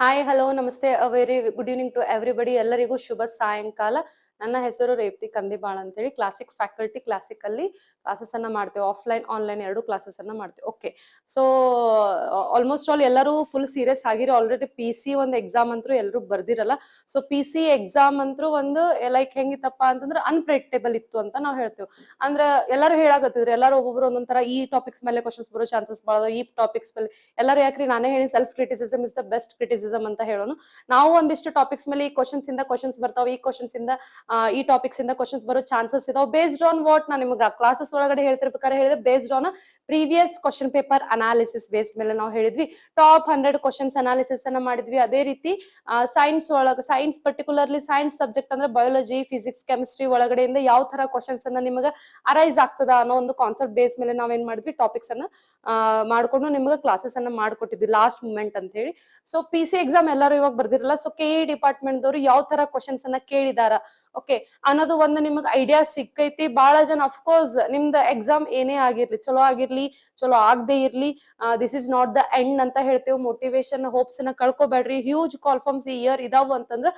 Hi hello ನಮಸ್ತೆ very good evening to everybody. ಎಲ್ಲರಿಗೂ ಶುಭ ಸಾಯಂಕಾಲ. ನನ್ನ ಹೆಸರು ರೇವತಿ ಕಂದಿಬಾಳ್ ಅಂತೇಳಿ ಕ್ಲಾಸಿಕ್ ಫ್ಯಾಕಲ್ಟಿ. ಕ್ಲಾಸಿಕ್ ಅಲ್ಲಿ ಕ್ಲಾಸಸ್ ಅನ್ನ ಮಾಡ್ತೇವೆ, ಆಫ್ಲೈನ್ ಆನ್ಲೈನ್ ಎರಡು ಕ್ಲಾಸಸ್ ಅನ್ನ ಮಾಡ್ತೇವೆ. ಓಕೆ, ಸೊ ಆಲ್ಮೋಸ್ಟ್ ಆಲ್ ಎಲ್ಲರೂ ಫುಲ್ ಸೀರಿಯಸ್ ಆಗಿರಿ. ಆಲ್ರೆಡಿ ಪಿ ಸಿ ಒಂದು ಎಕ್ಸಾಮ್ ಅಂತೂ ಎಲ್ಲರೂ ಬರ್ದಿರಲ್ಲ. ಸೊ ಪಿ ಸಿ ಎಕ್ಸಾಮ್ ಅಂತೂ ಒಂದು ಲೈಕ್ ಹೆಂಗಿತ್ತಪ್ಪ ಅಂತಂದ್ರೆ ಅನ್ಪ್ರೆಡಿಕ್ಟೇಬಲ್ ಇತ್ತು ಅಂತ ನಾವು ಹೇಳ್ತೇವೆ. ಅಂದ್ರೆ ಎಲ್ಲರೂ ಹೇಳಾಕತ್ತಿದ್ರು, ಎಲ್ಲರೂ ಒಬ್ಬೊಬ್ರು ಒಂದೊಂಥರ ಈ ಟಾಪಿಕ್ಸ್ ಮೇಲೆ ಕ್ವಶನ್ಸ್ ಬರೋ ಚಾನ್ಸಸ್ ಭಾಳ, ಈ ಟಾಪಿಕ್ಸ್ ಮೇಲೆ ಎಲ್ಲರೂ ಯಾಕ್ರಿ ನಾನೇ ಹೇಳಿ self criticism is the best criticism ಅಂತ ಹೇಳೋಣ. ನಾವು ಒಂದಿಷ್ಟು ಟಾಪಿಕ್ಸ್ ಮೇಲೆ ಈ ಕ್ವಶನ್ಸ್ ಇಂದ ಕ್ವಶನ್ಸ್ ಬರ್ತಾವ, ಈ ಕ್ವಶನ್ಸ್ ಇಂದ ಈ ಟಾಪಿಕ್ಸ್ ಇಂದ ಕ್ವಶನ್ಸ್ ಬರೋ ಚಾನ್ಸಸ್ ಇದಾವೆ. ಬೇಸ್ಡ್ ಆನ್ ವಾಟ್ ನಾನು ನಿಮ್ಗೆ ಕ್ಲಾಸಸ್ ಒಳಗಡೆ ಹೇಳ್ತಿರ್ಬೇಕಾದ್ರೆ ಹೇಳಿದೆ, based on previous question paper analysis based ಮೇಲೆ ನಾವು ಹೇಳಿದ್ವಿ. ಟಾಪ್ 100 ಕ್ವಶನ್ಸ್ ಅನಾಲಿಸಿಸ್ ಅನ್ನ ಮಾಡಿದ್ವಿ. ಅದೇ ರೀತಿ ಸೈನ್ಸ್ ಒಳಗೆ, ಸೈನ್ಸ್ ಪರ್ಟಿಕ್ಯುಲರ್ಲಿ ಸೈನ್ಸ್ ಸಬ್ಜೆಕ್ಟ್ ಅಂದ್ರೆ ಬಯಾಲಜಿ, ಫಿಸಿಕ್ಸ್, ಕೆಮಿಸ್ಟ್ರಿ ಒಳಗಡೆಯಿಂದ ಯಾವ ತರ ಕ್ವಶನ್ಸ್ ಅನ್ನ ನಿಮಗೆ ಅರೈಸ್ ಆಗ್ತದ ಅನ್ನೋ ಒಂದು ಕಾನ್ಸೆಪ್ಟ್ ಬೇಸ್ ಮೇಲೆ ನಾವೇನ್ ಮಾಡಿದ್ವಿ, ಟಾಪಿಕ್ಸ್ ಅನ್ನ ಮಾಡ್ಕೊಂಡು ನಿಮ್ಗೆ ಕ್ಲಾಸಸ್ ಅನ್ನ ಮಾಡ್ಕೊಟ್ಟಿದ್ವಿ ಲಾಸ್ಟ್ ಮೂಮೆಂಟ್ ಅಂತ ಹೇಳಿ. ಸೊ ಪಿ ಸಿ ಎಕ್ಸಾಮ್ ಎಲ್ಲರೂ ಇವಾಗ ಬರ್ದಿರಲ್ಲ. ಸೊ ಕೆ ಇ ಡಿಪಾರ್ಟ್ಮೆಂಟ್ ದವರು ಯಾವ ತರ ಕ್ವಶನ್ಸ್ ಅನ್ನ ಕೇಳಿದಾರ ಓಕೆ ಅನ್ನೋದು ಒಂದು ನಿಮಗೆ ಐಡಿಯಾ ಸಿಕ್ಕೈತಿ. ಬಹಳ ಜನ ಅಫ್ಕೋರ್ಸ್ ನಿಮ್ದು ಎಕ್ಸಾಮ್ ಏನೇ ಆಗಿರ್ಲಿ, ಚಲೋ ಆಗಿರ್ಲಿ ಚಲೋ ಆಗದೆ ಇರ್ಲಿ, this is not the end ಅಂತ ಹೇಳ್ತೇವೆ. ಮೋಟಿವೇಶನ್ ಹೋಪ್ಸ್ ನ ಕಳ್ಕೊಬೇಡ್ರಿ. ಹ್ಯೂಜ್ ಕಾಲ್ಫಾರ್ಮ್ಸ್ ಈ ಇಯರ್ ಇದಾವು ಅಂತಂದ್ರೆ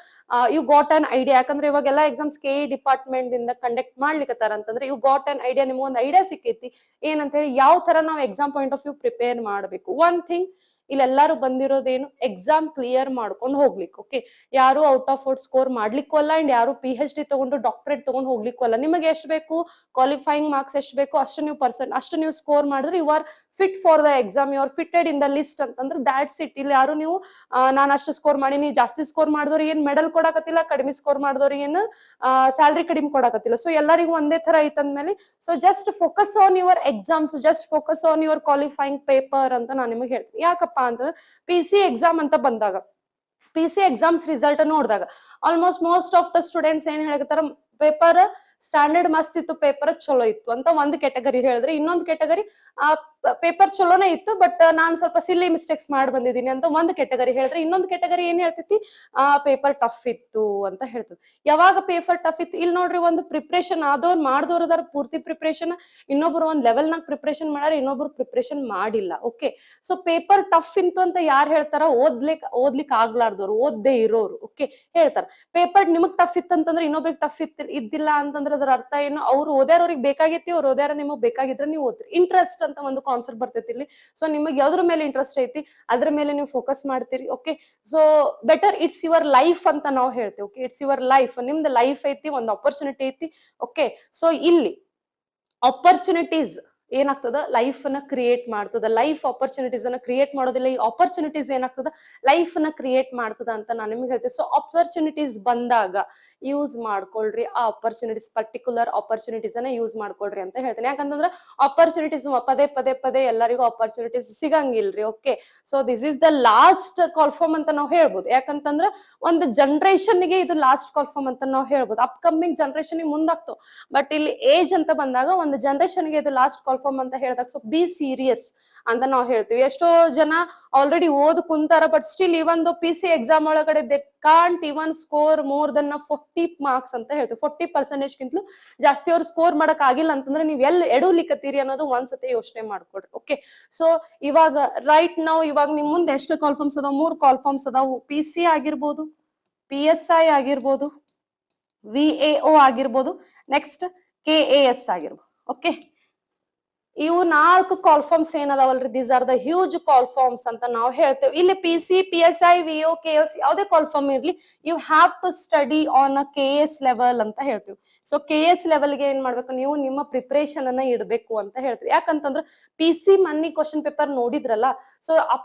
ಯು ಗಾಟ್ ಅನ್ ಐಡಿಯಾ. ಯಾಕಂದ್ರೆ ಇವಾಗೆಲ್ಲ ಎಕ್ಸಾಮ್ಸ್ ಕೆ ಇ ಡಿಪಾರ್ಟ್ಮೆಂಟ್ ದಿಂದ ಕಂಡಕ್ಟ್ ಮಾಡ್ಲಿಕ್ಕತ್ತಾರ ಅಂತಂದ್ರೆ ಯು ಗಾಟ್ ಅನ್ ಐಡಿಯಾ. ನಿಮ್ಗೆ ಒಂದು ಐಡಿಯಾ ಸಿಕ್ಕೈತಿ ಏನಂತ ಹೇಳಿ, ಯಾವ ತರ ನಾವು exam point of view prepare ಮಾಡಬೇಕು. ಒನ್ ಥಿಂಗ್, ಇಲ್ಲೆಲ್ಲಾರು ಬಂದಿರೋದೇನು, ಎಕ್ಸಾಮ್ ಕ್ಲಿಯರ್ ಮಾಡ್ಕೊಂಡು ಹೋಗ್ಲಿಕ್ಕೆ. ಓಕೆ, ಯಾರು ಔಟ್ ಆಫ್ ಔಟ್ ಸ್ಕೋರ್ ಮಾಡ್ಲಿಕ್ಕೂ ಅಲ್ಲ, ಅಂಡ್ ಯಾರು ಪಿ ಎಚ್ ಡಿ ತಗೊಂಡು ಡಾಕ್ಟರೇಟ್ ತಗೊಂಡು ಹೋಗ್ಲಿಕ್ಕೂ ಅಲ್ಲ. ನಿಮಗೆ ಎಷ್ಟು ಬೇಕು, ಕ್ವಾಲಿಫೈಯಿಂಗ್ ಮಾರ್ಕ್ಸ್ ಎಷ್ಟು ಬೇಕು ಅಷ್ಟು ನೀವು ಸ್ಕೋರ್ ಮಾಡಿದ್ರೆ you are fit for the exam, you are fitted in the list ಅಂತಂದ್ರೆ ದ್ಯಾಟ್ಸ್ ಇಟ್. ಇಲ್ಲಿ ಯಾರು ನೀವು ನಾನು ಅಷ್ಟು ಸ್ಕೋರ್ ಮಾಡೀನಿ, ಜಾಸ್ತಿ ಸ್ಕೋರ್ ಮಾಡಿದವ್ರಿಗೆ ಏನ್ ಮೆಡಲ್ ಕೊಡಕತ್ತಿಲ್ಲ, ಕಡಿಮೆ ಸ್ಕೋರ್ ಮಾಡಿದವ್ರಿಗೆ ಏನು ಸ್ಯಾಲ್ರಿ ಕಡಿಮೆ ಕೊಡಕತ್ತಿಲ್ಲ. ಸೊ ಎಲ್ಲರಿಗೂ ಒಂದೇ ತರ ಐತಂದ್ಮೇಲೆ so just focus on your exams, just focus on your qualifying paper ಅಂತ ನಾನು ನಿಮಗೆ ಹೇಳ್ತೀನಿ. ಯಾಕಪ್ಪ ಅಂತಂದ್ರೆ ಪಿ ಸಿ ಎಕ್ಸಾಮ್ ಅಂತ ಬಂದಾಗ, ಪಿ ಸಿ ಎಕ್ಸಾಮ್ಸ್ ರಿಸಲ್ಟ್ ನೋಡಿದಾಗ almost most of the students ಏನ್ ಹೇಳ್ತಾರ, ಪೇಪರ್ ಸ್ಟ್ಯಾಂಡರ್ಡ್ ಮಸ್ತ್ ಇತ್ತು, ಪೇಪರ್ ಚಲೋ ಇತ್ತು ಅಂತ ಒಂದು ಕೆಟಗರಿ ಹೇಳಿದ್ರೆ, ಇನ್ನೊಂದು ಕೆಟಗರಿ ಪೇಪರ್ ಚಲೋನೇ ಇತ್ತು ಬಟ್ ನಾನು ಸ್ವಲ್ಪ ಸಿಲ್ಲಿ ಮಿಸ್ಟೇಕ್ಸ್ ಮಾಡಿ ಬಂದಿದ್ದೀನಿ ಅಂತ ಒಂದು ಕೆಟಗರಿ ಹೇಳಿದ್ರೆ, ಇನ್ನೊಂದು ಕೆಟಗರಿ ಏನ್ ಹೇಳ್ತೈತಿ, ಪೇಪರ್ ಟಫ್ ಇತ್ತು ಅಂತ ಹೇಳ್ತದೆ. ಯಾವಾಗ ಪೇಪರ್ ಟಫ್ ಇತ್ತು, ಇಲ್ಲಿ ನೋಡ್ರಿ, ಒಂದು ಪ್ರಿಪ್ರೇಷನ್ ಆದವ್ರು ಮಾಡ್ದವ್ರು ಅದಾರ ಪೂರ್ತಿ ಪ್ರಿಪ್ರೇಷನ್, ಇನ್ನೊಬ್ರು ಒಂದ್ ಲೆವೆಲ್ ನಾಗ ಪ್ರಿಪ್ರೇಷನ್ ಮಾಡ್ಯಾರ, ಇನ್ನೊಬ್ರು ಪ್ರಿಪ್ರೇಷನ್ ಮಾಡಿಲ್ಲ. ಓಕೆ, ಸೊ ಪೇಪರ್ ಟಫ್ ಇಂತು ಅಂತ ಯಾರು ಹೇಳ್ತಾರ, ಓದ್ಲಿಕ್ ಆಗ್ಲಾರ್ದವ್ರು, ಓದ್ದೇ ಇರೋರು ಓಕೆ ಹೇಳ್ತಾರ. ಪೇಪರ್ ನಿಮಗ್ ಟಫ್ ಇತ್ತಂತಂದ್ರೆ ಇನ್ನೊಬ್ರಿಗೆ ಟಫ್ ಇದ್ದಿಲ್ಲ ಅಂತಂದ್ರೆ ಅದರ ಅರ್ಥ ಏನು, ಅವ್ರು ಓದ್ಯಾರವ್ರಿಗೆ ಬೇಕಾಗಿತ್ತು, ಅವ್ರು ಓದ್ಯಾರ ನಿಮಗ್ ಬೇಕಾಗಿದ್ರೆ ನೀವು ಓದ್ರಿ. ಇಂಟ್ರೆಸ್ಟ್ ಅಂತ ಒಂದು ಕಾನ್ಸೆಪ್ಟ್ ಬರ್ತೈತಿ ಇಲ್ಲಿ. ಸೊ ನಿಮಗೆ ಯಾವ್ದ್ರ ಮೇಲೆ ಇಂಟ್ರೆಸ್ಟ್ ಐತಿ ಅದ್ರ ಮೇಲೆ ನೀವು ಫೋಕಸ್ ಮಾಡ್ತೀರಿ. Okay, so better it's your life ಅಂತ ನಾವು ಹೇಳ್ತೇವೆ. ಓಕೆ, ಇಟ್ಸ್ ಯುವರ್ ಲೈಫ್, ನಿಮ್ದು ಲೈಫ್ ಐತಿ, ಒಂದು ಆಪರ್ಚುನಿಟಿ ಐತಿ. ಓಕೆ, ಸೊ ಇಲ್ಲಿ ಆಪರ್ಚುನಿಟೀಸ್ ಏನಾಗ್ತದ, ಲೈಫ್ ನ ಕ್ರಿಯೇಟ್ ಮಾಡ್ತದ. ಲೈಫ್ ಆಪರ್ಚುನಿಟೀಸ್ ಅನ್ನ ಕ್ರಿಯೇಟ್ ಮಾಡೋದಿಲ್ಲ, ಈ ಆಪರ್ಚುನಿಟೀಸ್ ಏನಾಗ್ತದ, ಲೈಫ್ ನ ಕ್ರಿಯೇಟ್ ಮಾಡ್ತದ ಅಂತ ನಾನು ನಿಮ್ಗೆ ಹೇಳ್ತೇನೆ. ಸೊ ಆಪರ್ಚುನಿಟೀಸ್ ಬಂದಾಗ ಯೂಸ್ ಮಾಡ್ಕೊಳ್ರಿ, ಆ ಆಪರ್ಚುನಿಟೀಸ್, ಪರ್ಟಿಕ್ಯುಲರ್ ಆಪರ್ಚುನಿಟೀಸ್ ಅನ್ನ ಯೂಸ್ ಮಾಡ್ಕೊಳ್ರಿ ಅಂತ ಹೇಳ್ತೇನೆ. ಯಾಕಂತಂದ್ರೆ ಆಪರ್ಚುನಿಟೀಸ್ ಪದೇ ಪದೇ ಪದೇ ಎಲ್ಲರಿಗೂ ಆಪರ್ಚುನಿಟೀಸ್ ಸಿಗಂಗಿಲ್ರಿ. Okay, so this is the last call form ಅಂತ ನಾವು ಹೇಳ್ಬೋದು. ಯಾಕಂತಂದ್ರೆ ಒಂದು ಜನರೇಷನ್ ಗೆ ಇದು ಲಾಸ್ಟ್ ಕಾಲ್ಫಾರ್ಮ್ ಅಂತ ನಾವು ಹೇಳ್ಬೋದು. ಅಪ್ಕಮಿಂಗ್ ಜನರೇಷನ್ ಮುಂದಾಗ್ತಾವ, ಬಟ್ ಇಲ್ಲಿ ಏಜ್ ಅಂತ ಬಂದಾಗ ಒಂದು ಜನರೇಷನ್ ಗೆ ಇದು ಲಾಸ್ಟ್ ಕಾಲ್ಫಾರ್ಮ್ ಅಂತ ಹೇಳಿದಾಗ ಸೊ ಬಿ ಸೀರಿಯಸ್ ಅಂತ ನಾವು ಹೇಳ್ತೀವಿ. ಎಷ್ಟೋ ಜನ ಆಲ್ರೆಡಿ ಓದ್ ಕುಂತಾರ, but still even P C exam ಒಳಗಡೆ they can't even score more than 40 marks ಅಂತ ಹೇಳ್ತೀವಿ. 40% ಗಿಂತಲೂ ಜಾಸ್ತಿ ಅವ್ರು ಸ್ಕೋರ್ ಮಾಡಕ್ ಆಗಿಲ್ಲ ಅಂತಂದ್ರೆ ನೀವ್ ಎಲ್ಲಿ ಎಡುಲಿಕ್ಕತ್ತೀರಿ ಅನ್ನೋದು ಒಂದ್ಸತಿ ಯೋಚನೆ ಮಾಡ್ಕೊಡ್ರಿ. ಓಕೆ, ಸೊ ಇವಾಗ ರೈಟ್ ನಾವು ಇವಾಗ ನಿಮ್ ಮುಂದೆ ಎಷ್ಟು ಕಾಲ್ಫಾರ್ಮ್ಸ್ ಅದಾವ, 3 ಕಾಲ್ಫಾರ್ಮ್ಸ್ ಅದಾವು. ಪಿ ಸಿ ಆಗಿರ್ಬೋದು, ಪಿ ಎಸ್ ಐ ಆಗಿರ್ಬೋದು, ವಿ ಎ ಒ ಆಗಿರ್ಬೋದು, ನೆಕ್ಸ್ಟ್ ಕೆ ಎ ಎಸ್ ಆಗಿರ್ಬೋದು. ಓಕೆ, ಇವು 4 ಕಾಲ್ಫಾರ್ಮ್ಸ್ ಏನದಾವಲ್ರಿ, these are the huge call forms ಅಂತ ನಾವು ಹೇಳ್ತೇವೆ. ಇಲ್ಲಿ P C, P S I, V O, K S ಯಾವುದೇ ಕಾಲ್ಫಾರ್ಮ್ ಇರ್ಲಿ, you have to study on a K S level ಅಂತ ಹೇಳ್ತೀವಿ. ಸೊ ಕೆ ಎಸ್ ಲೆವೆಲ್ಗೆ ಏನ್ ಮಾಡ್ಬೇಕು, ನೀವು ನಿಮ್ಮ ಪ್ರಿಪರೇಷನ್ ಅನ್ನ ಇಡಬೇಕು ಅಂತ ಹೇಳ್ತೀವಿ. ಯಾಕಂತಂದ್ರೆ ಪಿ ಸಿ ಮನ್ನಿ ಕ್ವಶನ್ ಪೇಪರ್ ನೋಡಿದ್ರಲ್ಲ, ಸೊ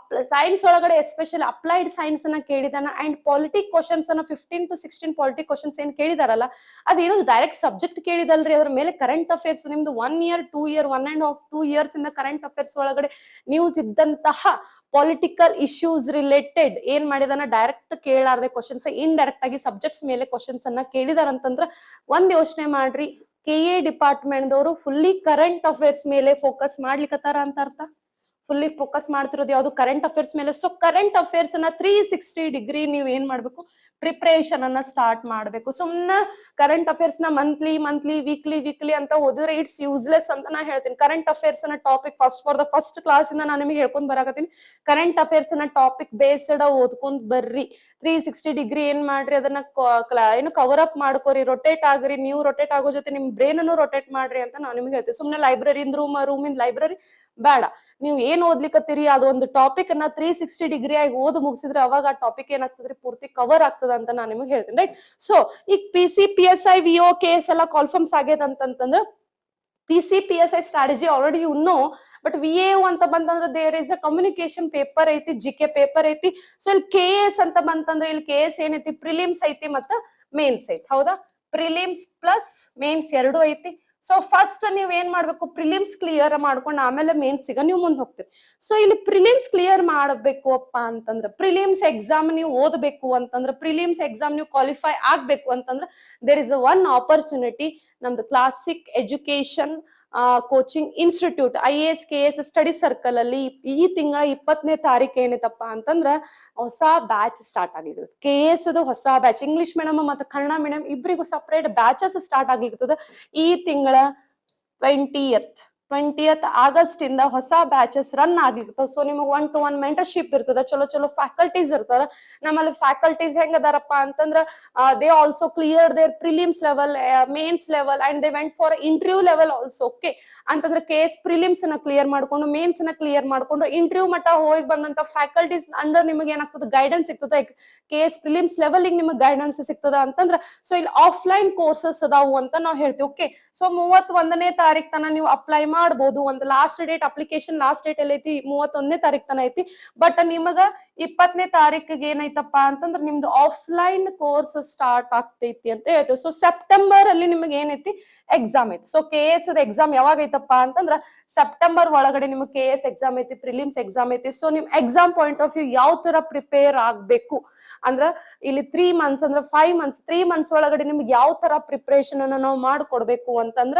ಸೈನ್ಸ್ ಒಳಗಡೆ ಎಸ್ಪೆಷಲಿ ಅಪ್ಲೈಡ್ ಸೈನ್ಸ್ ಅನ್ನ ಕೇಳಿದಾನ, ಅಂಡ್ ಪಾಲಿಟಿಕ್ ಕ್ವಶನ್ಸ್ ಅನ್ನ 15 to 16 ಪಾಲಿಟಿಕ್ ಕ್ವಶನ್ಸ್ ಏನ್ ಕೇಳಿದಾರಲ್ಲ, ಅದೇನು ಡೈರೆಕ್ಟ್ ಸಬ್ಜೆಕ್ಟ್ ಕೇಳಿದಲ್ರಿ, ಅದ್ರ ಮೇಲೆ ಕರೆಂಟ್ ಅಫೇರ್ಸ್ ನಿಮ್ದು 1 year 2 year 1.5 2 years ಇಂದ ಕರೆಂಟ್ ಅಫೇರ್ಸ್ ಒಳಗಡೆ ನ್ಯೂಸ್ ಇದ್ದಂತಹ ಪೊಲಿಟಿಕಲ್ ಇಶ್ಯೂಸ್ ರಿಲೇಟೆಡ್ ಏನ್ ಮಾಡಿದಾನ, ಡೈರೆಕ್ಟ್ ಕೇಳಾರ್ದೆ ಕ್ವಶನ್ಸ್ ಇನ್ ಡೈರೆಕ್ಟ್ ಆಗಿ ಸಬ್ಜೆಕ್ಟ್ಸ್ ಮೇಲೆ ಕ್ವಶನ್ಸ್ ಅನ್ನ ಕೇಳಿದಾರಂತಂದ್ರ ಒಂದ್ ಯೋಚನೆ ಮಾಡ್ರಿ, ಕೆ ಎ ಡಿಪಾರ್ಟ್ಮೆಂಟ್ ದವರು ಫುಲ್ಲಿ ಕರೆಂಟ್ ಅಫೇರ್ಸ್ ಮೇಲೆ ಫೋಕಸ್ ಮಾಡ್ಲಿಕ್ಕತ್ತಾರ ಅಂತ ಅರ್ಥ. ಫುಲ್ಲಿ ಫೋಕಸ್ ಮಾಡ್ತಿರೋದು ಯಾವುದು ಕರೆಂಟ್ ಅಫೇರ್ಸ್ ಮೇಲೆ. ಸೊ ಕರೆಂಟ್ ಅಫೇರ್ಸ್ ಅನ್ನ 360 ಡಿಗ್ರಿ ನೀವು ಏನ್ ಮಾಡ್ಬೇಕು, ಪ್ರಿಪರೇಷನ್ ಅನ್ನ ಸ್ಟಾರ್ಟ್ ಮಾಡ್ಬೇಕು. ಸುಮ್ನ ಕರೆಂಟ್ ಅಫೇರ್ಸ್ ನ ಮಂತ್ಲಿ ವೀಕ್ಲಿ ಅಂತ ಓದಿದ್ರೆ ಇಟ್ಸ್ ಯೂಸ್ಲೆಸ್ ಅಂತ ನಾ ಹೇಳ್ತೀನಿ. ಕರೆಂಟ್ ಅಫೇರ್ಸ್ ನ topic for the first class ಇಂದ ನಾನು ನಿಮಗೆ ಹೇಳ್ಕೊಂಡ್ ಬರಾಕತ್ತೀನಿ. ಕರೆಂಟ್ ಅಫೇರ್ಸ್ ನ ಟಾಪಿಕ್ ಬೇಸ್ಡ್ ಓದ್ಕೊಂಡ್ ಬರ್ರಿ. 360 ಡಿಗ್ರಿ ಏನ್ ಮಾಡ್ರಿ, ಅದನ್ನ ಏನು ಕವರ್ ಅಪ್ ಮಾಡ್ಕೋರಿ, ರೊಟೇಟ್ ಆಗ್ರಿ. ನೀವು ರೊಟೇಟ್ ಆಗೋ ಜೊತೆ ನಿಮ್ ಬ್ರೈನ್ ಅನ್ನು ರೊಟೇಟ್ ಮಾಡ್ರಿ ಅಂತ ನಾನು ನಿಮ್ಗೆ ಹೇಳ್ತೀನಿ. ಸುಮ್ನೆ ಲೈಬ್ರರಿ ರೂಮಿಂದ ಲೈಬ್ರರಿ ಬೇಡ. ನೀವು ಏನ್ ಓದ್ಲಿಕ್ಕತ್ತೀರಿ ಅದೊಂದು ಟಾಪಿಕ್ ಅನ್ನ 360 ಡಿಗ್ರಿ ಆಗಿ ಓದ್ ಮುಗಿಸಿದ್ರೆ ಅವಾಗ ಆ ಟಾಪಿಕ್ ಏನಾಗ್ತದ್ರಿ, ಪೂರ್ತಿ ಕವರ್ ಆಗ್ತದ ಅಂತ ನಾನು ನಿಮಗೆ ಹೇಳ್ತೀನಿ. ರೈಟ್. ಸೊ ಈಗ PCPSI VO KS ಎಲ್ಲ ಕಾಲ್ಫರ್ಮ್ಸ್ ಆಗೇದ ಅಂತಂದ್ರೆ PCPSI strategy already you know. But VAO ಅಂತ ಬಂತಂದ್ರೆ there is a communication paper ಐತಿ, GK ಪೇಪರ್ ಐತಿ. ಸೊ ಇಲ್ಲಿ KS ಅಂತ ಬಂತಂದ್ರೆ ಇಲ್ಲಿ KS ಏನೈತಿ, ಪ್ರಿಲಿಮ್ಸ್ ಐತಿ ಮತ್ತ ಮೇನ್ಸ್ ಐತಿ. ಹೌದಾ, ಪ್ರಿಲಿಮ್ಸ್ ಪ್ಲಸ್ ಮೇನ್ಸ್ ಎರಡು ಐತಿ. ಸೊ ಫಸ್ಟ್ ನೀವ್ ಏನ್ ಮಾಡ್ಬೇಕು, ಪ್ರಿಲಿಮ್ಸ್ ಕ್ಲಿಯರ್ ಮಾಡ್ಕೊಂಡು ಆಮೇಲೆ ಮೇನ್ಸ್ ನೀವು ಮುಂದೆ ಹೋಗ್ತೀರಿ. ಸೊ ಇಲ್ಲಿ ಪ್ರಿಲಿಮ್ಸ್ ಕ್ಲಿಯರ್ ಮಾಡಬೇಕು ಅಪ್ಪ ಅಂತಂದ್ರೆ, ಪ್ರಿಲಿಮ್ಸ್ ಎಕ್ಸಾಮ್ ನೀವು ಓದಬೇಕು ಅಂತಂದ್ರೆ, ಪ್ರಿಲಿಮ್ಸ್ ಎಕ್ಸಾಮ್ ನೀವು ಕ್ವಾಲಿಫೈ ಆಗ್ಬೇಕು ಅಂತಂದ್ರೆ ದೇರ್ ಇಸ್ ಒನ್ ಆಪರ್ಚುನಿಟಿ. ನಮ್ದು classic education coaching institute IAS KS study circle ಅಲ್ಲಿ ಈ ತಿಂಗಳ 20ನೇ ತಾರೀಕು ಏನೈತಪ್ಪ ಅಂತಂದ್ರ ಹೊಸ ಬ್ಯಾಚ್ ಸ್ಟಾರ್ಟ್ ಆಗ್ಲಿರ್ತದೆ. KS ಅದು ಹೊಸ ಬ್ಯಾಚ್, ಇಂಗ್ಲಿಷ್ ಮೀಡಿಯಂ ಮತ್ತು ಕನ್ನಡ ಮೀಡಿಯಂ ಇಬ್ಬರಿಗೂ ಸಪರೇಟ್ ಬ್ಯಾಚಸ್ ಸ್ಟಾರ್ಟ್ ಆಗ್ಲಿರ್ತದೆ ಈ ತಿಂಗಳ 20th ಆಗಸ್ಟ್ ಇಂದ ಹೊಸ ಬ್ಯಾಚಸ್ ರನ್ ಆಗ್ಲಿರ್ತವೆ. ಸೊ ನಿಮಗೆ 1-to-1 ಮೆಂಟರ್ಶಿಪ್ ಇರ್ತದ, ಚಲೋ ಫ್ಯಾಕಲ್ಟೀಸ್ ಇರ್ತಾರ. ನಮ್ಮಲ್ಲಿ ಫ್ಯಾಕಲ್ಟೀಸ್ ಹೆಂಗ್ ಅದಾರಪ್ಪ ಅಂತಂದ್ರ they also clear their prelims level, mains level and they went for interview level also. Okay ಅಂತಂದ್ರೆ KS ಪ್ರಿಲಿಮ್ಸ್ ನ ಕ್ಲಿಯರ್ ಮಾಡ್ಕೊಂಡು, ಮೇನ್ಸ್ ನ ಕ್ಲಿಯರ್ ಮಾಡ್ಕೊಂಡು, ಇಂಟರ್ವ್ಯೂ ಮಟ್ಟ ಹೋಗಿ ಬಂದಂತ ಫ್ಯಾಕಲ್ಟೀಸ್ ಅಂಡರ್ ನಿಮಗೆ ಏನಾಗ್ತದೆ, ಗೈಡೆನ್ಸ್ ಸಿಗ್ತದೆ. KS ಪ್ರಿಲಿಮ್ಸ್ ಲೆವೆಲ್ ನಿಮಗೆ ಗೈಡೆನ್ಸ್ ಸಿಗ್ತದ ಅಂತಂದ್ರ ಸೊ ಇಲ್ಲಿ ಆಫ್ಲೈನ್ ಕೋರ್ಸಸ್ ಅದಾವು ಅಂತ ನಾವು ಹೇಳ್ತೀವಿ. ಓಕೆ, ಸೊ 31ನೇ ತಾರೀಕು ತನ ನೀವು ಅಪ್ಲೈ ಮಾಡಬಹುದು. ಒಂದು last date, application last date ಎಲ್ಲ ಐತಿ 31ನೇ ತಾರೀಕು ತನ ಐತಿ. ಬಟ್ ನಿಮಗ 20ನೇ ತಾರೀಕಿಗೆ ಏನೈತಪ್ಪ ಅಂತಂದ್ರೆ ನಿಮ್ದು ಆಫ್ಲೈನ್ ಕೋರ್ಸ್ ಸ್ಟಾರ್ಟ್ ಆಗ್ತೈತಿ ಅಂತ ಹೇಳ್ತೇವೆ. ಸೊ ಸೆಪ್ಟೆಂಬರ್ ಅಲ್ಲಿ ನಿಮಗೆ ಏನೈತಿ, ಎಕ್ಸಾಮ್ ಐತಿ. ಸೊ KS ಎಕ್ಸಾಮ್ ಯಾವಾಗ ಐತಪ್ಪ ಅಂತಂದ್ರ ಸೆಪ್ಟೆಂಬರ್ ಒಳಗಡೆ ನಿಮಗೆ KS ಎಕ್ಸಾಮ್ ಐತಿ, ಪ್ರಿಲಿಮ್ಸ್ ಎಕ್ಸಾಮ್ ಐತಿ. ಸೊ ನಿಮ್ ಎಕ್ಸಾಮ್ ಪಾಯಿಂಟ್ ಆಫ್ ವ್ಯೂ ಯಾವ ತರ ಪ್ರಿಪೇರ್ ಆಗ್ಬೇಕು ಅಂದ್ರ ಇಲ್ಲಿ 3 months ಅಂದ್ರೆ 5 months, 3 months ಒಳಗಡೆ ನಿಮ್ಗೆ ಯಾವ ತರ ಪ್ರಿಪರೇಷನ್ ಅನ್ನ ನಾವು ಮಾಡ್ಕೊಡ್ಬೇಕು ಅಂತಂದ್ರ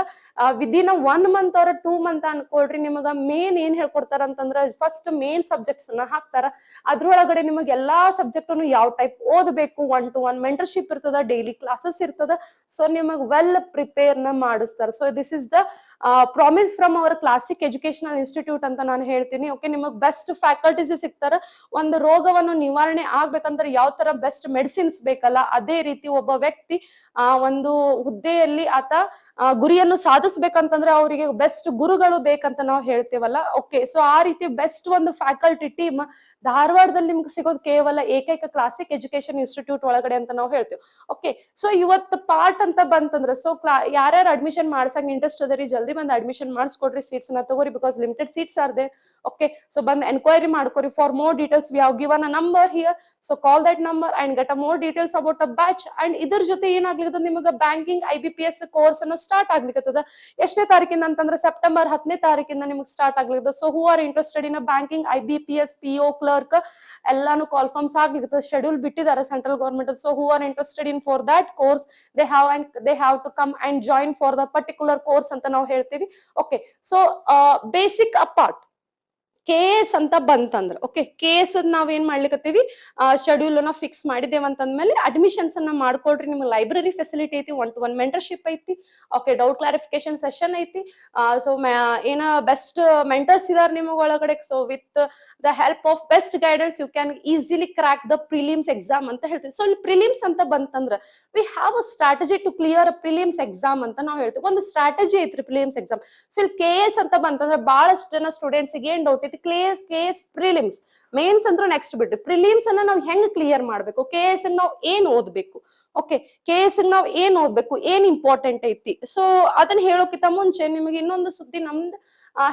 ವಿದಿನ್ 1 month or 2 month ಅನ್ಕೊಳ್ರಿ. ನಿಮಗ ಮೇನ್ ಏನ್ ಹೇಳ್ಕೊಡ್ತಾರ ಅಂತಂದ್ರ ಫಸ್ಟ್ ಮೇನ್ ಸಬ್ಜೆಕ್ಟ್ಸ್ ನ ಹಾಕ್ತಾರ. ಅದ್ರೊಳಗಡೆ ನಿಮಗೆ ಎಲ್ಲಾ ಸಬ್ಜೆಕ್ಟ್ ಯಾವ ಟೈಪ್ ಓದಬೇಕು, 1-to-1 ಮೆಂಟರ್ಶಿಪ್ ಇರ್ತದ, ಡೈಲಿ ಕ್ಲಾಸಸ್ ಇರ್ತದ. ಸೊ ನಿಮಗ್ ವೆಲ್ ಪ್ರಿಪೇರ್ ನ ಮಾಡಿಸ್ತಾರ. So this is the promise from our classic educational institute ಅಂತ ನಾನು ಹೇಳ್ತೀನಿ. ಓಕೆ, ನಿಮಗ್ ಬೆಸ್ಟ್ ಫ್ಯಾಕಲ್ಟೀಸ್ ಸಿಗ್ತಾರ. ಒಂದು ರೋಗವನ್ನು ನಿವಾರಣೆ ಆಗ್ಬೇಕಂದ್ರೆ ಯಾವ ತರ ಬೆಸ್ಟ್ ಮೆಡಿಸಿನ್ಸ್ ಬೇಕಲ್ಲ, ಅದೇ ರೀತಿ ಒಬ್ಬ ವ್ಯಕ್ತಿ ಒಂದು ಹುದ್ದೆಯಲ್ಲಿ ಆತ ಗುರಿಯನ್ನು ಸಾಧಿಸ್ಬೇಕಂತಂದ್ರೆ ಅವರಿಗೆ ಬೆಸ್ಟ್ ಗುರುಗಳು ಬೇಕಂತ ನಾವು ಹೇಳ್ತೇವಲ್ಲ. ಓಕೆ, ಸೊ ಆ ರೀತಿ ಬೆಸ್ಟ್ ಒಂದು ಫ್ಯಾಕಲ್ಟಿ ಟೀಮ್ ಧಾರವಾಡದಲ್ಲಿ ನಿಮ್ಗೆ ಸಿಗೋದು ಕೇವಲ ಏಕೈಕ ಕ್ಲಾಸಿಕ್ ಎಜುಕೇಶನ್ ಇನ್ಸ್ಟಿಟ್ಯೂಟ್ ಒಳಗಡೆ ಅಂತ ನಾವು ಹೇಳ್ತೇವೆ. ಓಕೆ, ಸೊ ಇವತ್ತು ಪಾರ್ಟ್ ಅಂತ ಬಂತಂದ್ರೆ ಸೊ ಯಾರ್ಯಾರು ಅಡ್ಮಿಷನ್ ಮಾಡ್ಸಂಗ್ ಇಂಟ್ರೆಸ್ಟ್ ಅದರಿ ಜಲ್ದಿ ಬಂದು ಅಡ್ಮಿಷನ್ ಮಾಡಿಸ್ಕೊಡ್ರಿ, ಸೀಟ್ಸ್ ನ ತಗೋರಿ, because limited seats are they. Okay, so ಬಂದು ಎನ್ಕ್ವೈರಿ ಮಾಡ್ಕೊರಿ. For more details we have given a number here. So call that number and get a more details about a batch. And ಇದ್ರ ಜೊತೆ ಏನಾಗ್ಲಿರ್ತದೆ, ನಿಮಗೆ banking IBPS course ಅನ್ನು start ಆಗ್ಲಿಕ್ಕತ್ತದ. ಎಷ್ಟನೇ ತಾರೀಕಿಂದ ಅಂತಂದ್ರೆ ಸೆಪ್ಟೆಂಬರ್ 10ನೇ ತಾರೀಕಿಂದ ನಿಮಗೆ ಸ್ಟಾರ್ಟ್ ಆಗ್ಲಿರ್ತದೆ. So who are interested in banking IBPS PO clerk ಎಲ್ಲಾನು ಕಾಲ್ಫರ್ಮ್ಸ್ ಆಗ್ಲಿರ್ತದೆ. ಶೆಡ್ಯೂಲ್ ಬಿಟ್ಟಿದ್ದಾರೆ central government. So who are interested in for that course they have to come and join for the particular course ಅಂತ ನಾವು ಹೇಳ್ತೀವಿ. Okay, so basic apart KS ಅಂತ ಬಂತಂದ್ರ okay, KS ನಾವ್ ಏನ್ ಮಾಡ್ಲಿಕ್ಕತ್ತೀವಿ, ಶೆಡ್ಯೂಲ್ ನ ಫಿಕ್ಸ್ ಮಾಡಿದೇವ್ ಅಂತಂದ್ಮೇಲೆ ಅಡ್ಮಿಷನ್ಸ್ ಅನ್ನ ಮಾಡ್ಕೊಳ್ರಿ. ನಿಮ್ಗೆ ಲೈಬ್ರರಿ ಫೆಸಿಲಿಟಿ ಐತಿ, 1-to-1 ಮೆಂಟರ್ಶಿಪ್ ಐತಿ. ಓಕೆ, ಡೌಟ್ ಕ್ಲಾರಿಫಿಕೇಶನ್ ಸೆಷನ್ ಐತಿ. ಸೊ ಏನ ಬೆಸ್ಟ್ ಮೆಂಟರ್ಸ್ ಇದಾರೆ ನಿಮಗ್ ಒಳಗಡೆ. So with the help of best guidance you can easily crack the prelims exam ಅಂತ ಹೇಳ್ತೀವಿ. ಸೊ ಇಲ್ಲಿ ಪ್ರಿಲಿಮ್ಸ್ ಅಂತ ಬಂತಂದ್ರ we have a strategy to clear prelims exam ಅಂತ ನಾವು ಹೇಳ್ತೀವಿ. ಒಂದು ಸ್ಟ್ರಾಟಜಿ ಐತ್ರಿ ಪ್ರಿಲಿಮ್ಸ್ ಎಕ್ಸಾಮ್. ಸೊ ಇಲ್ಲಿ KS ಅಂತ ಬಂತಂದ್ರೆ ಬಹಳಷ್ಟು ಜನ ಸ್ಟೂಡೆಂಟ್ಸ್ ಏನ್ ಡೌಟ್ ಐತಿ, KS ಪ್ರಿಲಿಮ್ಸ್, ಮೇನ್ಸ್ ಅಂದ್ರೂ ನೆಕ್ಸ್ಟ್ ಬಿಡ್ರಿ. ಪ್ರಿಲಿಮ್ಸ್ ಅನ್ನ ನಾವು ಹೆಂಗ್ ಕ್ಲಿಯರ್ ಮಾಡ್ಬೇಕು, KS ನಾವು ಏನ್ ಓದ್ಬೇಕು, ಓಕೆ KS ನಾವು ಏನ್ ಓದ್ಬೇಕು, ಏನ್ ಇಂಪಾರ್ಟೆಂಟ್ ಐತಿ. ಸೊ ಅದನ್ನ ಹೇಳೋಕ್ಕಿಂತ ಮುಂಚೆ ನಿಮಗೆ ಇನ್ನೊಂದು ಸುದ್ದಿ, ನಮ್ದು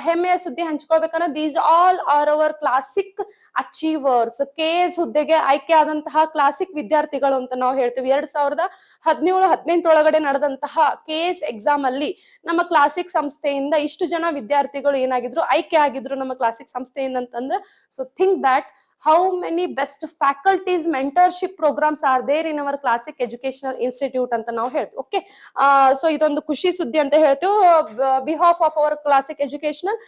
ಹೆಮ್ಮೆಯ ಸುದ್ದಿ ಹಂಚ್ಕೊಳ್ಬೇಕಂದ್ರೆ these all are our classic achievers. KS ಹುದ್ದೆಗೆ ಆಯ್ಕೆ ಆದಂತಹ ಕ್ಲಾಸಿಕ್ ವಿದ್ಯಾರ್ಥಿಗಳು ಅಂತ ನಾವು ಹೇಳ್ತೀವಿ. 2017-18 ಒಳಗಡೆ ನಡೆದಂತಹ KS ಎಕ್ಸಾಮ್ ಅಲ್ಲಿ ನಮ್ಮ ಕ್ಲಾಸಿಕ್ ಸಂಸ್ಥೆಯಿಂದ ಇಷ್ಟು ಜನ ವಿದ್ಯಾರ್ಥಿಗಳು ಏನಾಗಿದ್ರು, ಆಯ್ಕೆ ಆಗಿದ್ರು ನಮ್ಮ ಕ್ಲಾಸಿಕ್ ಸಂಸ್ಥೆಯಿಂದ ಅಂತಂದ್ರೆ. So think that how many best faculties mentorship programs are there in our classic educational institute ಅಂತ ನಾವು ಹೇಳ್ತೀವಿ. ಓಕೆ, ಸೊ ಇದೊಂದು ಖುಷಿ ಸುದ್ದಿ ಅಂತ ಹೇಳ್ತೀವಿ. Behalf of our classic educational,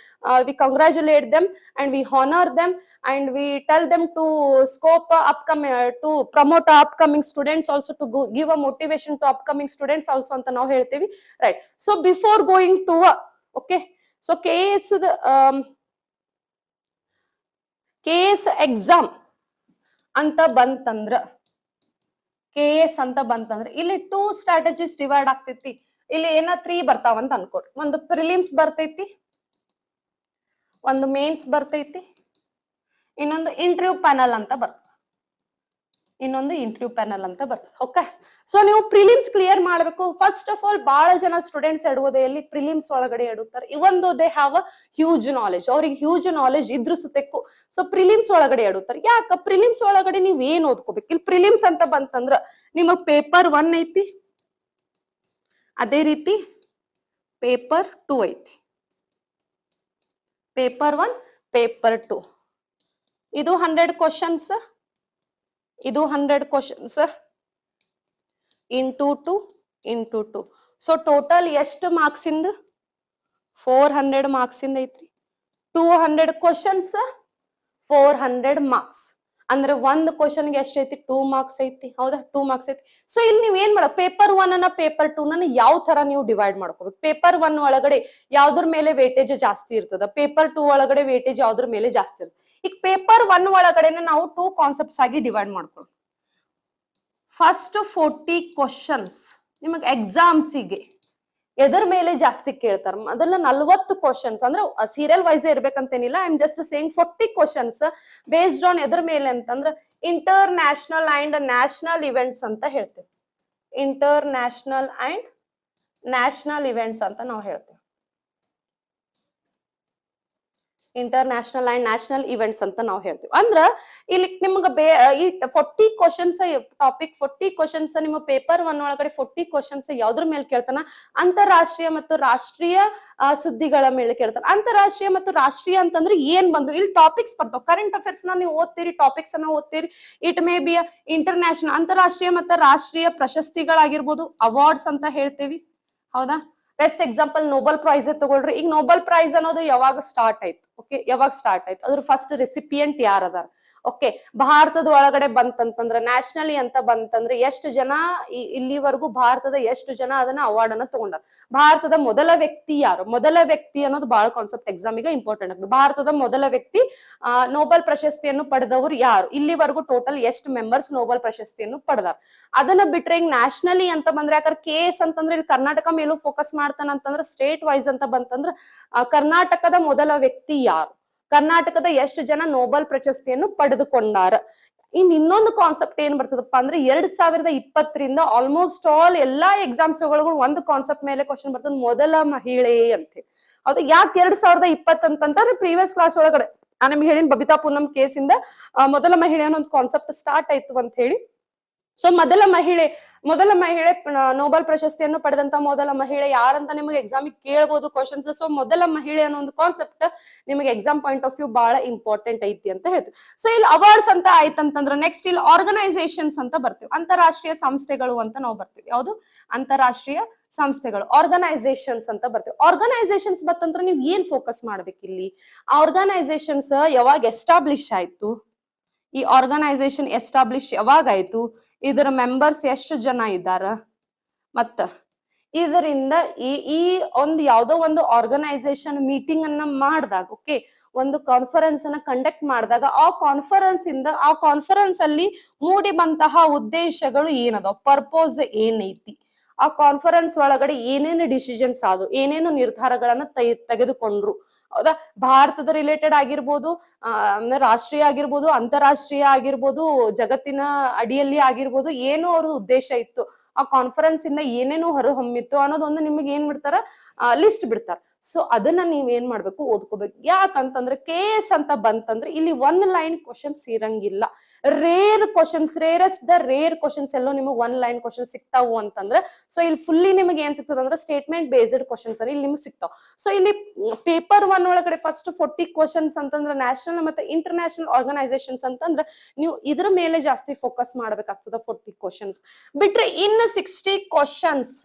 we congratulate them and we honor them and we tell them to scope upcoming to promote upcoming students also, to give a motivation to upcoming students also ಅಂತ ನಾವು ಹೇಳ್ತೀವಿ, right? So before going to okay, so KS exam ಅಂತ ಬಂತಂದ್ರ, KS ಅಂತ ಬಂತಂದ್ರ ಇಲ್ಲಿ 2 strategies divide ಆಗ್ತೈತಿ. ಇಲ್ಲಿ ಏನ 3 ಬರ್ತಾವಂತ ಅನ್ಕೊಡ್ರಿ. ಒಂದು ಪ್ರಿಲಿಮ್ಸ್ ಬರ್ತೈತಿ, ಒಂದು ಮೇನ್ಸ್ ಬರ್ತೈತಿ, ಇನ್ನೊಂದು ಇಂಟರ್ವ್ಯೂ ಪ್ಯಾನಲ್ ಅಂತ ಬರ್ತದೆ, ಓಕೆ. ಸೊ ನೀವು ಪ್ರಿಲಿಮ್ಸ್ ಕ್ಲಿಯರ್ ಮಾಡ್ಬೇಕು. ಫಸ್ಟ್ ಆಫ್ ಆಲ್ ಬಹಳ ಜನ ಸ್ಟೂಡೆಂಟ್ಸ್ ಎಡುವುದೆಯಲ್ಲಿ ಪ್ರಿಲಿಮ್ಸ್ ಒಳಗಡೆ ಎಡುತ್ತಾರೆ. ಇವೊಂದು they have a huge knowledge, ಅವ್ರಿಗೆ ಹ್ಯೂಜ್ ನಾಲೆಜ್ ಇದ್ರು ಸುತ್ತಕ್ಕೂ ಸೊ ಪ್ರಿಲಿಮ್ಸ್ ಒಳಗಡೆ ಎಡುತ್ತಾರೆ. ಯಾಕ ಪ್ರಿಲಿಮ್ಸ್ ಒಳಗಡೆ ನೀವ್ ಏನ್ ಓದ್ಕೋಬೇಕು? ಇಲ್ಲಿ ಪ್ರಿಲಿಮ್ಸ್ ಅಂತ ಬಂತಂದ್ರ ನಿಮಗ್ ಪೇಪರ್ 1 ಐತಿ, ಅದೇ ರೀತಿ ಪೇಪರ್ 2 ಐತಿ. ಪೇಪರ್ 1, ಪೇಪರ್ 2 ಇದು 100 ಕ್ವಶನ್ಸ್, ಇದು 100 ಕ್ವಶನ್ಸ್ ಇಂಟು 2. ಸೊ ಟೋಟಲ್ ಎಷ್ಟು ಮಾರ್ಕ್ಸ್ ಇಂದ? 400 ಮಾರ್ಕ್ಸ್ ಇಂದ ಐತ್ರಿ. 200 ಕ್ವಶನ್ಸ್ 400 ಮಾರ್ಕ್ಸ್ ಅಂದ್ರೆ ಒಂದು ಕ್ವಶನ್ಗೆ ಎಷ್ಟೈತಿ? 2 ಮಾರ್ಕ್ಸ್ ಐತಿ, ಹೌದಾ? 2 ಮಾರ್ಕ್ಸ್ ಐತಿ. ಸೊ ಇಲ್ಲಿ ನೀವ್ ಏನ್ ಮಾಡಕ್, ಪೇಪರ್ 1 ಅನ್ನ ಪೇಪರ್ 2 ನ ಯಾವ ತರ ನೀವು ಡಿವೈಡ್ ಮಾಡ್ಕೋಬೇಕು? ಪೇಪರ್ 1 ಒಳಗಡೆ ಯಾವ್ದ್ರ ಮೇಲೆ ವೇಟೇಜ್ ಜಾಸ್ತಿ ಇರ್ತದ, ಪೇಪರ್ 2 ಒಳಗಡೆ ವೇಟೇಜ್ ಯಾವ್ದ್ರ ಮೇಲೆ ಜಾಸ್ತಿ ಇರ್ತದೆ. ಈಗ ಪೇಪರ್ 1 ಒಳಗಡೆನೆ ನಾವು 2 ಕಾನ್ಸೆಪ್ಟ್ಸ್ ಆಗಿ ಡಿವೈಡ್ ಮಾಡ್ಕೊಳ್ಳೋಣ. ಫಸ್ಟ್ 40 ಕ್ವಶನ್ಸ್ ನಿಮಗೆ ಎಕ್ಸಾಮ್ಸಿಗೆ ಎದರ್ ಮೇಲೆ ಜಾಸ್ತಿ ಕೇಳ್ತಾರ? ಮೊದಲ 40 ಕ್ವಶನ್ಸ್ ಅಂದ್ರೆ ಸೀರಿಯಲ್ ವೈಸ್ ಇರ್ಬೇಕಂತೇನಿಲ್ಲ. I am just saying 40 questions based on either ಮೇಲೆ ಅಂತಂದ್ರೆ international and national events ಅಂತ ಹೇಳ್ತೇವೆ. International and national events ಅಂತ ನಾವು ಹೇಳ್ತೇವೆ. ಇಂಟರ್ನ್ಯಾಷನಲ್ ಅಂಡ್ ನ್ಯಾಷನಲ್ ಇವೆಂಟ್ಸ್ ಅಂತ ನಾವು ಹೇಳ್ತೀವಿ. ಅಂದ್ರ ಇಲ್ಲಿ ನಿಮ್ಗೆ ಈ 40 ಕ್ವಶನ್ಸ್ ಟಾಪಿಕ್ 40 ಕ್ವಶನ್ಸ್ ನಿಮ್ಮ ಪೇಪರ್ 1 ಒಳಗಡೆ 40 ಕ್ವಶನ್ಸ್ ಯಾವ್ದ್ರ ಮೇಲೆ ಕೇಳ್ತಾನ? ಅಂತಾರಾಷ್ಟ್ರೀಯ ಮತ್ತು ರಾಷ್ಟ್ರೀಯ ಸುದ್ದಿಗಳ ಮೇಲೆ ಕೇಳ್ತಾನ. ಅಂತಾರಾಷ್ಟ್ರೀಯ ಮತ್ತು ರಾಷ್ಟ್ರೀಯ ಅಂತಂದ್ರೆ ಏನ್ ಬಂದು ಇಲ್ಲಿ ಟಾಪಿಕ್ಸ್ ಬರ್ತಾವ. ಕರೆಂಟ್ ಅಫೇರ್ಸ್ ನ ನೀವು ಓದ್ತೀರಿ, ಟಾಪಿಕ್ಸ್ ಅನ್ನ ಓದ್ತೀರಿ. ಇಟ್ ಮೇ ಬಿ ಇಂಟರ್ನ್ಯಾಷನಲ್ ಅಂತಾರಾಷ್ಟ್ರೀಯ ಮತ್ತು ರಾಷ್ಟ್ರೀಯ ಪ್ರಶಸ್ತಿಗಳಾಗಿರ್ಬೋದು, ಅವಾರ್ಡ್ಸ್ ಅಂತ ಹೇಳ್ತೀವಿ, ಹೌದಾ? ಬೆಸ್ಟ್ ಎಕ್ಸಾಂಪಲ್ ನೋಬೆಲ್ ಪ್ರೈಸ್ ತಗೊಳ್ರಿ. ಈಗ ನೋಬೆಲ್ ಪ್ರೈಸ್ ಅನ್ನೋದು ಯಾವಾಗ ಸ್ಟಾರ್ಟ್ ಆಯ್ತು? ಓಕೆ, ಯಾವಾಗ ಸ್ಟಾರ್ಟ್ ಆಯ್ತು? ಅದ್ರ ಫಸ್ಟ್ ರೆಸಿಪಿಯಂಟ್ ಯಾರದಾರ? ಓಕೆ, ಭಾರತದ ಒಳಗಡೆ ಬಂತಂತಂದ್ರ ನ್ಯಾಷನಲಿ ಅಂತ ಬಂತಂದ್ರೆ ಎಷ್ಟು ಜನ ಇಲ್ಲಿವರೆಗೂ ಭಾರತದ ಎಷ್ಟು ಜನ ಅದನ್ನ ಅವಾರ್ಡ್ ಅನ್ನ ತಗೊಂಡಾರ? ಭಾರತದ ಮೊದಲ ವ್ಯಕ್ತಿ ಯಾರು? ಮೊದಲ ವ್ಯಕ್ತಿ ಅನ್ನೋದು ಬಹಳ ಕಾನ್ಸೆಪ್ಟ್ ಎಕ್ಸಾಮಿಗೆ ಇಂಪಾರ್ಟೆಂಟ್ ಆಗ್ತದೆ. ಭಾರತದ ಮೊದಲ ವ್ಯಕ್ತಿ ನೋಬೆಲ್ ಪ್ರಶಸ್ತಿಯನ್ನು ಪಡೆದವರು ಯಾರು? ಇಲ್ಲಿವರೆಗೂ ಟೋಟಲ್ ಎಷ್ಟು ಮೆಂಬರ್ಸ್ ನೋಬೆಲ್ ಪ್ರಶಸ್ತಿಯನ್ನು ಪಡೆದಾರ? ಅದನ್ನ ಬಿಟ್ರೆ ಈಗ ನ್ಯಾಷನಲಿ ಅಂತ ಬಂದ್ರೆ, ಯಾಕಂದ್ರೆ KS ಅಂತಂದ್ರೆ ಇಲ್ಲಿ ಕರ್ನಾಟಕ ಮೇಲೂ ಫೋಕಸ್ ಮಾಡ್ತಾನಂತಂದ್ರೆ ಸ್ಟೇಟ್ ವೈಸ್ ಅಂತ ಬಂತಂದ್ರ ಕರ್ನಾಟಕದ ಮೊದಲ ವ್ಯಕ್ತಿ ಯಾರು? ಕರ್ನಾಟಕದ ಎಷ್ಟು ಜನ ನೋಬೆಲ್ ಪ್ರಶಸ್ತಿಯನ್ನು ಪಡೆದುಕೊಂಡಾರ? ಇನ್ನೊಂದು ಕಾನ್ಸೆಪ್ಟ್ ಏನ್ ಬರ್ತದಪ್ಪ ಅಂದ್ರೆ 2020ರಿಂದ ಆಲ್ಮೋಸ್ಟ್ ಆಲ್ ಎಲ್ಲಾ ಎಕ್ಸಾಮ್ಸ್ ಒಳಗೂ ಒಂದು ಕಾನ್ಸೆಪ್ಟ್ ಮೇಲೆ ಕ್ವಶನ್ ಬರ್ತದೆ, ಮೊದಲ ಮಹಿಳೆ ಅಂತ. ಹೌದು, ಯಾಕೆ 2020 ಅಂತಂದ್ರೆ ಪ್ರೀವಿಯಸ್ ಕ್ಲಾಸ್ ಒಳಗಡೆ ನಾನು ನಿಮ್ಗೆ ಹೇಳಿನ ಬಬಿತಾ ಪೂನಂ ಕೇಸ್ ಇಂದ ಮೊದಲ ಮಹಿಳೆ ಅನ್ನೋ ಒಂದು ಕಾನ್ಸೆಪ್ಟ್ ಸ್ಟಾರ್ಟ್ ಆಯ್ತು ಅಂತ ಹೇಳಿ. ಸೊ ಮೊದಲ ಮಹಿಳೆ ನೋಬೆಲ್ ಪ್ರಶಸ್ತಿಯನ್ನು ಪಡೆದಂತ ಮೊದಲ ಮಹಿಳೆ ಯಾರಂತ ನಿಮಗೆ ಎಕ್ಸಾಮಿಗೆ ಕೇಳಬಹುದು ಕ್ವಶನ್ಸ್. ಸೊ ಮೊದಲ ಮಹಿಳೆ ಅನ್ನೋ ಒಂದು ಕಾನ್ಸೆಪ್ಟ್ ನಿಮಗೆ ಎಕ್ಸಾಮ್ ಪಾಯಿಂಟ್ ಆಫ್ ವ್ಯೂ ಬಹಳ ಇಂಪಾರ್ಟೆಂಟ್ ಐತಿ ಅಂತ ಹೇಳ್ತೀವಿ. ಸೊ ಇಲ್ಲಿ ಅವಾರ್ಡ್ಸ್ ಅಂತ ಆಯ್ತಂತಂದ್ರೆ ನೆಕ್ಸ್ಟ್ ಇಲ್ಲಿ ಆರ್ಗನೈಸೇಷನ್ಸ್ ಅಂತ ಬರ್ತೀವಿ. ಅಂತಾರಾಷ್ಟ್ರೀಯ ಸಂಸ್ಥೆಗಳು ಅಂತ ನಾವು ಬರ್ತೀವಿ. ಯಾವುದು? ಅಂತಾರಾಷ್ಟ್ರೀಯ ಸಂಸ್ಥೆಗಳು, ಆರ್ಗನೈಸೇಷನ್ಸ್ ಅಂತ ಬರ್ತೀವಿ. ಆರ್ಗನೈಸೇಷನ್ಸ್ ಬತ್ತಂದ್ರೆ ನೀವು ಏನ್ ಫೋಕಸ್ ಮಾಡ್ಬೇಕು ಇಲ್ಲಿ? ಆರ್ಗನೈಸೇಷನ್ಸ್ ಯಾವಾಗ ಎಸ್ಟಾಬ್ಲಿಷ್ ಆಯ್ತು? ಈ ಆರ್ಗನೈಸೇಷನ್ ಎಸ್ಟಾಬ್ಲಿಷ್ ಯಾವಾಗ ಆಯ್ತು? ಇದರ ಮೆಂಬರ್ಸ್ ಎಷ್ಟು ಜನ ಇದ್ದಾರ? ಮತ್ತ ಇದರಿಂದ ಈ ಒಂದು ಯಾವ್ದೋ ಒಂದು ಆರ್ಗನೈಸೇಷನ್ ಮೀಟಿಂಗ್ ಅನ್ನ ಮಾಡಿದಾಗ, ಓಕೆ, ಒಂದು ಕಾನ್ಫರೆನ್ಸ್ ಅನ್ನ ಕಂಡಕ್ಟ್ ಮಾಡಿದಾಗ ಆ ಕಾನ್ಫರೆನ್ಸ್ ಅಲ್ಲಿ ಮೂಡಿ ಬಂತಹ ಉದ್ದೇಶಗಳು ಏನದ, ಪರ್ಪೋಸ್ ಏನೈತಿ, ಆ ಕಾನ್ಫರೆನ್ಸ್ ಒಳಗಡೆ ಏನೇನು ಡಿಸಿಷನ್ಸ್ ಆದವು, ಏನೇನು ನಿರ್ಧಾರಗಳನ್ನ ತೆಗೆದುಕೊಂಡ್ರು, ಹೌದಾ? ಭಾರತದ ರಿಲೇಟೆಡ್ ಆಗಿರ್ಬೋದು, ರಾಷ್ಟ್ರೀಯ ಆಗಿರ್ಬೋದು, ಅಂತಾರಾಷ್ಟ್ರೀಯ ಆಗಿರ್ಬೋದು, ಜಗತ್ತಿನ ಅಡಿಯಲ್ಲಿ ಆಗಿರ್ಬೋದು, ಏನು ಅವ್ರ ಉದ್ದೇಶ ಇತ್ತು ಆ ಕಾನ್ಫರೆನ್ಸ್ ಇಂದ ಏನೇನು ಹೊರಹೊಮ್ಮಿತ್ತು ಅನ್ನೋದೊಂದು ನಿಮಗೆ ಏನ್ ಬಿಡ್ತಾರ ಲಿಸ್ಟ್ ಬಿಡ್ತಾರ. ಸೊ ಅದನ್ನ ನೀವ್ ಏನ್ ಮಾಡ್ಬೇಕು, ಓದ್ಕೋಬೇಕು. ಯಾಕಂತಂದ್ರೆ KS ಅಂತ ಬಂತಂದ್ರೆ ಇಲ್ಲಿ 1 ಲೈನ್ ಕ್ವಶನ್ಸ್ ಇರಂಗಿಲ್ಲ. Rare questions, rarest the rare questions ಎಲ್ಲೋ ನಿಮಗೆ 1 ಲೈನ್ ಕ್ವಶನ್ ಸಿಗ್ತಾವು ಅಂತಂದ್ರೆ, ಸೊ ಇಲ್ಲಿ ಫುಲ್ಲಿ ನಿಮಗೆ ಏನ್ ಸಿಗ್ತದ ಅಂದ್ರೆ ಸ್ಟೇಟ್ಮೆಂಟ್ ಬೇಸ್ಡ್ ಕ್ವಶನ್ಸ್ ಅಲ್ಲಿ ಇಲ್ಲಿ ನಿಮ್ಗೆ ಸಿಗ್ತಾವ. ಸೊ ಇಲ್ಲಿ ಪೇಪರ್ 1 ಒಳಗಡೆ ಫಸ್ಟ್ 40 ಕ್ವಶನ್ಸ್ ಅಂತಂದ್ರೆ ನ್ಯಾಷನಲ್ ಮತ್ತೆ ಇಂಟರ್ನ್ಯಾಷನಲ್ ಆರ್ಗನೈಸೇಷನ್ಸ್ ಅಂತಂದ್ರೆ ನೀವು ಇದ್ರ ಮೇಲೆ ಜಾಸ್ತಿ ಫೋಕಸ್ ಮಾಡ್ಬೇಕಾಗ್ತದ. 40 ಕ್ವಶನ್ಸ್ ಬಿಟ್ರೆ ಇನ್ನು 60 ಕ್ವಶನ್ಸ್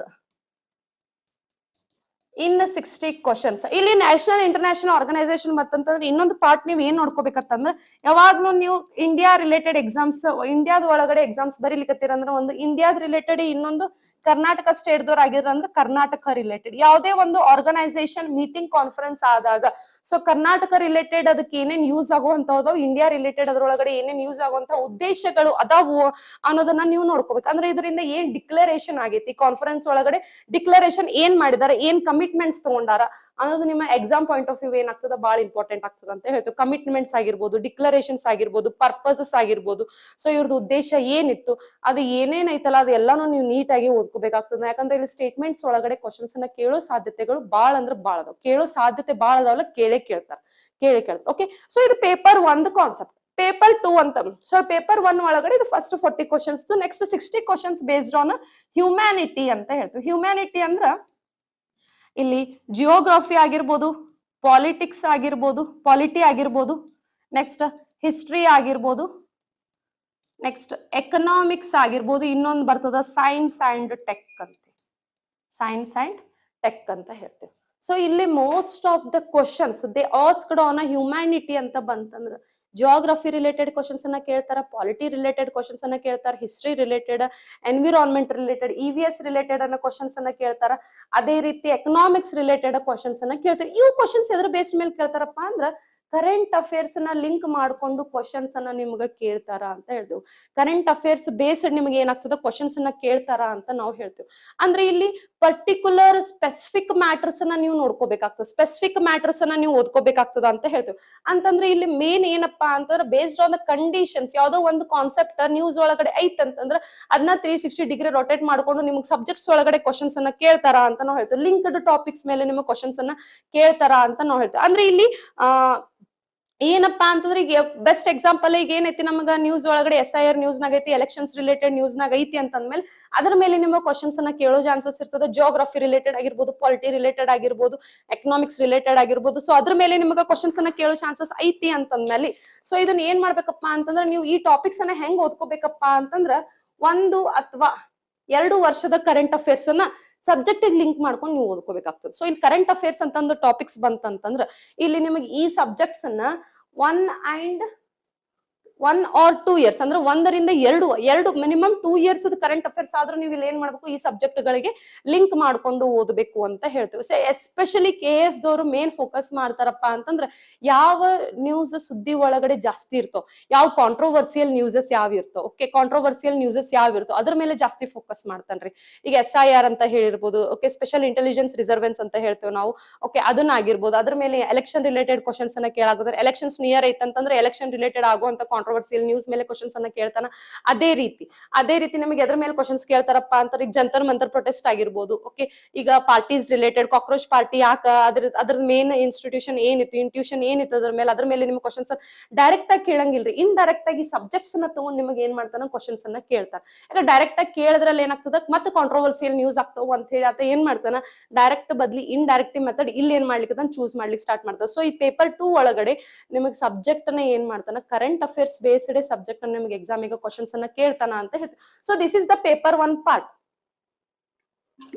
ಇಲ್ಲಿ ನ್ಯಾಷನಲ್ ಇಂಟರ್ನ್ಯಾಷನಲ್ ಆರ್ಗನೈಸೇಷನ್ ಮತ್ತಂತಂದ್ರೆ ಇನ್ನೊಂದು ಪಾರ್ಟ್ ನೀವು ಏನ್ ನೋಡ್ಕೋಬೇಕಂತಂದ್ರೆ, ಯಾವಾಗ್ಲೂ ನೀವು ಇಂಡಿಯಾ ರಿಲೇಟೆಡ್ ಎಕ್ಸಾಮ್ಸ್, ಇಂಡಿಯಾದ ಒಳಗಡೆ ಎಕ್ಸಾಮ್ಸ್ ಬರೀಲಿಕ್ಕತ್ತೀರ ಅಂದ್ರೆ ಒಂದು ಇಂಡಿಯಾದ ರಿಲೇಟೆಡ್, ಇನ್ನೊಂದು ಕರ್ನಾಟಕ ಸ್ಟೇಟ್ ದವ್ರ ಆಗಿರ ಅಂದ್ರೆ ಕರ್ನಾಟಕ ರಿಲೇಟೆಡ್. ಯಾವುದೇ ಒಂದು ಆರ್ಗನೈಸೇಷನ್ ಮೀಟಿಂಗ್ ಕಾನ್ಫರೆನ್ಸ್ ಆದಾಗ ಸೊ ಕರ್ನಾಟಕ ರಿಲೇಟೆಡ್ ಅದಕ್ಕೆ ಏನೇನ್ ಯೂಸ್ ಆಗುವಂತವು, ಇಂಡಿಯಾ ರಿಲೇಟೆಡ್ ಅದ್ರೊಳಗಡೆ ಏನೇನ್ ಯೂಸ್ ಆಗುವಂತ ಉದ್ದೇಶಗಳು ಅದಾವು ಅನ್ನೋದನ್ನ ನೀವು ನೋಡ್ಕೋಬೇಕು. ಅಂದ್ರೆ ಇದರಿಂದ ಏನ್ ಡಿಕ್ಲರೇಷನ್ ಆಗೈತಿ, ಕಾನ್ಫರೆನ್ಸ್ ಒಳಗಡೆ ಡಿಕ್ಲರೇಷನ್ ಏನ್ ಮಾಡಿದಾರೆ, ಏನ್ ಕಮಿಟ್ಮೆಂಟ್ಸ್ ತಗೊಂಡಾರ ಅನ್ನೋದು ನಿಮ್ಮ ಎಕ್ಸಾಮ್ ಪಾಯಿಂಟ್ ಆಫ್ ವ್ಯೂ ಏನಾಗ್ತದ, ಬಹಳ ಇಂಪಾರ್ಟೆಂಟ್ ಆಗ್ತದ ಅಂತ ಹೇಳ್ತೀವಿ. ಕಮಿಟ್ಮೆಂಟ್ಸ್ ಆಗಿರ್ಬೋದು, ಡಿಕ್ಲರೇಷನ್ಸ್ ಆಗಿರ್ಬೋದು, ಪರ್ಪಸಸ್ ಆಗಿರ್ಬೋದು, ಸೊ ಇವ್ರದ್ದು ಉದ್ದೇಶ ಏನಿತ್ತು, ಅದು ಏನೇನೈತಲ್ಲ ಅದೆಲ್ಲಾನು ನೀವು ನೀಟಾಗಿ ಓದ್ಕೋಬೇಕಾಗ್ತದೆ. ಯಾಕಂದ್ರೆ ಇಲ್ಲಿ ಸ್ಟೇಟ್ಮೆಂಟ್ಸ್ ಒಳಗಡೆ ಕ್ವಶನ್ಸ್ ಅನ್ನ ಕೇಳೋ ಸಾಧ್ಯತೆಗಳು ಬಾಳ ಅಂದ್ರೆ ಬಾಳ ಅದಾವ. ಕೇಳೋ ಸಾಧ್ಯತೆ ಬಾಳ ಅದಾವಲ್ಲ, ಕೇಳೇ ಕೇಳ್ತಾರೆ. ಓಕೆ, ಸೊ ಇದು ಪೇಪರ್ 1 ಕಾನ್ಸೆಪ್ಟ್. ಪೇಪರ್ 2 ಅಂತ, ಸೊ ಪೇಪರ್ 1 ಒಳಗಡೆ ಇದು first 40 questions, next 60 questions based on humanity ಅಂತ ಹೇಳ್ತೀವಿ. ಹ್ಯೂಮ್ಯಾನಿಟಿ ಅಂದ್ರ ಇಲ್ಲಿ ಜಿಯೋಗ್ರಫಿ ಆಗಿರ್ಬೋದು, ಪಾಲಿಟಿಕ್ಸ್ ಆಗಿರ್ಬೋದು, ಪಾಲಿಟಿ ಆಗಿರ್ಬೋದು, ನೆಕ್ಸ್ಟ್ ಹಿಸ್ಟ್ರಿ ಆಗಿರ್ಬೋದು, ನೆಕ್ಸ್ಟ್ ಎಕನಾಮಿಕ್ಸ್ ಆಗಿರ್ಬೋದು, ಇನ್ನೊಂದು ಬರ್ತದ ಸೈನ್ಸ್ ಅಂಡ್ ಟೆಕ್ ಅಂತ, ಸೈನ್ಸ್ ಅಂಡ್ ಟೆಕ್ ಅಂತ ಹೇಳ್ತೇವೆ. ಸೊ ಇಲ್ಲಿ most of the questions they asked on humanity ಅಂತ ಬಂತಂದ್ರ ಜಿಯೋಗ್ರಫಿ ರಿಲೇಟೆಡ್ ಕ್ವಶನ್ಸ್ ಅನ್ನ ಕೇಳ್ತಾರ, ಪಾಲಿಟಿ ರಿಲೇಟೆಡ್ ಕ್ವಶನ್ಸ್ ಅನ್ನ ಕೇಳ್ತಾರ, history related, environment related, EVS related ಅನ್ನೋ ಕ್ವಶನ್ಸ್ ಅನ್ನ ಕೇಳ್ತಾರ. ಅದೇ ರೀತಿ ಎಕನಾಮಿಕ್ಸ್ ರಿಲೇಟೆಡ್ ಕ್ವಶನ್ಸ್ ಅನ್ನ ಕೇಳ್ತಾರೆ. ಇವು ಕ್ವಶನ್ಸ್ ಎದ್ರ ಬೇಸ್ ಮೇಲೆ ಕೇಳ್ತಾರಪ್ಪ ಅಂದ್ರ ಕರೆಂಟ್ ಅಫೇರ್ಸ್ ನ ಲಿಂಕ್ ಮಾಡ್ಕೊಂಡು ಕ್ವಶನ್ಸ್ ಅನ್ನ ನಿಮ್ಗೆ ಕೇಳ್ತಾರ ಅಂತ ಹೇಳ್ತೀವಿ. ಕರೆಂಟ್ ಅಫೇರ್ಸ್ ಬೇಸ್ಡ್ ನಿಮ್ಗೆ ಏನಾಗ್ತದ ಕ್ವಶನ್ಸ್ ಅನ್ನ ಕೇಳ್ತಾರ ಅಂತ ನಾವು ಹೇಳ್ತೀವಿ. ಅಂದ್ರೆ ಇಲ್ಲಿ ಪರ್ಟಿಕ್ಯುಲರ್ ಸ್ಪೆಸಿಫಿಕ್ ಮ್ಯಾಟರ್ಸ್ ಅನ್ನ ನೀವು ನೋಡ್ಕೋಬೇಕಾಗ್ತದೆ, ಸ್ಪೆಸಿಫಿಕ್ ಮ್ಯಾಟರ್ಸ್ ಅನ್ನ ನೀವು ಓದ್ಕೋಬೇಕಾಗ್ತದ ಅಂತ ಹೇಳ್ತೀವಿ. ಅಂತಂದ್ರೆ ಇಲ್ಲಿ ಮೇನ್ ಏನಪ್ಪಾ ಅಂತಂದ್ರೆ ಬೇಸ್ಡ್ ಆನ್ ದ ಕಂಡೀಷನ್ಸ್, ಯಾವ್ದೋ ಒಂದು ಕಾನ್ಸೆಪ್ಟ್ ನ್ಯೂಸ್ ಒಳಗಡೆ ಐತಂತಂದ್ರೆ ಅದನ್ನ 360 ಡಿಗ್ರಿ ರೊಟೇಟ್ ಮಾಡ್ಕೊಂಡು ನಿಮ್ಗೆ ಸಬ್ಜೆಕ್ಟ್ಸ್ ಒಳಗಡೆ ಕ್ವಶನ್ಸ್ ಅನ್ನ ಕೇಳ್ತಾರ ಅಂತ ನಾವು ಹೇಳ್ತೀವಿ. ಲಿಂಕ್ಡ್ ಟಾಪಿಕ್ಸ್ ಮೇಲೆ ನಿಮ್ಗೆ ಕ್ವಶನ್ಸ್ ಅನ್ನ ಕೇಳ್ತಾರ ಅಂತ ನಾವು ಹೇಳ್ತೀವಿ. ಅಂದ್ರೆ ಇಲ್ಲಿ ಏನಪ್ಪಾ ಅಂತಂದ್ರೆ ಈಗ ಬೆಸ್ಟ್ ಎಕ್ಸಾಂಪಲ್ ಈಗ ಏನೈತಿ ನಮಗ ನ್ಯೂಸ್ ಒಳಗಡೆ SIR ನ್ಯೂಸ್ ನಾಗ ಐತಿ, ಎಲೆಕ್ಷನ್ಸ್ ರಿಲೇಟೆಡ್ ನ್ಯೂಸ್ ನಾಗ ಐತಿ ಅಂತಂದ್ಮೇಲೆ ಅದ್ರ ಮೇಲೆ ನಿಮ್ಮ ಕ್ವಶನ್ಸ್ ಅನ್ನ ಕೇಳೋ ಚಾನ್ಸಸ್ ಇರ್ತದೆ. ಜಿಯೋಗ್ರಫಿ ರಿಲೇಟೆಡ್ ಆಗಿರ್ಬೋದು, ಪಾಲಿಟಿ ರಿಲೇಟೆಡ್ ಆಗಿರ್ಬೋದು, ಎಕನಾಮಿಕ್ಸ್ ರಿಲೇಟೆಡ್ ಆಗಿರ್ಬೋದು, ಸೊ ಅದ್ರ ಮೇಲೆ ನಿಮಗೆ ಕ್ವಶನ್ಸ್ ಅನ್ನ ಕೇಳೋ ಚಾನ್ಸಸ್ ಐತಿ ಅಂತಂದ್ಮೇಲೆ ಸೊ ಇದನ್ನ ಏನ್ ಮಾಡ್ಬೇಕಪ್ಪ ಅಂತಂದ್ರೆ ನೀವು ಈ ಟಾಪಿಕ್ಸ್ ಅನ್ನ ಹೆಂಗ್ ಓದ್ಕೋಬೇಕಪ್ಪ ಅಂತಂದ್ರ 1 ಅಥವಾ 2 ವರ್ಷದ ಕರೆಂಟ್ ಅಫೇರ್ಸ್ ಅನ್ನ ಸಬ್ಜೆಕ್ಟ್ ಲಿಂಕ್ ಮಾಡ್ಕೊಂಡು ನೀವು ಓದ್ಕೋಬೇಕಾಗ್ತದೆ. ಸೊ ಇಲ್ಲಿ ಕರೆಂಟ್ ಅಫೇರ್ಸ್ ಅಂತ ಒಂದು ಟಾಪಿಕ್ಸ್ ಬಂತಂತಂದ್ರ ಇಲ್ಲಿ ನಿಮಗೆ ಈ ಸಬ್ಜೆಕ್ಟ್ಸ್ ಅನ್ನ 1 or 2 years ಅಂದ್ರೆ 1 ರಿಂದ 2 ಮಿನಿಮಮ್ 2 years ಕರೆಂಟ್ ಅಫೇರ್ಸ್ ಆದ್ರೂ ನೀವು ಇಲ್ಲಿ ಏನ್ ಮಾಡ್ಬೇಕು, ಈ ಸಬ್ಜೆಕ್ಟ್ ಗಳಿಗೆ ಲಿಂಕ್ ಮಾಡ್ಕೊಂಡು ಓದಬೇಕು ಅಂತ ಹೇಳ್ತೀವಿ. ಸೊ ಎಸ್ಪೆಷಲಿ KS ದವರು ಮೇನ್ ಫೋಕಸ್ ಮಾಡ್ತಾರಪ್ಪ ಅಂತಂದ್ರೆ ಯಾವ ನ್ಯೂಸ್ ಸುದ್ದಿ ಒಳಗಡೆ ಜಾಸ್ತಿ ಇರ್ತೋ, ಯಾವ ಕಾಂಟ್ರೋವರ್ಸಿಯಲ್ ನ್ಯೂಸಸ್ ಯಾವ ಇರ್ತೋ, ಓಕೆ ಕಾಂಟ್ರೋವರ್ಸಿಯಲ್ ನ್ಯೂಸಸ್ ಯಾವ ಇರ್ತೋ ಅದ್ರ ಮೇಲೆ ಜಾಸ್ತಿ ಫೋಕಸ್ ಮಾಡ್ತಾನ್ರಿ. ಈಗ SIR ಅಂತ ಹೇಳಿರ್ಬೋದು, ಓಕೆ ಸ್ಪೆಷಲ್ ಇಂಟೆಲಿಜೆನ್ಸ್ ರಿಸರ್ವೆನ್ಸ್ ಅಂತ ಹೇಳ್ತೇವೆ ನಾವು, ಓಕೆ ಅದನ್ನ ಆಗಿರ್ಬೋದು. ಅದ್ರ ಮೇಲೆ ಎಲೆಕ್ಷನ್ ರಿಲೇಟೆಡ್ ಕ್ವಶನ್ಸ್ ಅನ್ನ ಕೇಳಾಗೋದ್ರೆ, ಎಲೆಕ್ಷನ್ಸ್ ನಿಯರ್ ಐತಂತಂದ್ರೆ ಎಲೆಕ್ಷನ್ ರಿಲೇಟೆಡ್ ಆಗುವಂತ ಕಾಂಟ್ರೋವರ್ಸಿಯಲ್ ನ್ಯೂಸ್ ಮೇಲೆ ಕ್ವಶನ್ಸ್ ಅನ್ನ ಕೇಳ್ತಾನ. ಅದೇ ರೀತಿ ನಿಮಗೆ ಎದ್ರ ಮೇಲೆ ಕ್ವಶನ್ಸ್ ಕೇಳ್ತಾರಪ್ಪ ಅಂತ ಈಗ ಜಂತರ್ ಮಂತರ್ ಪ್ರೊಟೆಸ್ಟ್ ಆಗಿರ್ಬೋದು, ಓಕೆ ಈಗ ಪಾರ್ಟೀಸ್ ರಿಲೇಟೆಡ್, ಕಾಕ್ರೋಚ್ ಪಾರ್ಟಿ ಯಾಕ ಅದ್ರ ಮೇನ್ ಇನ್ಸ್ಟಿಟ್ಯೂಷನ್ ಏನಿತ್ತು ಅದ್ರ ಮೇಲೆ ನಿಮ್ಗೆ ಕ್ವಶನ್ಸ್ ಡೈರೆಕ್ಟ್ ಆಗಿ ಕೇಳಂಗಿಲ್ರಿ, ಇನ್ ಡೈರೆಕ್ಟ್ ಆಗಿ ಸಬ್ಜೆಕ್ಟ್ಸ್ ಅನ್ನ ತಗೊಂಡ್ ನಿಮಗೆ ಏನ್ ಮಾಡ್ತಾನ ಕ್ವಶನ್ಸ್ ಅನ್ನ ಕೇಳ್ತಾನ. ಯಾಕೆ ಡೈರೆಕ್ಟ್ ಆಗಿ ಕೇಳಿದ್ರಲ್ಲಿ ಏನಾಗ್ತದ ಮತ್ತೆ ಕಾಂಟ್ರೋವರ್ಸಿಯಲ್ ನ್ಯೂಸ್ ಆಗ್ತಾವ ಅಂತ ಹೇಳಿ ಆತ ಏನ್ ಮಾಡ್ತಾನ ಡೈರೆಕ್ಟ್ ಬದ್ಲಿ ಇನ್ ಡೈರೆಕ್ಟ್ ಮೆಥಡ್ ಇಲ್ಲಿ ಏನ್ ಮಾಡ್ಲಿಕ್ಕೆ ಚೂಸ್ ಮಾಡ್ಲಿಕ್ಕೆ ಸ್ಟಾರ್ಟ್ ಮಾಡ್ತಾರ. ಸೊ ಈ ಪೇಪರ್ 2 ಒಳಗಡೆ ನಿಮಗೆ ಸಬ್ಜೆಕ್ಟ್ ಅನ್ನ ಏನ್ ಮಾಡ್ತಾನ ಕರೆಂಟ್ ಅಫೇರ್ಸ್ ಬೇಸ್ಡ್ ಸಬ್ಜೆಕ್ಟ್ ಅನ್ನ ನಿಮಗೆ ಎಕ್ಸಾಮ್ ಗೆ ಕ್ವಶನ್ಸ್ ಅನ್ನ ಕೇಳ್ತಾನ ಅಂತ ಹೇಳ್ತೀವಿ. So this is the paper 1 part.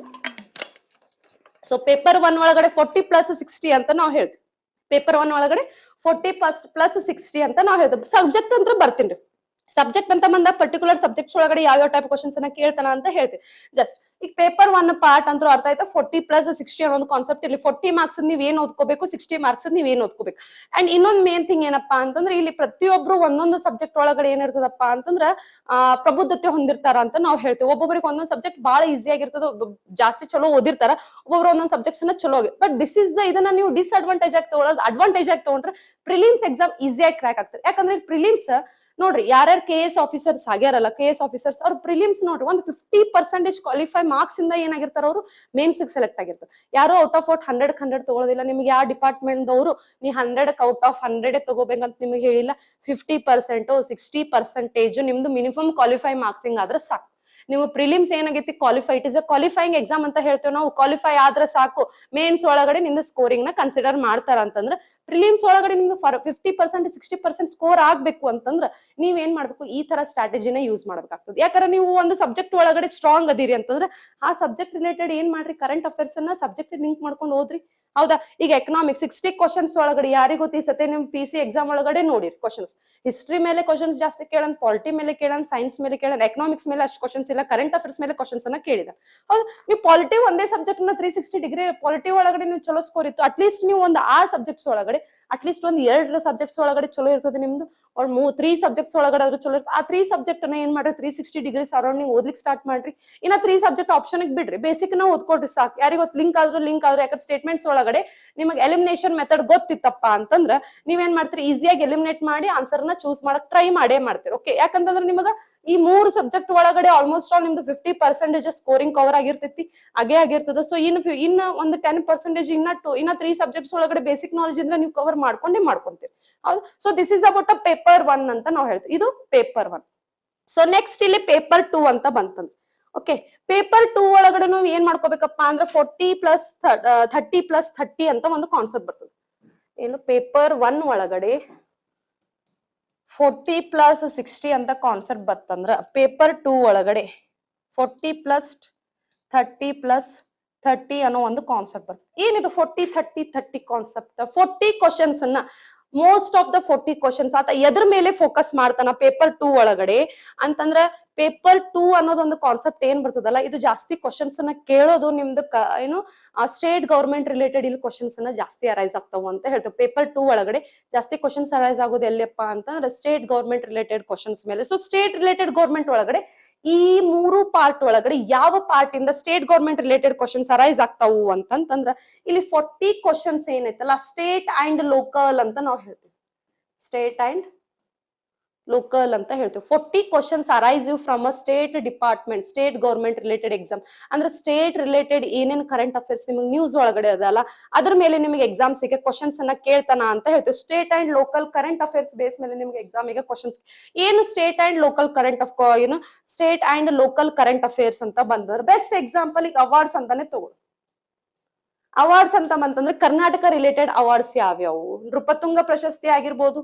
So paper 1 ಒಳಗಡೆ 40+60 ಅಂತ ನಾವು ಹೇಳ್ತೀವಿ. ಪೇಪರ್ 1 ಒಳಗಡೆ 40+60 ಅಂತ ನಾವು ಹೇಳ್ತೀವಿ. ಸಬ್ಜೆಕ್ಟ್ ಅಂತ ಬರ್ತೀನಿ. ಸಬ್ಜೆಕ್ಟ್ ಅಂತ ಬಂದ ಪರ್ಟಿಕ್ಯುಲರ್ ಸಬ್ಜೆಕ್ಟ್ಸ್ ಒಳಗಡೆ ಯಾವ ಟೈಪ್ ಕ್ವಶನ್ಸ್ ಅನ್ನ ಕೇಳ್ತಾನ ಅಂತ ಹೇಳ್ತೀವಿ. ಜಸ್ಟ್ ಈಗ ಪೇಪರ್ 1 ಪಾರ್ಟ್ ಅಂತೂ ಅರ್ಥ ಆಯ್ತಾ. 40+60 ಅನ್ನೋ ಕಾನ್ಸೆಪ್ಟ್ ಇಲ್ಲಿ 40 ಮಾರ್ಕ್ಸ್ ನೀವ್ ಏನ್ ಓದ್ಕೋಬೇಕು, 60 ಮಾರ್ಕ್ಸ್ ನೀವ್ ಏನ್ ಓದ್ಕೋಬೇಕು. ಅಂಡ್ ಇನ್ನೊಂದ್ ಮೇನ್ ಥಿಂಗ್ ಏನಪ್ಪಾ ಅಂತಂದ್ರೆ ಇಲ್ಲಿ ಪ್ರತಿಯೊಬ್ರು ಒಂದೊಂದು ಸಬ್ಜೆಕ್ಟ್ ಒಳಗಡೆ ಏನಿರ್ತದಪ್ಪ ಅಂತಂದ್ರ ಪ್ರಬುದ್ಧತೆ ಹೊಂದಿರ್ತಾರ ಅಂತ ನಾವು ಹೇಳ್ತೀವಿ. ಒಬ್ಬೊಬ್ಬರಿಗೆ ಒಂದೊಂದು ಸಬ್ಜೆಕ್ಟ್ ಬಹಳ ಈಸಿ ಆಗಿರ್ತದ, ಜಾಸ್ತಿ ಚಲೋ ಓದಿರ್ತಾರ, ಒಬ್ಬೊಬ್ರು ಒಂದೊಂದು ಸಬ್ಜೆಕ್ಟ್ಸ್ ಅನ್ನ ಚಲೋ ಬಟ್ ದಿಸ್ ಇಸ್ ದ ಇದನ್ನ ನೀವು ಡಿಸ್ಅಡ್ವಾಂಟೇಜ್ ಆಗಿ ತಗೊಳ್ಳೋದು ಅಡ್ವಾಂಟೇಜ್ ಆಗಿ ತಗೊಂಡ್ರೆ ಪ್ರಿಲಿಮ್ಸ್ ಎಕ್ಸಾಮ್ ಈಸಿಯಾಗಿ ಕ್ರ್ಯಾಕ್ ಆಗ್ತದೆ. ಯಾಕಂದ್ರೆ ಪ್ರಿಲಿಮ್ಸ್ ನೋಡ್ರಿ ಯಾರ್ಯಾರು KS ಆಫೀಸರ್ಸ್ ಆಗ್ಯಾರಲ್ಲ, KS ಆಫೀಸರ್ಸ್ ಅವ್ರ ಪ್ರಿಲಿಮ್ಸ್ ನೋಡ್ರಿ ಒಂದು 50% ಕ್ವಾಲಿಫೈ ಮಾರ್ಕ್ಸ್ ಇಂದ ಏನಾಗಿರ್ತಾರ ಅವರು ಮೇನ್ಸ್ ಸೆಲೆಕ್ಟ್ ಆಗಿರ್ತಾರೆ. ಯಾರು ಔಟ್ ಆಫ್ 100 ತಗೊಳ್ಳೋದಿಲ್ಲ. ನಿಮ್ಗೆ ಯಾವ ಡಿಪಾರ್ಟ್ಮೆಂಟ್ ದವರು ನೀ 100 ಔಟ್ ಆಫ್ 100 ತಗೋಬೇಕಂತ ನಿಮಗೆ ಹೇಳಿಲ್ಲ. 50% 60% ನಿಮ್ದು ಮಿನಿಮಮ್ ಕ್ವಾಲಿಫೈ ಮಾರ್ಕ್ಸಿಂಗ್ ಆದ್ರೆ ಸಾಕು. ನೀವು ಪ್ರಿಲಿಮ್ಸ್ ಏನಾಗೈತಿ qualify, it is a qualifying exam ಅಂತ ಹೇಳ್ತೇವೆ ನಾವು. ಕ್ವಾಲಿಫೈ ಆದ್ರೆ ಸಾಕು, ಮೇನ್ಸ್ ಒಳಗಡೆ ನಿಮ್ದು ಸ್ಕೋರಿಂಗ್ ನ ಕನ್ಸಿಡರ್ ಮಾಡ್ತಾರ ಅಂತಂದ್ರೆ, ಪ್ರಿಲಿಮ್ಸ್ ಒಳಗಡೆ ನಿಮ್ದು 50% 60% ಸ್ಕೋರ್ ಆಗ್ಬೇಕು ಅಂತಂದ್ರೆ ನೀವ್ ಏನ್ ಮಾಡ್ಬೇಕು, ಈ ತರ ಸ್ಟ್ರಾಟಜಿನ ಯೂಸ್ ಮಾಡ್ಬೇಕಾಗ್ತದೆ. ಯಾಕಂದ್ರೆ ನೀವು ಒಂದು ಸಬ್ಜೆಕ್ಟ್ ಒಳಗಡೆ ಸ್ಟ್ರಾಂಗ್ ಅದೀರಿ ಅಂತಂದ್ರೆ ಆ ಸಬ್ಜೆಕ್ಟ್ ರಿಲೇಟೆಡ್ ಏನ್ ಮಾಡ್ರಿ, ಕರೆಂಟ್ ಅಫೇರ್ಸ್ ಅನ್ನ ಸಬ್ಜೆಕ್ಟ್ ಲಿಂಕ್ ಮಾಡ್ಕೊಂಡು ಹೋದ್ರಿ. ಹೌದಾ? ಈಗ ಎಕನಾಮಿಕ್ಸ್ 60 ಕ್ವಶನ್ಸ್ ಒಳಗಡೆ ಯಾರಿಗೂ ಗೊತ್ತಿಸತ್ತೆ ನಿಮ್ PC ಎಕ್ಸಾಮ್ ಒಳಗಡೆ ನೋಡಿರಿ ಕ್ವಶನ್ಸ್. ಹಿಸ್ಟ್ರಿ ಮೇಲೆ ಕ್ವಶನ್ಸ್ ಜಾಸ್ತಿ ಕೇಳನ್, ಪಾಲಿಟಿ ಮೇಲೆ ಕೇಳನ್, ಸೈನ್ಸ್ ಮೇಲೆ ಕೇಳನ್, ಎಕನಾಮಿಕ್ಸ್ ಮೇಲೆ ಅಷ್ಟು ಕ್ವಶನ್ಸ್ ಇಲ್ಲ, ಕರೆಂಟ್ ಅಫೇರ್ಸ್ ಮೇಲೆ ಕ್ವಶನ್ಸ್ ಅನ್ನ ಕೇಳಿದ. ಹೌದು, ನೀವು ಪಾಲಿಟಿ ಒಂದೇ ಸಬ್ಜೆಕ್ಟ್ ನ 360 ಡಿಗ್ರಿ ಪಾಲಿಟಿ ಒಳಗಡೆ ನೀವು ಚಲೋ ಸ್ಕೋರ್ ಇತ್ತು, ಅಟ್ಲೀಸ್ಟ್ ನೀವು ಒಂದು ಆ ಸಬ್ಜೆಕ್ಟ್ಸ್ ಒಳಗಡೆ ಅಟ್ಲೀಸ್ಟ್ ಒಂದು 2 ಸಬ್ಜೆಕ್ಟ್ಸ್ ಒಳಗಡೆ ಚಲೋ ಇರ್ತದೆ ನಿಮ್ದು. 3 ಸಬ್ಜೆಕ್ಟ್ಸ್ ಒಳಗಡೆ ಆದ್ರೂ ಚಲೋ ಇರ್ತದೆ. ಆ 3 ಸಬ್ಜೆಕ್ಟ್ ಅನ್ನ ಏನ್ ಮಾಡ್ರಿ, 360 ಡಿಗ್ರಿ ಸರೌಂಡಿಂಗ್ ಓದ್ಲಿಕ್ಕೆ ಸ್ಟಾರ್ಟ್ ಮಾಡ್ರಿ. ಇನ್ನ 3 ಸಬ್ಜೆಕ್ಟ್ ಆಪ್ಷನ್ ಬಿಡ್ರಿ, ಬೇಸಿಕ್ ನ ಓದ್ಕೊಡ್ರಿ ಸಾಕು. ಯಾರಿಗೂ ಲಿಂಕ್ ಆದ್ರೂ ಯಾಕಂದ್ರೆ ಸ್ಟೇಟ್ಮೆಂಟ್ಸ್ ಒಳಗಡೆ ನಿಮಗೆ ಎಲಿಮಿನೇಷನ್ ಮೆಥಡ್ ಗೊತ್ತಿತ್ತಪ್ಪ ಅಂತಂದ್ರ ನೀವೇನ್ ಮಾಡ್ತೀರಿ, ಈಸಿಯಾಗಿ ಎಲಿಮಿನೇಟ್ ಮಾಡಿ ಆನ್ಸರ್ ನ ಚೂಸ್ ಮಾಡಕ್ ಟ್ರೈ ಮಾಡೇ ಮಾಡ್ತೀರಿ. ಓಕೆ, ಯಾಕಂತಂದ್ರೆ ನಿಮಗ ಈ 3 ಸಬ್ಜೆಕ್ಟ್ ಒಳಗಡೆ ಆಲ್ಮೋಸ್ಟ್ ಆಲ್ ನಿಮ್ದು 50% ಸ್ಕೋರಿಂಗ್ ಕವರ್ ಆಗಿರ್ತೈತಿ, ಹಾಗೆ ಆಗಿರ್ತದ. ಸೊ ಇನ್ನ ಒಂದು 10% ಇನ್ನ 3 ಸಬ್ಜೆಕ್ಟ್ಸ್ ಒಳಗಡೆ ಬೇಸಿಕ್ ನಾಲೆಜ್ ಇಂದ ನೀವು ಕವರ್ ಮಾಡ್ಕೊಂತೀರಿ. ಹೌದು, so this is about a paper 1 ಅಂತ ನಾವು ಹೇಳ್ತೀವಿ. ಇದು ಪೇಪರ್ 1. ಸೊ ನೆಕ್ಸ್ಟ್ ಇಲ್ಲಿ ಪೇಪರ್ 2 ಅಂತ ಬಂತಂದ್ರೆ, ಓಕೆ, ಪೇಪರ್ 2 ಒಳಗಡೆ ನಾವು ಏನ್ ಮಾಡ್ಕೋಬೇಕಪ್ಪ ಅಂದ್ರೆ 40 + 30 + 30 ಅಂತ ಒಂದು ಕಾನ್ಸೆಪ್ಟ್ ಬರ್ತದೆ. ಏನು, ಪೇಪರ್ 1 ಒಳಗಡೆ 40 + 60 ಅಂತ ಕಾನ್ಸೆಪ್ಟ್ ಬರ್ತಂದ್ರ ಪೇಪರ್ 2 ಒಳಗಡೆ 40 + 30 + 30 ಅನ್ನೋ ಒಂದು ಕಾನ್ಸೆಪ್ಟ್ ಬರ್ತದೆ. ಏನಿದು 40 30 30 ಕಾನ್ಸೆಪ್ಟ್? 40 ಕ್ವಶನ್ಸ್ ಅನ್ನ, ಮೋಸ್ಟ್ ಆಫ್ ದ 40 ಕ್ವಶನ್ಸ್ ಆತ ಎದ್ರ ಮೇಲೆ ಫೋಕಸ್ ಮಾಡ್ತಾನ ಪೇಪರ್ 2 ಒಳಗಡೆ ಅಂತಂದ್ರೆ, ಪೇಪರ್ 2 ಅನ್ನೋದೊಂದು ಕಾನ್ಸೆಪ್ಟ್ ಏನ್ ಬರ್ತದಲ್ಲ, ಇದು ಜಾಸ್ತಿ ಕ್ವಶನ್ಸ್ ಅನ್ನ ಕೇಳೋದು ನಿಮ್ದು ಏನು ಸ್ಟೇಟ್ ಗವರ್ಮೆಂಟ್ ರಿಲೇಟೆಡ್ ಇಲ್ಲಿ ಕ್ವಶನ್ಸ್ ಅನ್ನ ಜಾಸ್ತಿ ಅರೈಸ್ ಆಗ್ತಾವ ಅಂತ ಹೇಳ್ತೇವೆ. ಪೇಪರ್ 2 ಒಳಗಡೆ ಜಾಸ್ತಿ ಕ್ವಶನ್ಸ್ ಅರೈಸ್ ಆಗೋದು ಎಲ್ಲಿಯಪ್ಪ ಅಂತಂದ್ರೆ ಸ್ಟೇಟ್ ಗವರ್ಮೆಂಟ್ ರಿಲೇಟೆಡ್ ಕ್ವಶನ್ಸ್ ಮೇಲೆ. ಸೊ ಸ್ಟೇಟ್ ರಿಲೇಟೆಡ್ ಗವರ್ಮೆಂಟ್ ಒಳಗಡೆ ಈ 3 ಪಾರ್ಟ್ ಒಳಗಡೆ ಯಾವ ಪಾರ್ಟ್ ಇಂದ state government related questions arise ಆಗ್ತಾವು ಅಂತಂದ್ರ, ಇಲ್ಲಿ 40 ಕ್ವಶನ್ಸ್ ಏನೈತಲ್ಲ ಸ್ಟೇಟ್ ಅಂಡ್ ಲೋಕಲ್ ಅಂತ ನಾವು ಹೇಳ್ತೀವಿ. ಸ್ಟೇಟ್ ಅಂಡ್ ಲೋಕಲ್ ಅಂತ ಹೇಳ್ತೀವಿ. 40 questions arise you from a state department, state government related exam. ಅಂದ್ರೆ ಸ್ಟೇಟ್ ರಿಲೇಟೆಡ್ ಏನೇನ್ ಕರೆಂಟ್ ಅಫೇರ್ಸ್ ನಿಮಗೆ ನ್ಯೂಸ್ ಒಳಗಡೆ ಅದಲ್ಲ ಅದ್ರ ಮೇಲೆ ನಿಮಗೆ ಎಕ್ಸಾಮ್ಸ್ ಗೆ ಕ್ವಶನ್ಸ್ ಅನ್ನ ಕೇಳ್ತಾನ ಅಂತ ಹೇಳ್ತೀವಿ. State and local current affairs base ಮೇಲೆ ನಿಮ್ಗೆ ಎಕ್ಸಾಮ್ ಗೆ ಕ್ವಶನ್ಸ್ ಏನು state and local state and local current affairs ಅಂತ ಬಂದ್ರೆ ಬೆಸ್ಟ್ ಎಕ್ಸಾಂಪಲ್ ಈಗ ಅವಾರ್ಡ್ಸ್ ಅಂತಾನೆ ತಗೊಳ್ಳಿ. ಅವಾರ್ಡ್ಸ್ ಅಂತ ಬಂತಂದ್ರೆ ಕರ್ನಾಟಕ ರಿಲೇಟೆಡ್ ಅವಾರ್ಡ್ಸ್ ಯಾವ್ಯಾವು? ನೃಪತುಂಗ ಪ್ರಶಸ್ತಿ ಆಗಿರ್ಬೋದು,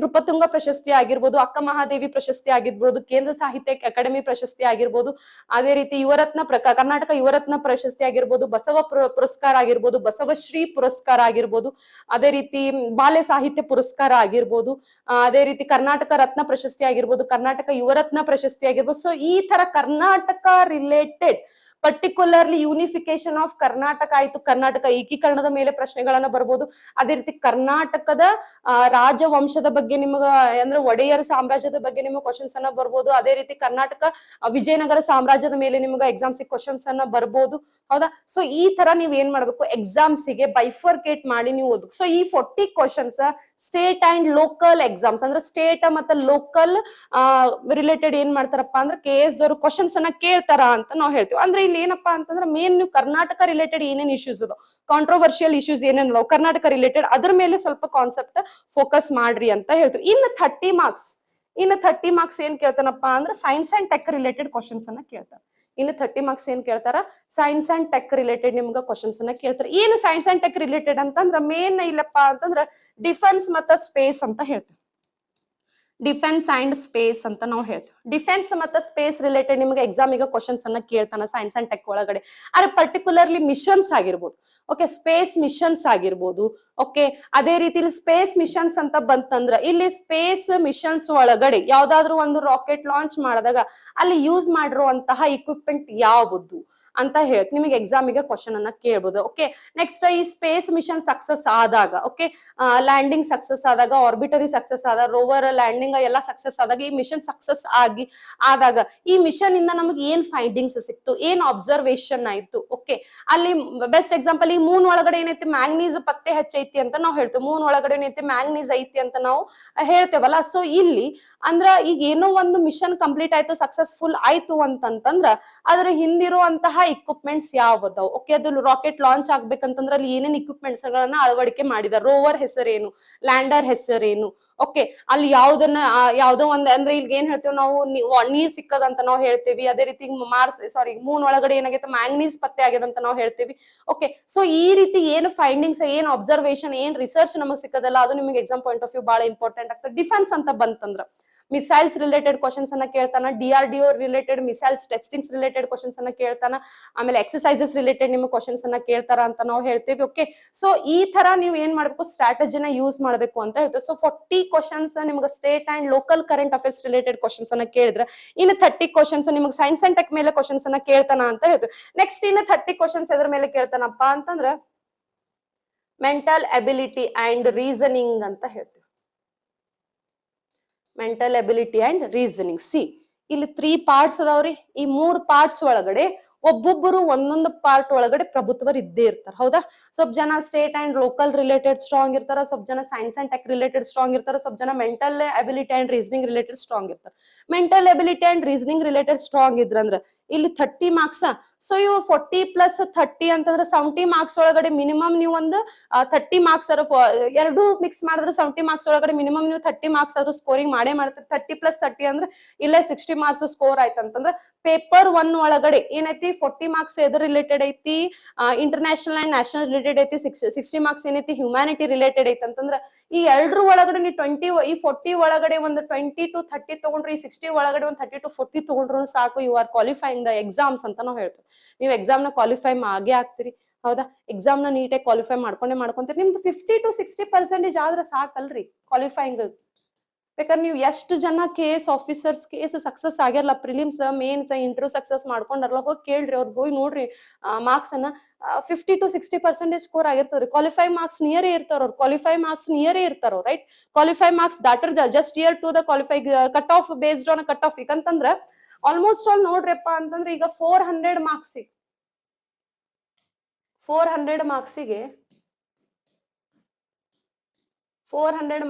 ನೃಪತುಂಗ ಪ್ರಶಸ್ತಿ ಆಗಿರ್ಬೋದು, ಅಕ್ಕ ಮಹಾದೇವಿ ಪ್ರಶಸ್ತಿ ಆಗಿರ್ಬೋದು, ಕೇಂದ್ರ ಸಾಹಿತ್ಯ ಅಕಾಡೆಮಿ ಪ್ರಶಸ್ತಿ ಆಗಿರ್ಬೋದು, ಅದೇ ರೀತಿ ಕರ್ನಾಟಕ ಯುವರತ್ನ ಪ್ರಶಸ್ತಿ ಆಗಿರ್ಬೋದು, ಬಸವ ಪುರಸ್ಕಾರ ಆಗಿರ್ಬೋದು, ಬಸವಶ್ರೀ ಪುರಸ್ಕಾರ ಆಗಿರ್ಬೋದು, ಅದೇ ರೀತಿ ಬಾಲ್ಯ ಸಾಹಿತ್ಯ ಪುರಸ್ಕಾರ ಆಗಿರ್ಬೋದು, ಅದೇ ರೀತಿ ಕರ್ನಾಟಕ ರತ್ನ ಪ್ರಶಸ್ತಿ ಆಗಿರ್ಬೋದು, ಕರ್ನಾಟಕ ಯುವರತ್ನ ಪ್ರಶಸ್ತಿ ಆಗಿರ್ಬೋದು. ಸೊ ಈ ತರ Karnataka related particularly unification of Karnataka ಆಯ್ತು, ಕರ್ನಾಟಕ ಏಕೀಕರಣದ ಮೇಲೆ ಪ್ರಶ್ನೆಗಳನ್ನ ಬರ್ಬೋದು. ಅದೇ ರೀತಿ ಕರ್ನಾಟಕದ ರಾಜವಂಶದ ಬಗ್ಗೆ ನಿಮಗ ಅಂದ್ರೆ ಒಡೆಯರ್ ಸಾಮ್ರಾಜ್ಯದ ಬಗ್ಗೆ ನಿಮಗೆ ಕ್ವಶನ್ಸ್ ಅನ್ನ ಬರ್ಬೋದು. ಅದೇ ರೀತಿ ಕರ್ನಾಟಕ ವಿಜಯನಗರ ಸಾಮ್ರಾಜ್ಯದ ಮೇಲೆ ನಿಮ್ಗೆ ಎಕ್ಸಾಮ್ಸ್ ಕ್ವಶನ್ಸ್ ಅನ್ನ ಬರ್ಬೋದು. ಹೌದಾ? ಸೊ ಈ ತರ ನೀವ್ ಏನ್ ಮಾಡ್ಬೇಕು, ಎಕ್ಸಾಮ್ಸ್ ಗೆ ಬೈಫರ್ಕೇಟ್ ಮಾಡಿ ನೀವು ಓದ್ಬೇಕು. ಸೊ ಈ 40 questions state and local exams ಅಂದ್ರೆ ಸ್ಟೇಟ್ ಮತ್ತೆ ಲೋಕಲ್ ರಿಲೇಟೆಡ್ ಏನ್ ಮಾಡ್ತಾರಪ್ಪ ಅಂದ್ರೆ KS ದವರು ಕ್ವಶನ್ಸ್ ಅನ್ನ ಕೇಳ್ತಾರ ಅಂತ ನಾವು ಹೇಳ್ತೀವಿ. ಅಂದ್ರೆ ಇಲ್ಲಿ ಏನಪ್ಪಾ ಅಂತಂದ್ರೆ ಮೇನ್ ನೀವು ಕರ್ನಾಟಕ ರಿಲೇಟೆಡ್ ಏನೇನ್ ಇಶ್ಯೂಸ್ ಅದಾವ, ಕಾಂಟ್ರವರ್ಷಿಯಲ್ ಇಶ್ಯೂಸ್ ಏನೇನ್ ಅದಾವ ಕರ್ನಾಟಕ ರಿಲೇಟೆಡ್, ಅದ್ರ ಮೇಲೆ ಸ್ವಲ್ಪ ಕಾನ್ಸೆಪ್ಟ್ ಫೋಕಸ್ ಮಾಡ್ರಿ ಅಂತ ಹೇಳ್ತೀವಿ. ಇನ್ನು 30 ಮಾರ್ಕ್ಸ್ ಏನ್ ಕೇಳ್ತಾನಪ್ಪ ಅಂದ್ರೆ science and tech related questions ಅನ್ನ ಕೇಳ್ತಾರೆ. ಇನ್ನು 30 ಮಾರ್ಕ್ಸ್ ಏನ್ ಕೇಳ್ತಾರ, ಸೈನ್ಸ್ ಅಂಡ್ ಟೆಕ್ ರಿಲೇಟೆಡ್ ನಿಮ್ಗೆ ಕ್ವಶನ್ಸ್ ಅನ್ನ ಕೇಳ್ತಾರೆ. ಏನು ಸೈನ್ಸ್ ಅಂಡ್ ಟೆಕ್ ರಿಲೇಟೆಡ್ ಅಂತಂದ್ರ ಮೇನ್ ಇಲ್ಲಪ್ಪ ಅಂತಂದ್ರ ಡಿಫೆನ್ಸ್ ಮತ್ತೆ ಸ್ಪೇಸ್ ಅಂತ ಹೇಳ್ತೀವಿ. ಡಿಫೆನ್ಸ್ ಅಂಡ್ ಸ್ಪೇಸ್ ಅಂತ ನಾವು ಹೇಳ್ತೀವಿ. ಡಿಫೆನ್ಸ್ ಮತ್ತೆ ಸ್ಪೇಸ್ ರಿಲೇಟೆಡ್ ನಿಮಗೆ ಎಕ್ಸಾಮ್ ಈಗ ಕ್ವಶನ್ಸ್ ಅನ್ನ ಕೇಳ್ತಾನ ಸೈನ್ಸ್ ಅಂಡ್ ಟೆಕ್ ಒಳಗಡೆ. ಆದ್ರೆ ಪರ್ಟಿಕ್ಯುಲರ್ಲಿ ಮಿಷನ್ಸ್ ಆಗಿರ್ಬೋದು, ಓಕೆ, ಸ್ಪೇಸ್ ಮಿಷನ್ಸ್ ಆಗಿರ್ಬೋದು. ಓಕೆ, ಅದೇ ರೀತಿ ಸ್ಪೇಸ್ ಮಿಷನ್ಸ್ ಅಂತ ಬಂತಂದ್ರ ಇಲ್ಲಿ ಸ್ಪೇಸ್ ಮಿಷನ್ಸ್ ಒಳಗಡೆ ಯಾವ್ದಾದ್ರು ಒಂದು ರಾಕೆಟ್ ಲಾಂಚ್ ಮಾಡಿದಾಗ ಅಲ್ಲಿ ಯೂಸ್ ಮಾಡಿರುವಂತಹ ಇಕ್ವಿಪ್ಮೆಂಟ್ ಯಾವುದು ಅಂತ ಹೇಳ್ತಿ ನಿಮಗೆ ಎಕ್ಸಾಮಿಗೆ ಕ್ವಶನ್ ಅನ್ನ ಕೇಳ್ಬೋದು. ಓಕೆ, ನೆಕ್ಸ್ಟ್ ಈ ಸ್ಪೇಸ್ ಮಿಷನ್ ಸಕ್ಸಸ್ ಆದಾಗ, ಓಕೆ, ಲ್ಯಾಂಡಿಂಗ್ ಸಕ್ಸಸ್ ಆದಾಗ, ಆರ್ಬಿಟರಿ ಸಕ್ಸಸ್ ಆದಾಗ, ರೋವರ್ ಲ್ಯಾಂಡಿಂಗ್ ಎಲ್ಲ ಸಕ್ಸಸ್ ಆದಾಗ, ಈ ಮಿಷನ್ ಸಕ್ಸಸ್ ಆದಾಗ ಈ ಮಿಷನ್ ಇಂದ ನಮಗೆ ಏನ್ ಫೈಂಡಿಂಗ್ಸ್ ಸಿಕ್ತು, ಏನ್ ಅಬ್ಸರ್ವೇಷನ್ ಆಯ್ತು. ಓಕೆ, ಅಲ್ಲಿ ಬೆಸ್ಟ್ ಎಕ್ಸಾಂಪಲ್ ಈ ಮೂನ್ ಒಳಗಡೆ ಏನೈತಿ ಮ್ಯಾಂಗ್ನೀಸ್ ಪತ್ತೆ ಹಚ್ಚೈತಿ ಅಂತ ನಾವು ಹೇಳ್ತೇವೆ, ಮೂನ್ ಒಳಗಡೆ ಏನೈತಿ ಮ್ಯಾಂಗ್ನೀಸ್ ಐತಿ ಅಂತ ನಾವು ಹೇಳ್ತೇವಲ್ಲ. ಸೊ ಇಲ್ಲಿ ಅಂದ್ರ ಈಗ ಏನೋ ಒಂದು ಮಿಷನ್ ಕಂಪ್ಲೀಟ್ ಆಯ್ತು, ಸಕ್ಸಸ್ಫುಲ್ ಆಯ್ತು ಅಂತಂದ್ರ ಅದ್ರ ಹಿಂದಿರುವಂತಹ ಇಕ್ವಿಪ್ಮೆಂಟ್ಸ್ ಯಾವ್ದಾವ್. ಓಕೆ, ಅದು ರಾಕೆಟ್ ಲಾಂಚ್ ಆಗ್ಬೇಕಂತಂದ್ರೆ ಅಲ್ಲಿ ಏನೇನ್ ಇಕ್ವಿಪ್ಮೆಂಟ್ಸ್ ಗಳನ್ನ ಅಳವಡಿಕೆ ಮಾಡಿದಾರೆ, ರೋವರ್ ಹೆಸರೇನು, ಲ್ಯಾಂಡರ್ ಹೆಸರೇನು. ಓಕೆ, ಅಲ್ಲಿ ಯಾವ್ದೋ ಒಂದ್ ಅಂದ್ರೆ ಇಲ್ಲಿ ಏನ್ ಹೇಳ್ತೇವೆ ನಾವು, ನೀರ್ ಸಿಕ್ಕದಂತ ನಾವು ಹೇಳ್ತೇವಿ. ಅದೇ ರೀತಿ ಮೂನ್ ಒಳಗಡೆ ಏನಾಗೈತೆ ಮ್ಯಾಂಗ್ನೀಸ್ ಪತ್ತೆ ಆಗ್ಯದ ಅಂತ ನಾವು ಹೇಳ್ತೇವಿ. ಓಕೆ, ಸೊ ಈ ರೀತಿ ಏನು ಫೈಂಡಿಂಗ್ಸ್, ಏನ್ ಅಬ್ಸರ್ವೇಷನ್, ಏನ್ ರಿಸರ್ಚ್ ನಮಗ್ ಸಿಕ್ಕದಲ್ಲ, ಅದು ನಿಮಗೆ ಎಕ್ಸಾಮ್ ಪಾಯಿಂಟ್ ಆಫ್ ವ್ಯೂ ಬಹಳ ಇಂಪಾರ್ಟೆಂಟ್ ಆಗ್ತದೆ. ಡಿಫೆನ್ಸ್ ಅಂತ ಬಂತಂದ್ರ ಮಿಸೈಲ್ಸ್ ರಿಲೇಟೆಡ್ ಕ್ವಶನ್ಸ್ ಅನ್ನ ಕೇಳ್ತಾನ, DRDO related missiles testings related questions ಅನ್ನ ಕೇಳ್ತಾನ, ಆಮೇಲೆ ಎಕ್ಸರ್ಸೈಸಸ್ ರಿಲೇಟೆಡ್ ನಿಮ್ಗೆ ಕ್ವಶನ್ಸ್ ಅನ್ನ ಕೇಳ್ತಾರ ಅಂತ ನಾವು ಹೇಳ್ತೇವೆ. ಓಕೆ, ಸೊ ಈ ತರ ನೀವು ಏನ್ ಮಾಡ್ಬೇಕು, ಸ್ಟ್ರಾಟಜಿನ ಯೂಸ್ ಮಾಡ್ಬೇಕು ಅಂತ ಹೇಳ್ತೇವೆ. ಸೊ 40 ಕ್ವಶನ್ಸ್ ನಿಮ್ಗೆ state and local current affairs related questions ಅನ್ನ ಕೇಳಿದ್ರೆ, ಇನ್ನು 30 ಕ್ವಶನ್ಸ್ ನಿಮ್ಗೆ ಸೈನ್ಸ್ ಅಂಡ್ ಟೆಕ್ ಮೇಲೆ ಕ್ವಶನ್ಸ್ ಅನ್ನ ಕೇಳ್ತಾನ ಅಂತ ಹೇಳ್ತೇವೆ. ನೆಕ್ಸ್ಟ್ ಇನ್ನು 30 ಕ್ವಶನ್ಸ್ ಎದ್ರ ಮೇಲೆ ಕೇಳ್ತಾನಪ್ಪ ಅಂತಂದ್ರ ಮೆಂಟಲ್ ಅಬಿಲಿಟಿ ಅಂಡ್ ರೀಸನಿಂಗ್ ಅಂತ ಹೇಳ್ತೇವೆ. Mental ability and reasoning. C ಇಲ್ಲಿ 3 ಪಾರ್ಟ್ಸ್ ಅದಾವ್ರಿ. ಈ 3 ಪಾರ್ಟ್ಸ್ ಒಳಗಡೆ ಒಬ್ಬೊಬ್ಬರು ಒಂದೊಂದು ಪಾರ್ಟ್ ಒಳಗಡೆ ಪ್ರಭುತ್ವರು ಇದ್ದೇ ಇರ್ತಾರೆ. ಹೌದಾ, ಸ್ವಲ್ಪ ಜನ state and local related strong ಇರ್ತಾರ, ಸ್ವಲ್ಪ ಜನ science and tech related strong ಇರ್ತಾರ, ಸ್ವಲ್ಪ ಜನ mental ability and reasoning related strong ಇರ್ತಾರೆ. Mental ability and reasoning related strong ಇದ್ರಂದ್ರ ಇಲ್ಲಿ 30 ಮಾರ್ಕ್ಸ್. ಸೊ ಇವು 40 ಪ್ಲಸ್ 30 ಅಂತಂದ್ರೆ 70 ಮಾರ್ಕ್ಸ್ ಒಳಗಡೆ ಮಿನಿಮಮ್ ನೀವು ಒಂದು 30 ಮಾರ್ಕ್ಸ್ ಎರಡು ಮಿಕ್ಸ್ ಮಾಡಿದ್ರೆ 70 ಮಾರ್ಕ್ಸ್ ಒಳಗಡೆ ಮಿನಿಮಮ್ ನೀವು 30 ಮಾರ್ಕ್ಸ್ ಆದ್ರೂ ಸ್ಕೋರಿಂಗ್ ಮಾಡೇ ಮಾಡ್ತೀರಿ. 30 ಪ್ಲಸ್ 30 ಅಂದ್ರೆ ಇಲ್ಲೇ 60 ಮಾರ್ಕ್ಸ್ ಸ್ಕೋರ್ ಆಯ್ತಂತಂದ್ರೆ ಪೇಪರ್ 1 ಒಳಗಡೆ ಏನೈತಿ 40 ಮಾರ್ಕ್ಸ್ ಎದ್ರ ರಿಲೇಟೆಡ್ ಐತಿ, ಇಂಟರ್ನ್ಯಾಷನಲ್ ಅಂಡ್ ನ್ಯಾಷನಲ್ ರಿಲೇಟೆಡ್ ಐತಿ. 60 ಮಾರ್ಕ್ಸ್ ಏನೈತಿ ಹ್ಯುಮ್ಯಾನಿಟಿ ರಿಲೇಟೆಡ್ ಐತಿ ಅಂತಂದ್ರೆ ಈ ಎರಡರ ಒಳಗಡೆ ನೀವು 40 ಒಳಗಡೆ ಒಂದು 20 to 30 ತಗೊಂಡ್ರಿ, 60 ಒಳಗಡೆ ಒಂದು 30 to 40 ತಗೊಂಡ್ರು ಸಾಕು, you are qualifying the exams ಅಂತ ನಾವು ಹೇಳ್ತೇವೆ. ನೀವು ಎಕ್ಸಾಮ್ ನ ಕ್ವಾಲಿಫೈ ಆಗೇ ಆಗ್ತೀರಿ. ಹೌದಾ, ಎಕ್ಸಾಮ್ ನ ನೀಟಾಗಿ ಕ್ವಾಲಿಫೈ ಮಾಡ್ಕೊಂತೀರಿ. ನಿಮ್ದು 50 to 60% ಆದ್ರೆ ಸಾಕಲ್ರಿ ಕ್ವಾಲಿಫೈಂಗ್. ಬೇಕಾದ್ರೆ ನೀವು ಎಷ್ಟು ಜನ KS ಆಫೀಸರ್ಸ್ KS ಸಕ್ಸಸ್ ಆಗ್ಯಾರಲ್ಲ, ಪ್ರಿಲಿಮ್ಸ್ ಮೇನ್ಸ್ ಇಂಟರ್ವ್ಯೂ ಸಕ್ಸಸ್ ಮಾಡ್ಕೊಂಡಾರಲ್ಲ, ಹೋಗಿ ಕೇಳ್ರಿ, ಅವ್ರಿಗೆ ಹೋಗಿ ನೋಡ್ರಿ ಮಾರ್ಕ್ಸ್ ಅನ್ನ. 50 to 60% ಸ್ಕೋರ್ ಆಗಿರ್ತದ್ರಿ. ಕ್ವಾಲಿಫೈ ಮಾರ್ಕ್ಸ್ ನಿಯರೇ ಇರ್ತಾರ, ಅವ್ರು ಕ್ವಾಲಿಫೈ ಮಾರ್ಕ್ಸ್ ನಿಯರೇ ಇರ್ತಾರ, ರೈಟ್. ಕ್ವಾಲಿಫೈ ಮಾರ್ಕ್ಸ್ ದಾಟರ್ just near to the qualify cut off based on cut off. ಈಗಂತಂದ್ರ ಆಲ್ಮೋಸ್ಟ್ ಆಲ್ ನೋಡ್ರಪ್ಪ ಅಂತಂದ್ರೆ ಈಗ 400 ಮಾರ್ಕ್ಸಿಗೆ 400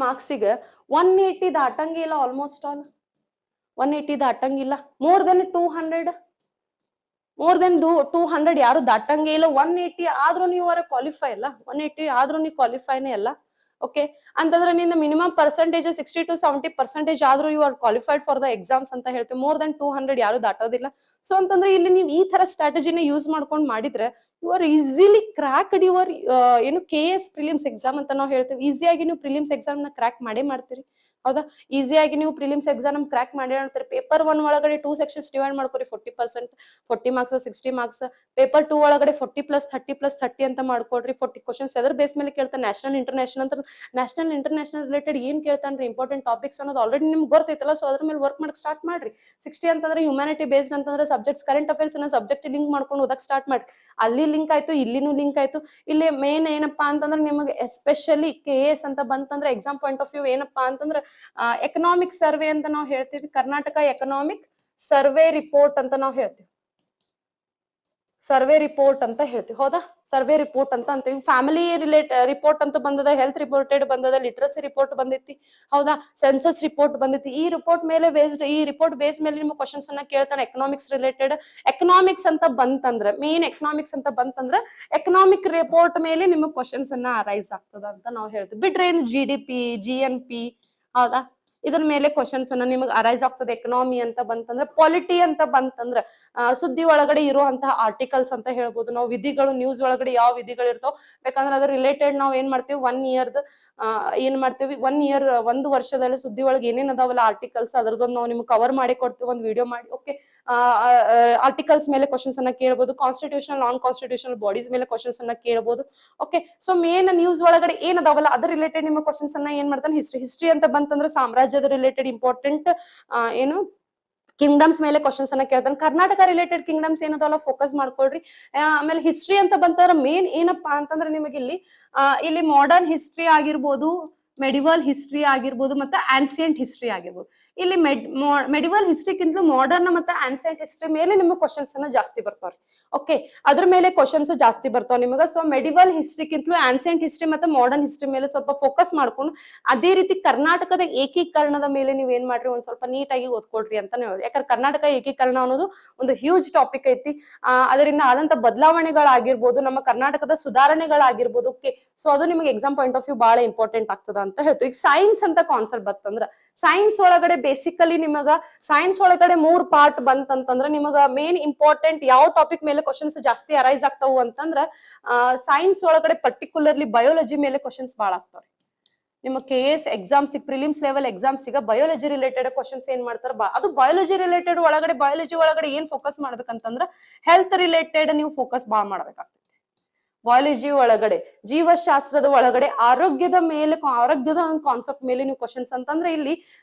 ಮಾರ್ಕ್ಸಿಗೆ 180 ದಾಟಂಗಿಲ್ಲ. ಆಲ್ಮೋಸ್ಟ್ ಆಲ್ 180 ದಾಟಂಗಿಲ್ಲ. ಮೋರ್ ದೆನ್ 200 ಯಾರು ದಾಟಂಗೇ ಇಲ್ಲ. 180 ಆದ್ರೂ ನೀವು ಕ್ವಾಲಿಫೈ ಅಲ್ಲ, 180 ಆದ್ರೂ ನೀವು ಕ್ವಾಲಿಫೈನೇ ಅಲ್ಲ. ಓಕೆ, ಅಂತಂದ್ರೆ ನಿನ್ನ ಮಿನಿಮಮ್ ಪರ್ಸೆಂಟೇಜ್ 60 to 70% ಆದ್ರೂ you are qualified for the exams ಅಂತ ಹೇಳ್ತೇವೆ. ಮೋರ್ ದನ್ 200 ಯಾರು ದಾಟೋದಿಲ್ಲ. ಸೊ ಅಂತಂದ್ರೆ ಇಲ್ಲಿ ನೀವು ಈ ತರ ಸ್ಟ್ರಾಟಜಿನ ಯೂಸ್ ಮಾಡ್ಕೊಂಡು ಮಾಡಿದ್ರೆ ಯು ಆರ್ ಈಸಿಲಿ ಕ್ರಾಕ್ಡ್ ಯುವರ್ ಏನು KS ಪ್ರಿಲಿಮ್ಸ್ ಎಕ್ಸಾಮ್ ಅಂತ ನಾವು ಹೇಳ್ತೇವೆ. ಈಸಿಯಾಗಿ ನೀವು ಪ್ರಿಲಿಮ್ಸ್ ಎಕ್ಸಾಮ್ ನ ಕ್ರಾಕ್ ಮಾಡೇ ಮಾಡ್ತೀರಿ. ಹೌದಾ, ಈಸಿಯಾಗಿ ನೀವು ಪ್ರಿಲಿಮ್ಸ್ ಎಕ್ಸಾಮ್ ಕ್ರಾಕ್ ಮಾಡೇ ಮಾಡ್ತೀರಿ. ಪೇಪರ್ 1 ಒಳಗಡೆ 2 ಸೆಕ್ಷನ್ಸ್ ಡಿವೈಡ್ ಮಾಡ್ಕೊರಿ, 40%, 40 ಮಾರ್ಕ್ಸ್ 60 ಮಾರ್ಕ್ಸ್. ಪೇಪರ್ 2 ಒಳಗಡೆ 40 ಪ್ಲಸ್ 30 ಅಂತ ಮಾಡ್ಕೊಡ್ರಿ. 40 ಕ್ವಶನ್ಸ್ ಎದ್ರ ಬೇಸ್ ಮೇಲೆ ಕೇಳ್ತಾರೆ, ನ್ಯಾಷನಲ್ ಇಂಟರ್ನ್ಯಾಷನಲ್ ಅಂತ. ನ್ಯಾಷನಲ್ ಇಂಟರ್ನ್ಯಾಷನಲ್ ರಿಲೇಟೆಡ್ ಏನ್ ಕೇಳ್ತಾನ್ರಿ, ಇಂಪಾರ್ಟೆಂಟ್ ಟಾಪಿಕ್ಸ್ ಅನ್ನೋದು ಆಲ್ರೆಡಿ ನಿಮ್ಗೆ ಗೊತ್ತೈತಲ್ಲ. ಸೊ ಅದ್ರ ಮೇಲೆ ವರ್ಕ್ ಮಾಡಕ್ ಸ್ಟಾರ್ಟ್ ಮಾಡ್ರಿ. 60 ಅಂತಂದ್ರೆ ಹ್ಯುಮ್ಯಾನಿಟಿ ಬೇಸ್ಡ್ ಅಂತಂದ್ರೆ ಸಬ್ಜೆಕ್ಟ್ಸ್ ಕರೆಂಟ್ ಅಫೇರ್ಸ್ ಅನ್ನ ಸಬ್ಜೆಕ್ಟ್ ಲಿಂಕ್ ಮಾಡ್ಕೊಂಡು ಓದಕ್ ಸ್ಟಾರ್ಟ್ ಮಾಡ್ರಿ. ಅಲ್ಲಿ ಲಿಂಕ್ ಆಯ್ತು, ಇಲ್ಲಿನೂ ಲಿಂಕ್ ಆಯ್ತು. ಇಲ್ಲಿ ಮೇನ್ ಏನಪ್ಪಾ ಅಂತಂದ್ರೆ ನಿಮಗೆ ಎಸ್ಪೆಷಲಿ KS ಅಂತ ಬಂತಂದ್ರೆ ಎಕ್ಸಾಮ್ ಪಾಯಿಂಟ್ ಆಫ್ ವ್ಯೂ ಏನಪ್ಪಾ ಅಂತಂದ್ರೆ ಎಕನಾಮಿಕ್ ಸರ್ವೆ ಅಂತ ನಾವು ಹೇಳ್ತೀವಿ. ಕರ್ನಾಟಕ ಎಕನಾಮಿಕ್ ಸರ್ವೆ ರಿಪೋರ್ಟ್ ಅಂತ ನಾವು ಹೇಳ್ತೀವಿ. ಸರ್ವೆ ರಿಪೋರ್ಟ್ ಅಂತ ಹೇಳ್ತೀವಿ. ಹೌದಾ, ಸರ್ವೆ ರಿಪೋರ್ಟ್ ಅಂತ ಅಂತೀವಿ. ಫ್ಯಾಮಿಲಿ ರಿಪೋರ್ಟ್ ಅಂತ ಬಂದದ, ಹೆಲ್ತ್ ರಿಪೋರ್ಟೆಡ್ ಬಂದದ, ಲಿಟ್ರಸಿ ರಿಪೋರ್ಟ್ ಬಂದೈತಿ. ಹೌದಾ, ಸೆನ್ಸಸ್ ರಿಪೋರ್ಟ್ ಬಂದೈತಿ. ಈ ರಿಪೋರ್ಟ್ ಮೇಲೆ ಬೇಸ್ಡ್, ಈ ರಿಪೋರ್ಟ್ ಬೇಸ್ ಮೇಲೆ ನಿಮ್ಗೆ ಕ್ವಶನ್ಸ್ ಅನ್ನ ಕೇಳ್ತಾನೆ. ಎಕನಾಮಿಕ್ಸ್ ರಿಲೇಟೆಡ್ ಎಕನಾಮಿಕ್ಸ್ ಅಂತ ಬಂತಂದ್ರೆ, ಮೇನ್ ಎಕನಾಮಿಕ್ಸ್ ಅಂತ ಬಂತಂದ್ರೆ ಎಕನಾಮಿಕ್ ರಿಪೋರ್ಟ್ ಮೇಲೆ ನಿಮ್ಗೆ ಕ್ವಶನ್ಸ್ ಅನ್ನ ಅರೈಸ್ ಆಗ್ತದ ಅಂತ ನಾವು ಹೇಳ್ತೀವಿ. ಬಿಟ್ರೆ ಏನು GDP GNP, ಹೌದಾ, ಇದ್ರ ಮೇಲೆ ಕ್ವಶನ್ಸ್ ಅನ್ನ ನಿಮಗೆ ಅರೈಸ್ ಆಗ್ತದೆ. ಎಕನಾಮಿ ಅಂತ ಬಂತಂದ್ರೆ, ಪಾಲಿಟಿ ಅಂತ ಬಂತಂದ್ರೆ ಸುದ್ದಿ ಒಳಗಡೆ ಇರುವಂತಹ ಆರ್ಟಿಕಲ್ಸ್ ಅಂತ ಹೇಳ್ಬೋದು ನಾವು. ವಿಧಿಗಳು, ನ್ಯೂಸ್ ಒಳಗಡೆ ಯಾವ ವಿಧಿಗಳು ಇರ್ತಾವ ಬೇಕಂದ್ರೆ ಅದ್ರ ರಿಲೇಟೆಡ್ ನಾವ್ ಏನ್ ಮಾಡ್ತೀವಿ, 1 ಇಯರ್ದ ಏನ್ ಮಾಡ್ತೀವಿ, 1 ಇಯರ್ 1 ವರ್ಷದಲ್ಲಿ ಸುದ್ದಿ ಒಳಗೆ ಏನೇನ್ ಅದಾವಲ್ಲ ಆರ್ಟಿಕಲ್ಸ್, ಅದ್ರದೊಂದು ನಾವು ನಿಮ್ಗೆ ಕವರ್ ಮಾಡಿ ಕೊಡ್ತೀವಿ, ಒಂದು ವಿಡಿಯೋ ಮಾಡಿ. ಓಕೆ, ಆರ್ಟಿಕಲ್ಸ್ ಮೇಲೆ ಕ್ವಶನ್ಸ್ ಅನ್ನ ಕೇಳಬಹುದು. ಕಾನ್ಸ್ಟಿಟ್ಯೂಷನಲ್ ನಾನ್ ಕಾನ್ಸ್ಟಿಟ್ಯೂಷನಲ್ ಬಾಡೀಸ್ ಮೇಲೆ ಕ್ವಶನ್ಸ್ ಅನ್ನ ಕೇಳಬಹುದು. ಓಕೆ, ಸೊ ಮೇನ್ ನ್ಯೂಸ್ ಒಳಗಡೆ ಏನ್ ಅದಾವಲ್ಲ ಅದ್ರ ರಿಲೇಟೆಡ್ ನಿಮ್ಮ ಕ್ವಶನ್ಸ್ ಅನ್ನ ಏನ್ ಮಾಡ್ತಾನೆ, ಹಿಸ್ಟ್ರಿ ಅಂತ ಬಂತಂದ್ರೆ ಸಾಮ್ರಾಜ್ಯದ ರಿಲೇಟೆಡ್ ಇಂಪಾರ್ಟೆಂಟ್ ಏನು ಕಿಂಗ್ಡಮ್ಸ್ ಮೇಲೆ ಕ್ವಶನ್ಸ್ ಅನ್ನ ಕೇಳ್ತಾನೆ. ಕರ್ನಾಟಕ ರಿಲೇಟೆಡ್ ಕಿಂಗ್ಡಮ್ಸ್ ಏನದಲ್ಲ ಫೋಕಸ್ ಮಾಡ್ಕೊಳ್ರಿ. ಆಮೇಲೆ ಹಿಸ್ಟ್ರಿ ಅಂತ ಬಂತಂದ್ರೆ ಮೇನ್ ಏನಪ್ಪಾ ಅಂತಂದ್ರೆ ನಿಮಗೆ ಇಲ್ಲಿ ಮಾಡರ್ನ್ ಹಿಸ್ಟ್ರಿ ಆಗಿರ್ಬೋದು, ಮೆಡಿವಲ್ ಹಿಸ್ಟ್ರಿ ಆಗಿರ್ಬೋದು, ಮತ್ತೆ ಆನ್ಸಿಯಂಟ್ ಹಿಸ್ಟ್ರಿ ಆಗಿರ್ಬೋದು. ಇಲ್ಲಿ ಮೆಡಿವಲ್ ಹಿಸ್ಟ್ರಿಗಿಂತಲೂ ಮಾಡರ್ನ್ ಮತ್ತೆ ಆನ್ಸಿಯಂಟ್ ಹಿಸ್ಟ್ರಿ ಮೇಲೆ ನಿಮ್ಗೆ ಕ್ವಶನ್ಸ್ ಅನ್ನ ಜಾಸ್ತಿ ಬರ್ತಾವ್ರಿ. ಓಕೆ, ಅದ್ರ ಮೇಲೆ ಕ್ವಶನ್ಸ್ ಜಾಸ್ತಿ ಬರ್ತಾವ ನಿಮಗೆ. ಸೊ ಮೆಡಿವಲ್ ಹಿಸ್ಟ್ರಿಗಿಂತಲೂ ಆನ್ಸಿಯಂಟ್ ಹಿಸ್ಟ್ರಿ ಮತ್ತೆ ಮಾಡರ್ನ್ ಹಿಸ್ಟ್ರಿ ಮೇಲೆ ಸ್ವಲ್ಪ ಫೋಕಸ್ ಮಾಡ್ಕೊಂಡು, ಅದೇ ರೀತಿ ಕರ್ನಾಟಕದ ಏಕೀಕರಣದ ಮೇಲೆ ನೀವ್ ಏನ್ ಮಾಡ್ರಿ ಒಂದ್ ಸ್ವಲ್ಪ ನೀಟಾಗಿ ಓದ್ಕೊಳ್ರಿ ಅಂತಾನೆ ಹೇಳೋದು. ಯಾಕಂದ್ರೆ ಕರ್ನಾಟಕ ಏಕೀಕರಣ ಅನ್ನೋದು ಒಂದು ಹ್ಯೂಜ್ ಟಾಪಿಕ್ ಐತಿ. ಅದರಿಂದ ಆದಂತ ಬದಲಾವಣೆಗಳಾಗಿರ್ಬೋದು, ನಮ್ಮ ಕರ್ನಾಟಕದ ಸುಧಾರಣೆಗಳಾಗಿರ್ಬೋದು. ಓಕೆ, ಸೊ ಅದು ನಿಮಗೆ ಎಕ್ಸಾಮ್ ಪಾಯಿಂಟ್ ಆಫ್ ವ್ಯೂ ಬಹಳ ಇಂಪಾರ್ಟೆಂಟ್ ಆಗ್ತದ ಅಂತ ಹೇಳ್ತೀವಿ. ಈಗ ಸೈನ್ಸ್ ಅಂತ ಕಾನ್ಸೆಪ್ಟ್ ಬಂತಂದ್ರ, ಸೈನ್ಸ್ ಒಳಗಡೆ ಬೇಸಿಕಲಿ ನಿಮಗ ಸೈನ್ಸ್ ಒಳಗಡೆ 3 ಪಾರ್ಟ್ ಬಂತಂತಂದ್ರ ನಿಮಗ ಮೇನ್ ಇಂಪಾರ್ಟೆಂಟ್ ಯಾವ ಟಾಪಿಕ್ ಮೇಲೆ ಕ್ವಶನ್ಸ್ ಜಾಸ್ತಿ ಅರೈಸ್ ಆಗ್ತಾವು ಅಂತಂದ್ರ ಸೈನ್ಸ್ ಒಳಗಡೆ ಪರ್ಟಿಕ್ಯುಲರ್ಲಿ ಬಯೋಲಜಿ ಮೇಲೆ ಕ್ವಶನ್ಸ್ ಬಹಳ ಆಗ್ತಾವ್ರಿ. ನಿಮ್ಮ KS exams, prelims level exams ಗ ಬಯೋಲಜಿ ರಿಲೇಟೆಡ್ ಕ್ವಶನ್ಸ್ ಏನ್ ಮಾಡ್ತಾರ, ಅದು ಬಯೋಲಜಿ ರಿಲೇಟೆಡ್ ಒಳಗಡೆ ಬಯೋಲಜಿ ಒಳಗಡೆ ಏನ್ ಫೋಕಸ್ ಮಾಡ್ಬೇಕಂತಂದ್ರ ಹೆಲ್ತ್ ರಿಲೇಟೆಡ್ ನೀವು ಫೋಕಸ್ ಬಹಳ ಮಾಡ್ಬೇಕಾಗ್ತದೆ. ಬಯಾಲಜಿ ಒಳಗಡೆ, ಜೀವಶಾಸ್ತ್ರದ ಒಳಗಡೆ ಆರೋಗ್ಯದ ಮೇಲೆ, ಆರೋಗ್ಯದ ಕಾನ್ಸೆಪ್ಟ್ ಮೇಲೆ ನೀವು ಕ್ವಶನ್ಸ್ ಅಂತಂದ್ರೆ ಇಲ್ಲಿ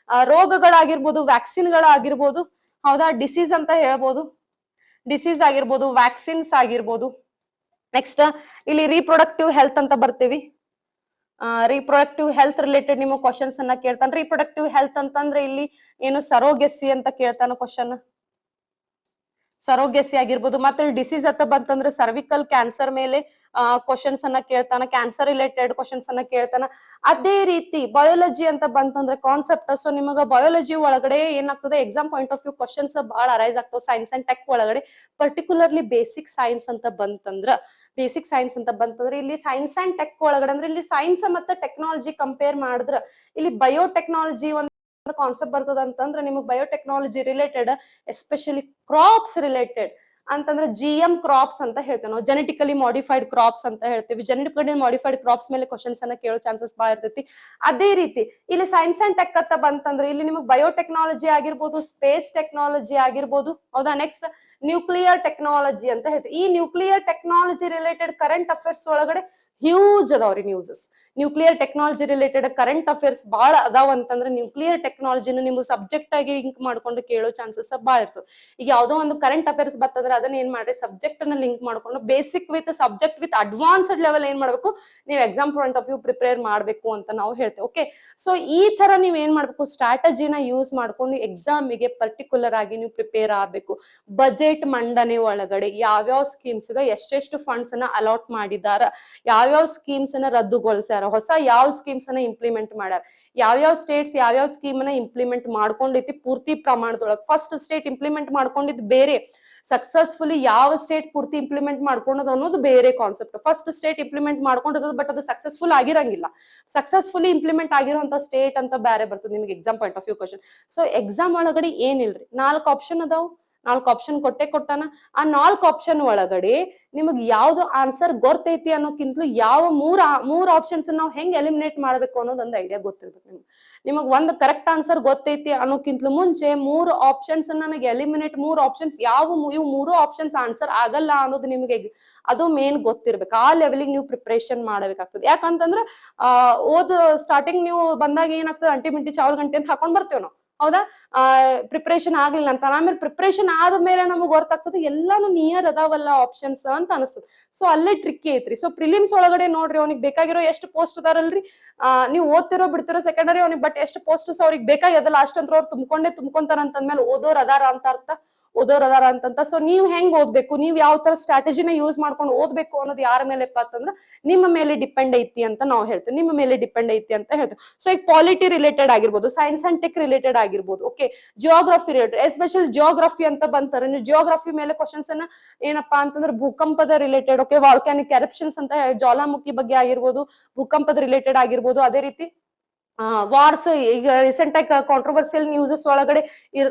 ರೋಗಗಳಾಗಿರ್ಬೋದು, ವ್ಯಾಕ್ಸಿನ್ಗಳಾಗಿರ್ಬೋದು, ಹೌದಾ, ಡಿಸೀಸ್ ಅಂತ ಹೇಳ್ಬೋದು, ಡಿಸೀಸ್ ಆಗಿರ್ಬೋದು, ವ್ಯಾಕ್ಸಿನ್ಸ್ ಆಗಿರ್ಬೋದು. ನೆಕ್ಸ್ಟ್ ಇಲ್ಲಿ ರೀಪ್ರೊಡಕ್ಟಿವ್ ಹೆಲ್ತ್ ಅಂತ ಬರ್ತೀವಿ. ರೀಪ್ರೊಡಕ್ಟಿವ್ ಹೆಲ್ತ್ ರಿಲೇಟೆಡ್ ನಿಮ್ಮ ಕ್ವಶನ್ಸ್ ಅನ್ನ ಕೇಳ್ತಾನೆ. ರೀಪ್ರೊಡಕ್ಟಿವ್ ಹೆಲ್ತ್ ಅಂತಂದ್ರೆ ಇಲ್ಲಿ ಏನು ಸರೋಗೆಸಿ ಅಂತ ಕೇಳ್ತಾನ ಕ್ವಶನ್, ಸರೋಗೆಸಿ ಆಗಿರ್ಬೋದು. ಮತ್ತೆ ಡಿಸೀಸ್ ಅಂತ ಬಂತಂದ್ರೆ ಸರ್ವಿಕಲ್ ಕ್ಯಾನ್ಸರ್ ಮೇಲೆ ಕ್ವಶನ್ಸ್ ಅನ್ನ ಕೇಳ್ತಾನ, ಕ್ಯಾನ್ಸರ್ ರಿಲೇಟೆಡ್ ಕ್ವಶನ್ಸ್ ಅನ್ನ ಕೇಳ್ತಾನ. ಅದೇ ರೀತಿ ಬಯೋಲಜಿ ಅಂತ ಬಂತಂದ್ರೆ ಕಾನ್ಸೆಪ್ಟ್, ಸೊ ನಿಮಗ ಬಯೋಲಜಿ ಒಳಗಡೆ ಏನಾಗ್ತದೆ exam point of view questions ಬಹಳ ಅರೈಸ್ ಆಗ್ತವೆ. ಸೈನ್ಸ್ ಅಂಡ್ ಟೆಕ್ ಒಳಗಡೆ ಪರ್ಟಿಕ್ಯುಲರ್ಲಿ ಬೇಸಿಕ್ ಸೈನ್ಸ್ ಅಂತ ಬಂತಂದ್ರ, ಬೇಸಿಕ್ ಸೈನ್ಸ್ ಅಂತ ಬಂತಂದ್ರೆ ಇಲ್ಲಿ ಸೈನ್ಸ್ ಅಂಡ್ ಟೆಕ್ ಒಳಗಡೆ ಅಂದ್ರೆ ಇಲ್ಲಿ ಸೈನ್ಸ್ ಮತ್ತೆ ಟೆಕ್ನಾಲಜಿ ಕಂಪೇರ್ ಮಾಡಿದ್ರ ಇಲ್ಲಿ ಬಯೋಟೆಕ್ನಾಲಜಿ ಒಂದು ಕಾನ್ಸೆಪ್ಟ್ ಬರ್ತದ ಅಂತಂದ್ರೆ ನಿಮಗೆ biotechnology related especially crops related ಅಂತಂದ್ರೆ GM ಕ್ರಾಪ್ಸ್ ಅಂತ ಹೇಳ್ತೇವೆ ನಾವು, ಜೆನೆಟಿಕಲಿ ಮಾಡಿಫೈಡ್ ಕ್ರಾಪ್ಸ್ ಅಂತ ಹೇಳ್ತೀವಿ. ಜೆನೆಟಿಕಲಿ ಮಾಡಿಫೈಡ್ ಕ್ರಾಪ್ಸ್ ಮೇಲೆ ಕ್ವಶನ್ಸ್ ಅನ್ನ ಕೇಳೋ ಚಾನ್ಸಸ್ ಬಹಳ ಇರ್ತೈತಿ. ಅದೇ ರೀತಿ ಇಲ್ಲಿ ಸೈನ್ಸ್ ಅಂಡ್ ಟೆಕ್ ಅಂತ ಬಂತಂದ್ರೆ ಇಲ್ಲಿ ನಿಮಗೆ ಬಯೋಟೆಕ್ನಾಲಜಿ ಆಗಿರ್ಬೋದು, ಸ್ಪೇಸ್ ಟೆಕ್ನಾಲಜಿ ಆಗಿರ್ಬೋದು, ಹೌದಾ. ನೆಕ್ಸ್ಟ್ ನ್ಯೂಕ್ಲಿಯರ್ ಟೆಕ್ನಾಲಜಿ ಅಂತ ಹೇಳ್ತೀವಿ. ಈ nuclear technology related current affairs ಒಳಗಡೆ ಹ್ಯೂಜ್ ಅದಾವ್ರಿ news. Nuclear technology related current affairs ಬಹಳ ಅದಾವ ಅಂತಂದ್ರೆ ನ್ಯೂಕ್ಲಿಯರ್ ಟೆಕ್ನಾಲಜಿನ ನಿಮ್ಗೆ ಸಬ್ಜೆಕ್ಟ್ ಆಗಿ ಲಿಂಕ್ ಮಾಡ್ಕೊಂಡು ಕೇಳೋ ಚಾನ್ಸಸ್ ಬಹಳ ಇರ್ತದೆ. ಈಗ ಯಾವ್ದೋ ಒಂದು ಕರೆಂಟ್ ಅಫೇರ್ಸ್ ಬರ್ತಂದ್ರೆ ಅದನ್ನ ಏನ್ ಮಾಡ್ರಿ ಸಬ್ಜೆಕ್ಟ್ ಅನ್ನ ಲಿಂಕ್ ಮಾಡ್ಕೊಂಡು basic with subject with advanced level ಏನ್ ಮಾಡ್ಬೇಕು ನೀವು exam point of view prepare ಮಾಡ್ಬೇಕು ಅಂತ ನಾವು ಹೇಳ್ತೇವೆ. ಓಕೆ, ಸೊ ಈ ತರ ನೀವ್ ಏನ್ ಮಾಡ್ಬೇಕು ಸ್ಟ್ರಾಟಜಿನ ಯೂಸ್ ಮಾಡ್ಕೊಂಡು ಎಕ್ಸಾಮಿಗೆ ಪರ್ಟಿಕ್ಯುಲರ್ ಆಗಿ ನೀವು ಪ್ರಿಪೇರ್ ಆಗ್ಬೇಕು. ಬಜೆಟ್ ಮಂಡನೆ ಒಳಗಡೆ ಯಾವ್ಯಾವ ಸ್ಕೀಮ್ಸ್ ಗ ಎಷ್ಟೆಷ್ಟು ಫಂಡ್ಸ್ ಅನ್ನ ಅಲಾಟ್ ಮಾಡಿದಾರ, ಯಾವ್ಯಾವ ಸ್ಕೀಮ್ಸ್ ಅನ್ನ ರದ್ದುಗೊಳಿಸ್ಯಾರ, ಹೊಸ ಯಾವ ಸ್ಕೀಮ್ಸ್ ಅನ್ನ ಇಂಪ್ಲಿಮೆಂಟ್ ಮಾಡ್ಯಾರ, ಯಾವ್ಯಾವ ಸ್ಟೇಟ್ಸ್ ಯಾವ್ಯಾವ ಸ್ಕೀಮ್ ಅನ್ನ ಇಂಪ್ಲಿಮೆಂಟ್ ಮಾಡ್ಕೊಂಡೈತಿ ಪೂರ್ತಿ ಪ್ರಮಾಣದೊಳಗೆ. ಫಸ್ಟ್ ಸ್ಟೇಟ್ ಇಂಪ್ಲಿಮೆಂಟ್ ಮಾಡ್ಕೊಂಡಿದ್ ಬೇರೆ, ಸಕ್ಸಸ್ಫುಲಿ ಯಾವ ಸ್ಟೇಟ್ ಪೂರ್ತಿ ಇಂಪ್ಲಿಮೆಂಟ್ ಮಾಡ್ಕೊಂಡದ ಅನ್ನೋದು ಬೇರೆ ಕಾನ್ಸೆಪ್ಟ್. ಫಸ್ಟ್ ಸ್ಟೇಟ್ ಇಂಪ್ಲಿಮೆಂಟ್ ಮಾಡ್ಕೊಂಡಿರೋದು ಬಟ್ ಅದು ಸಕ್ಸಸ್ಫುಲ್ ಆಗಿರಂಗಿಲ್ಲ. ಸಕ್ಸಸ್ಫುಲಿ ಇಂಪ್ಲಿಮೆಂಟ್ ಆಗಿರುವಂತ ಸ್ಟೇಟ್ ಅಂತ ಬೇರೆ ಬರ್ತದೆ ನಿಮಗೆ exam point of view question. So exam ಒಳಗಡೆ ಏನಿಲ್ರಿ, 4 ಆಪ್ಷನ್ ಅದಾವ, 4 ಆಪ್ಷನ್ ಕೊಟ್ಟಾನ. ಆ 4 ಆಪ್ಷನ್ ಒಳಗಡೆ ನಿಮಗ್ ಯಾವ್ದು ಆನ್ಸರ್ ಗೊತ್ತೈತಿ ಅನ್ನೋಕ್ಕಿಂತಲೂ ಯಾವ ಮೂರ್ ಆಪ್ಷನ್ಸ್ ನಾವು ಹೆಂಗ್ ಎಲಿಮಿನೇಟ್ ಮಾಡ್ಬೇಕು ಅನ್ನೋದೊಂದು ಐಡಿಯಾ ಗೊತ್ತಿರ್ಬೇಕು ನಿಮಗ್ ಒಂದು ಕರೆಕ್ಟ್ ಆನ್ಸರ್ ಗೊತ್ತೈತಿ ಅನ್ನೋಕ್ಕಿಂತಲೂ ಮುಂಚೆ 3 ಆಪ್ಷನ್ಸ್ ನನಗೆ ಎಲಿಮಿನೇಟ್, 3 ಆಪ್ಷನ್ಸ್ ಇವು 3 ಆಪ್ಷನ್ಸ್ ಆನ್ಸರ್ ಆಗಲ್ಲ ಅನ್ನೋದು ನಿಮಗೆ ಅದು ಮೇನ್ ಗೊತ್ತಿರ್ಬೇಕು. ಆ ಲೆವೆಲಿಗೆ ನೀವು ಪ್ರಿಪರೇಷನ್ ಮಾಡಬೇಕಾಗ್ತದೆ. ಯಾಕಂತಂದ್ರ ಓದ್ ಸ್ಟಾರ್ಟಿಂಗ್ ನೀವು ಬಂದಾಗ ಏನಾಗ್ತದೆ ಅಂಟಿ ಮಿಂಟಿ ಚಾವಲ್ ಗಂಟೆ ಅಂತ ಹಾಕೊಂಡ್ ಬರ್ತೇವ್ ನಾವು, ಹೌದಾ. ಪ್ರಿಪರೇಷನ್ ಆಗ್ಲಿಲ್ಲ ಅಂತ ಆಮೇಲೆ ಪ್ರಿಪರೇಷನ್ ಆದ್ಮೇಲೆ ನಮಗ್ ಗೊತ್ತಾಗ್ತದೆ ಎಲ್ಲಾನು ನಿಯರ್ ಅದಾವಲ್ಲ ಆಪ್ಷನ್ಸ್ ಅಂತ ಅನಿಸ್ತದೆ. ಸೊ ಅಲ್ಲೇ ಟ್ರಿಕ್ಕಿ ಐತ್ರಿ. ಸೊ ಪ್ರಿಲಿಮ್ಸ್ ಒಳಗಡೆ ನೋಡ್ರಿ ಅವ್ನಿಗೆ ಬೇಕಾಗಿರೋ ಎಷ್ಟು ಪೋಸ್ಟ್ ಅದಾರಲ್ರಿ, ನೀವು ಓದ್ತಿರೋ ಬಿಡ್ತಿರೋ ಸೆಕೆಂಡರಿ ಅವ್ನಿಗೆ, ಬಟ್ ಎಷ್ಟು ಪೋಸ್ಟ್ಸ್ ಅವ್ರಿಗೆ ಬೇಕಾಗ್ಯದಲ್ಲ ಅಷ್ಟಂತ್ರ ಅವ್ರು ತುಂಬ್ಕೊಂತಾರ ಅಂತಂದ್ಮೇಲೆ ಓದೋರ್ ಅದಾರ ಅಂತ ಅರ್ಥ, ಓದೋರ್ ಅದಾರ ಅಂತಂತ. ಸೊ ನೀವ್ ಹೆಂಗ್ ಓದ್ಬೇಕು, ನೀವ್ ಯಾವ ತರ ಸ್ಟ್ರಾಟಜಿನ ಯೂಸ್ ಮಾಡ್ಕೊಂಡು ಓದ್ಬೇಕು ಅನ್ನೋದು ಯಾರ ಮೇಲೆ ಅಂತಂದ್ರ ನಿಮ್ಮ ಮೇಲೆ ಡಿಪೆಂಡ್ ಐತಿ ಅಂತ ನಾವು ಹೇಳ್ತೀವಿ, ನಿಮ್ಮ ಮೇಲೆ ಡಿಪೆಂಡ್ ಐತಿ ಅಂತ ಹೇಳ್ತೀವಿ. ಸೊ ಈಗ ಪಾಲಿಟಿ ರಿಲೇಟೆಡ್ ಆಗಿರ್ಬೋದು, ಸೈನ್ಸ್ ಅಂಡ್ ಟೆಕ್ ರಿಲೇಟೆಡ್ ಆಗಿರ್ಬೋದು, okay, geography related, special geography ಅಂತ ಬಂತಾರೆ. ನೀವು ಜಿಯೋಗ್ರಫಿ ಮೇಲೆ ಕ್ವಶನ್ಸ್ ಅನ್ನ ಏನಪ್ಪಾ ಅಂತಂದ್ರೆ ಭೂಕಂಪದ ರಿಲೇಟೆಡ್, ಓಕೆ, ವಾಲ್ಕ್ಯಾನಿಕ್ ಎರಪ್ಷನ್ಸ್ ಅಂತ ಜ್ವಾಲಾಮುಖಿ ಬಗ್ಗೆ ಆಗಿರ್ಬೋದು, ಭೂಕಂಪದ ರಿಲೇಟೆಡ್ ಆಗಿರ್ಬೋದು. ಅದೇ ರೀತಿ ವಾರ್ಸ್, ಈಗ ರೀಸೆಂಟ್ ಆಗಿ ಕಾಂಟ್ರವರ್ಸಿಯಲ್ ನ್ಯೂಸಸ್ ಒಳಗಡೆ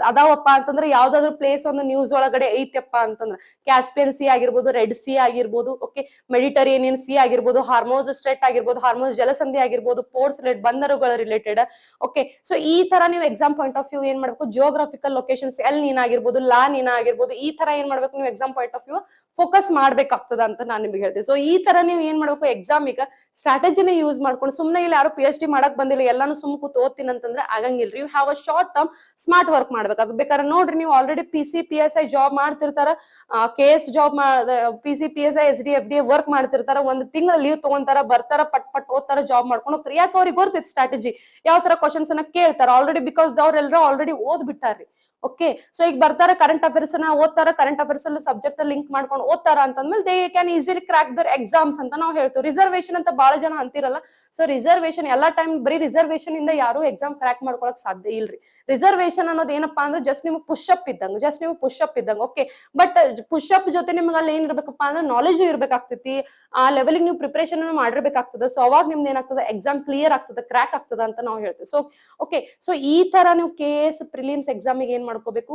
ಅದಾವಪ್ಪ ಅಂತಂದ್ರೆ ಯಾವ್ದಾದ್ರು ಪ್ಲೇಸ್ ಒಂದು ನ್ಯೂಸ್ ಒಳಗಡೆ ಐತಪ್ಪ ಅಂತಂದ್ರೆ ಕ್ಯಾಸ್ಪಿಯನ್ ಸಿ ಆಗಿರ್ಬೋದು, ರೆಡ್ ಸಿ ಆಗಿರ್ಬೋದು, ಓಕೆ, ಮೆಡಿಟರೇನಿಯನ್ ಸಿ ಆಗಿರ್ಬೋದು, ಹಾರ್ಮೋಸ್ ಸ್ಟ್ರೇಟ್ ಆಗಿರ್ಬೋದು, ಹಾರ್ಮೋಸ್ ಜಲಸಂಧಿ ಆಗಿರ್ಬೋದು, ಪೋರ್ಟ್ಸ್ ರಿಲೇಟೆಡ್, ಬಂದರುಗಳ ರಿಲೇಟೆಡ್. ಓಕೆ, ಸೊ ಈ ತರ ನೀವು ಎಕ್ಸಾಮ್ ಪಾಯಿಂಟ್ ಆಫ್ ವ್ಯೂ ಏನ್ ಮಾಡ್ಬೇಕು, ಜಿಯೋಗ್ರಫಿಕಲ್ ಲೊಕೇಶನ್ಸ್ ಎಲ್ ನೀನ್ ಆಗಿರ್ಬೋದು, ಲಾ ನೀನ್ ಆಗಿರ್ಬೋದು, ಈ ತರ ಏನ್ ಮಾಡ್ಬೇಕು ನೀವು exam point of view focus ಮಾಡ್ಬೇಕಾಗ್ತದ ಅಂತ ನಾನು ನಿಮ್ಗೆ ಹೇಳ್ತೀನಿ. ಸೊ ಈ ತರ ನೀವು ಏನ್ ಮಾಡ್ಬೇಕು ಎಕ್ಸಾಮ್ ಈಗ ಸ್ಟ್ರಾಟಜಿನ ಯೂಸ್ ಮಾಡ್ಕೊಂಡು, ಸುಮ್ನೆ ಇಲ್ಲಿ ಯಾರು PhD ಮಾಡಕ್ ಬಂದಿಲ್ಲ ಎಲ್ಲಾನು ಸುಮ್ ಕೂತ್ ಓದ್ತೀನಿ ಅಂತಂದ್ರೆ ಆಗಂಗಿಲ್ರಿ. You have a short term smart work ಮಾಡ್ಬೇಕು. ಅದು ಬೇಕಾದ್ರೆ ನೋಡ್ರಿ, ನೀವು ಆಲ್ರೆಡಿ PCPSI ಜಾಬ್ ಮಾಡ್ತಿರ್ತಾರ, KS job PCPSI SDFD work ಮಾಡ್ತಿರ್ತಾರ, ಒಂದ್ ತಿಂಗಳ ಲೀವ್ ತಗೊಂತಾರ, ಬರ್ತಾರ, ಪಟ್ ಪಟ್ ಓದ್ತಾರ, ಜಾಬ್ ಮಾಡ್ಕೊಂಡು ಹೋಗ್ತಾರೆ. ಯಾಕೆ ಅವ್ರಿಗೆ ಗೊತ್ತೈತಿ ಸ್ಟ್ರಾಟಜಿ ಯಾವ ತರ ಕ್ವಶನ್ಸ್ ಅನ್ನ ಕೇಳ್ತಾರ ಆಲ್ರೆಡಿ, ಬಿಕಾಸ್ ಅವ್ರೆಲ್ಲರೂ ಆಲ್ರೆಡಿ ಓದ್ ಬಿಟ್ಟಾರ್ರಿ. ಓಕೆ, ಸೊ ಈಗ ಬರ್ತಾರ, ಕರೆಂಟ್ ಅಫೇರ್ಸ್ ನ ಓದ್ತಾರ, ಕರೆಂಟ್ ಅಫೇರ್ಸ್ ಅಲ್ಲಿ ಸಬ್ಜೆಕ್ಟ್ ಲಿಂಕ್ ಮಾಡ್ಕೊಂಡು ಓದ್ತಾರ ಅಂತಂದ್ಮೇಲೆ they can easily crack their exams ಅಂತ ನಾವು ಹೇಳ್ತೀವಿ. ರಿಸರ್ವೇಶನ್ ಅಂತ ಬಹಳ ಜನ ಅಂತಿರಲ್ಲ. ಸೊ ರಿಸರ್ವೇಶನ್ ಎಲ್ಲಾ ಟೈಮ್ ಬರೀ ರಿಸರ್ವೇಶನ್ ಇಂದ ಯಾರು ಎಕ್ಸಾಮ್ ಕ್ರಾಕ್ ಮಾಡ್ಕೊಳಕ್ ಸಾಧ್ಯ ಇಲ್ರಿ. ರಿಸರ್ವೇಶನ್ ಅನ್ನೋದು ಏನಪ್ಪಾ ಅಂದ್ರೆ ಜಸ್ಟ್ ನಿಮ್ಗೆ ಪುಷಪ್ ಇದ್ದಂಗ, ಜಸ್ಟ್ ನಿಮ್ಗೆ ಪುಷಪ್ ಇದ್ದಂಗ. ಓಕೆ, ಬಟ್ ಪುಷಪ್ ಜೊತೆ ನಿಮ್ಗೆ ಅಲ್ಲಿ ಏನ್ ಇರ್ಬೇಕಪ್ಪ ಅಂದ್ರೆ ನಾಲೆಜ್ ಇರ್ಬೇಕಾಗ್ತೈತಿ. ಆ ಲೆವೆಲ್ ನೀವು ಪ್ರಿಪರೇಷನ್ ಮಾಡಿರ್ಬೇಕಾಗ್ತದೆ. ಸೊ ಅವಾಗ ನಿಮ್ದು ಏನಾಗ್ತದೆ, ಎಕ್ಸಾಮ್ ಕ್ಲಿಯರ್ ಆಗ್ತದೆ, ಕ್ರಾಕ್ ಆಗ್ತದ ಅಂತ ನಾವು ಹೇಳ್ತೀವಿ. ಸೊ ಓಕೆ, ಸೊ ಈ ತರ ನೀವು KS ಪ್ರಿಲಿಮ್ಸ್ ಎಕ್ಸಾಮಿಗೆ ಏನ್ ಮಾಡ್ಕೋಬೇಕು,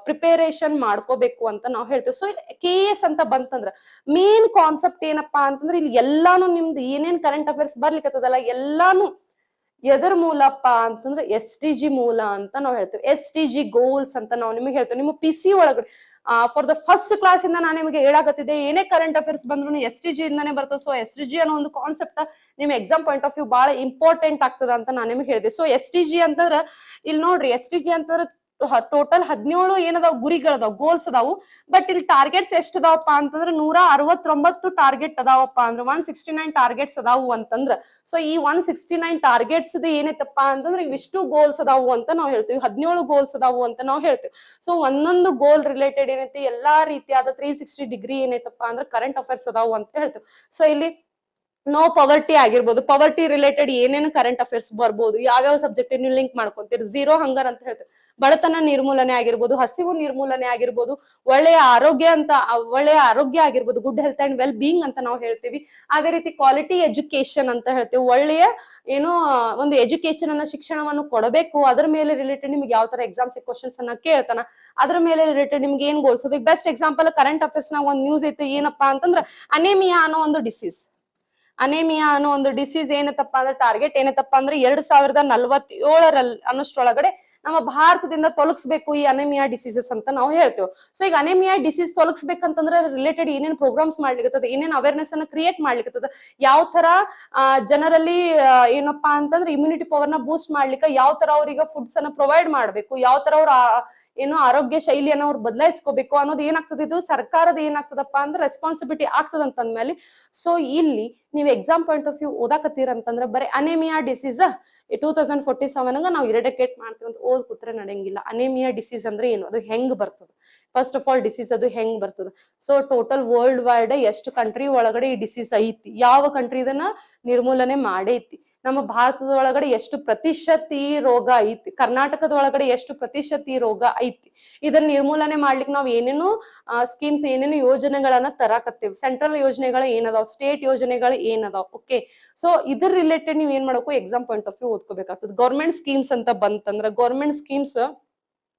ಪ್ರಿಪರೇಷನ್ ಮಾಡ್ಕೋಬೇಕು ಅಂತ ನಾವು ಹೇಳ್ತೀವಿ. ಸೊ KS ಅಂತ ಬಂತಂದ್ರ ಮೇನ್ ಕಾನ್ಸೆಪ್ಟ್ ಏನಪ್ಪಾ ಅಂತಂದ್ರೆ ಇಲ್ಲಿ ಎಲ್ಲಾನು ನಿಮ್ದು ಏನೇನ್ ಕರೆಂಟ್ ಅಫೇರ್ಸ್ ಬರ್ಲಿಕ್ಕತ್ತದಲ್ಲ ಎಲ್ಲಾನು ಎದರ್ ಮೂಲಪ್ಪ ಅಂತಂದ್ರೆ STG ಮೂಲ ಅಂತ ನಾವು ಹೇಳ್ತೀವಿ. STG ಗೋಲ್ಸ್ ಅಂತ ನಾವು ನಿಮಗೆ ಹೇಳ್ತೀವಿ. ನಿಮ್ಮ PC ಒಳಗಡೆ ಫಾರ್ ದ ಫಸ್ಟ್ ಕ್ಲಾಸ್ ಇಂದ ನಾನು ನಿಮಗೆ ಹೇಳಾಕತ್ತಿದ್ದೆ, ಏನೇ ಕರೆಂಟ್ ಅಫೇರ್ಸ್ ಬಂದ್ರು STG ಇಂದಾನೆ ಬರ್ತದೆ. ಸೊ STG ಅನ್ನೋ ಒಂದು ಕಾನ್ಸೆಪ್ಟ್ ನಿಮ್ ಎಕ್ಸಾಮ್ ಪಾಯಿಂಟ್ ಆಫ್ ವ್ಯೂ ಬಹಳ ಇಂಪಾರ್ಟೆಂಟ್ ಆಗ್ತದ ಅಂತ ನಾನು ನಿಮಗೆ ಹೇಳಿದೆ. ಸೊ STG ಅಂತಂದ್ರ ಇಲ್ಲಿ ನೋಡ್ರಿ, STG ಅಂತಂದ್ರ ಟೋಟಲ್ 17 ಏನದಾವ್ ಗುರಿಗಳದಾವ್, ಗೋಲ್ಸ್ ಅದಾವು. ಬಟ್ ಇಲ್ಲಿ ಟಾರ್ಗೆಟ್ಸ್ ಎಷ್ಟ್ ಅದಾವಪ್ಪ ಅಂತಂದ್ರೆ 169 ಟಾರ್ಗೆಟ್ ಅದಾವಪ್ಪ ಅಂದ್ರೆ 169 ಟಾರ್ಗೆಟ್ಸ್ ಅದಾವು ಅಂತಂದ್ರ. ಸೊ ಈ 169 ಟಾರ್ಗೆಟ್ಸ್ ಏನೈತಪ್ಪ ಅಂತಂದ್ರೆ ಇವಿಷ್ಟು ಗೋಲ್ಸ್ ಅದಾವು ಅಂತ ನಾವು ಹೇಳ್ತೀವಿ. 17 ಗೋಲ್ಸ್ ಅದಾವು ಅಂತ ನಾವು ಹೇಳ್ತೀವಿ. ಸೊ ಒಂದೊಂದು ಗೋಲ್ ರಿಲೇಟೆಡ್ ಏನೈತಿ ಎಲ್ಲಾ ರೀತಿಯಾದ 360 ಡಿಗ್ರಿ ಏನೈತಪ್ಪ ಅಂದ್ರೆ ಕರೆಂಟ್ ಅಫೇರ್ಸ್ ಅದಾವು ಅಂತ ಹೇಳ್ತೀವಿ. ಸೊ ಇಲ್ಲಿ ನೋ ಪವರ್ಟಿ ಆಗಿರ್ಬೋದು, ಪವರ್ಟಿ ರಿಲೇಟೆಡ್ ಏನೇನು ಕರೆಂಟ್ ಅಫೇರ್ಸ್ ಬರ್ಬೋದು, ಯಾವ್ಯಾವ ಸಬ್ಜೆಕ್ಟ್ ನೀವು ಲಿಂಕ್ ಮಾಡ್ಕೊಂತೀರಿ. ಝೀರೋ ಹಂಗರ್ ಅಂತ ಹೇಳ್ತೀವಿ, ಬಡತನ ನಿರ್ಮೂಲನೆ ಆಗಿರ್ಬೋದು, ಹಸಿವು ನಿರ್ಮೂಲನೆ ಆಗಿರ್ಬೋದು, ಒಳ್ಳೆಯ ಆರೋಗ್ಯ ಆಗಿರ್ಬೋದು, good health and well being ಅಂತ ನಾವು ಹೇಳ್ತೀವಿ. ಅದೇ ರೀತಿ ಕ್ವಾಲಿಟಿ ಎಜುಕೇಶನ್ ಅಂತ ಹೇಳ್ತೀವಿ, ಒಳ್ಳೆಯ ಏನೋ ಒಂದು ಎಜುಕೇಶನ್ ಅನ್ನ ಶಿಕ್ಷಣವನ್ನು ಕೊಡಬೇಕು. ಅದ್ರ ಮೇಲೆ ರಿಲೇಟೆಡ್ ನಿಮ್ಗೆ ಯಾವ ತರ ಎಕ್ಸಾಮ್ಸ್ ಕ್ವಶನ್ಸ್ ಅನ್ನ ಕೇಳ್ತಾನ, ಅದ್ರ ಮೇಲೆ ರಿಲೇಟೆಡ್ ನಿಮ್ಗೆ ಏನ್ goals. Best example current affairs ನಾಗ ಒಂದು ನ್ಯೂಸ್ ಐತೆ, ಏನಪ್ಪಾ ಅಂತಂದ್ರೆ ಅನೇಮಿಯಾ ಅನ್ನೋ ಒಂದು ಡಿಸೀಸ್. ಅನೇಮಿಯಾ ಅನ್ನೋ ಒಂದು ಡಿಸೀಸ್ ಏನತ್ತಪ್ಪ ಅಂದ್ರೆ ಟಾರ್ಗೆಟ್ ಏನತ್ತಪ್ಪ ಅಂದ್ರೆ 2047 ಅನ್ನೋಷ್ಟ್ರೊಳಗಡೆ ನಮ್ಮ ಭಾರತದಿಂದ ತೊಲಗಿಸ್ಬೇಕು ಈ ಅನೇಮಿಯಾ ಡಿಸೀಸಸ್ ಅಂತ ನಾವು ಹೇಳ್ತೇವೆ. ಸೊ ಈಗ ಅನೇಮಿಯಾ ಡಿಸೀಸ್ ತೊಲಗಿಸ್ಬೇಕಂತಂದ್ರೆ ರಿಲೇಟೆಡ್ ಏನೇನ್ ಪ್ರೋಗ್ರಾಮ್ಸ್ ಮಾಡ್ಲಿಕ್ಕತ್ತದ, ಏನೇನ್ ಅವೇರ್ನೆಸ್ ಅನ್ನ ಕ್ರಿಯೇಟ್ ಮಾಡ್ಲಿಕ್ಕತ್ತದ, ಯಾವ ತರ ಜನರಲ್ಲಿ ಏನಪ್ಪಾ ಅಂತಂದ್ರೆ ಇಮ್ಯುನಿಟಿ ಪವರ್ ನ ಬೂಸ್ಟ್ ಮಾಡ್ಲಿಕ್ಕೆ ಯಾವ ತರ ಅವ್ರಿಗೆ ಫುಡ್ಸ್ ಅನ್ನ ಪ್ರೊವೈಡ್ ಮಾಡ್ಬೇಕು, ಯಾವ ತರ ಅವ್ರ ಏನು ಆರೋಗ್ಯ ಶೈಲಿಯನ್ನ ಅವ್ರು ಬದಲಾಯಿಸ್ಕೋಬೇಕು ಅನ್ನೋದು ಏನಾಗ್ತದೆ, ಇದು ಸರ್ಕಾರದ ಏನಾಗ್ತದಪ್ಪ ಅಂದ್ರೆ ರೆಸ್ಪಾನ್ಸಿಬಿಲಿಟಿ ಆಗ್ತದ ಅಂತಂದ್ಮೇಲೆ. ಸೊ ಇಲ್ಲಿ ನೀವು ಎಕ್ಸಾಮ್ ಪಾಯಿಂಟ್ ಆಫ್ ವ್ಯೂ ಓದಾಕತ್ತೀರ ಅಂತಂದ್ರೆ ಬರೀ ಅನೇಮಿಯಾ ಡಿಸೀಸ್ 2047 ನಾವು ಇರಡಿಕೇಟ್ ಮಾಡ್ತೀವಿ ಅಂತ ಓದ್ ಕೂತ್ರೆ ನಡೆಯಂಗಿಲ್ಲ. ಅನೇಮಿಯಾ ಡಿಸೀಸ್ ಅಂದ್ರೆ ಏನು, ಅದು ಹೆಂಗ್ ಬರ್ತದೆ, ಫಸ್ಟ್ ಆಫ್ ಆಲ್ ಡಿಸೀಸ್ ಅದು ಹೆಂಗ್ ಬರ್ತದೆ. ಸೊ ಟೋಟಲ್ ವರ್ಲ್ಡ್ ವೈಡ್ ಎಷ್ಟು ಕಂಟ್ರಿ ಒಳಗಡೆ ಈ ಡಿಸೀಸ್ ಐತಿ, ಯಾವ ಕಂಟ್ರಿ ಇದನ್ನ ನಿರ್ಮೂಲನೆ ಮಾಡೈತಿ, ನಮ್ಮ ಭಾರತದ ಒಳಗಡೆ ಎಷ್ಟು ಪ್ರತಿಶತ ಈ ರೋಗ ಐತಿ, ಕರ್ನಾಟಕದ ಒಳಗಡೆ ಎಷ್ಟು ಪ್ರತಿಶತ ಈ ರೋಗ ಐತಿ, ಇದನ್ನ ನಿರ್ಮೂಲನೆ ಮಾಡ್ಲಿಕ್ಕೆ ನಾವು ಏನೇನು ಸ್ಕೀಮ್ಸ್ ಏನೇನು ಯೋಜನೆಗಳನ್ನ ತರಾಕತ್ತೇವೆ, ಸೆಂಟ್ರಲ್ ಯೋಜನೆಗಳು ಏನದಾವ್, ಸ್ಟೇಟ್ ಯೋಜನೆಗಳು ಏನದಾವ್. ಓಕೆ, ಸೊ ಇದ್ರ ರಿಲೇಟೆಡ್ ನೀವು ಏನ್ ಮಾಡಬೇಕು, ಎಕ್ಸಾಮ್ ಪಾಯಿಂಟ್ ಆಫ್ ವ್ಯೂ ಓದ್ಕೋಬೇಕಾಗ್ತದೆ. ಗೌರ್ಮೆಂಟ್ ಸ್ಕೀಮ್ಸ್ ಅಂತ ಬಂತಂದ್ರ, ಗೌರ್ಮೆಂಟ್ ಸ್ಕೀಮ್ಸ್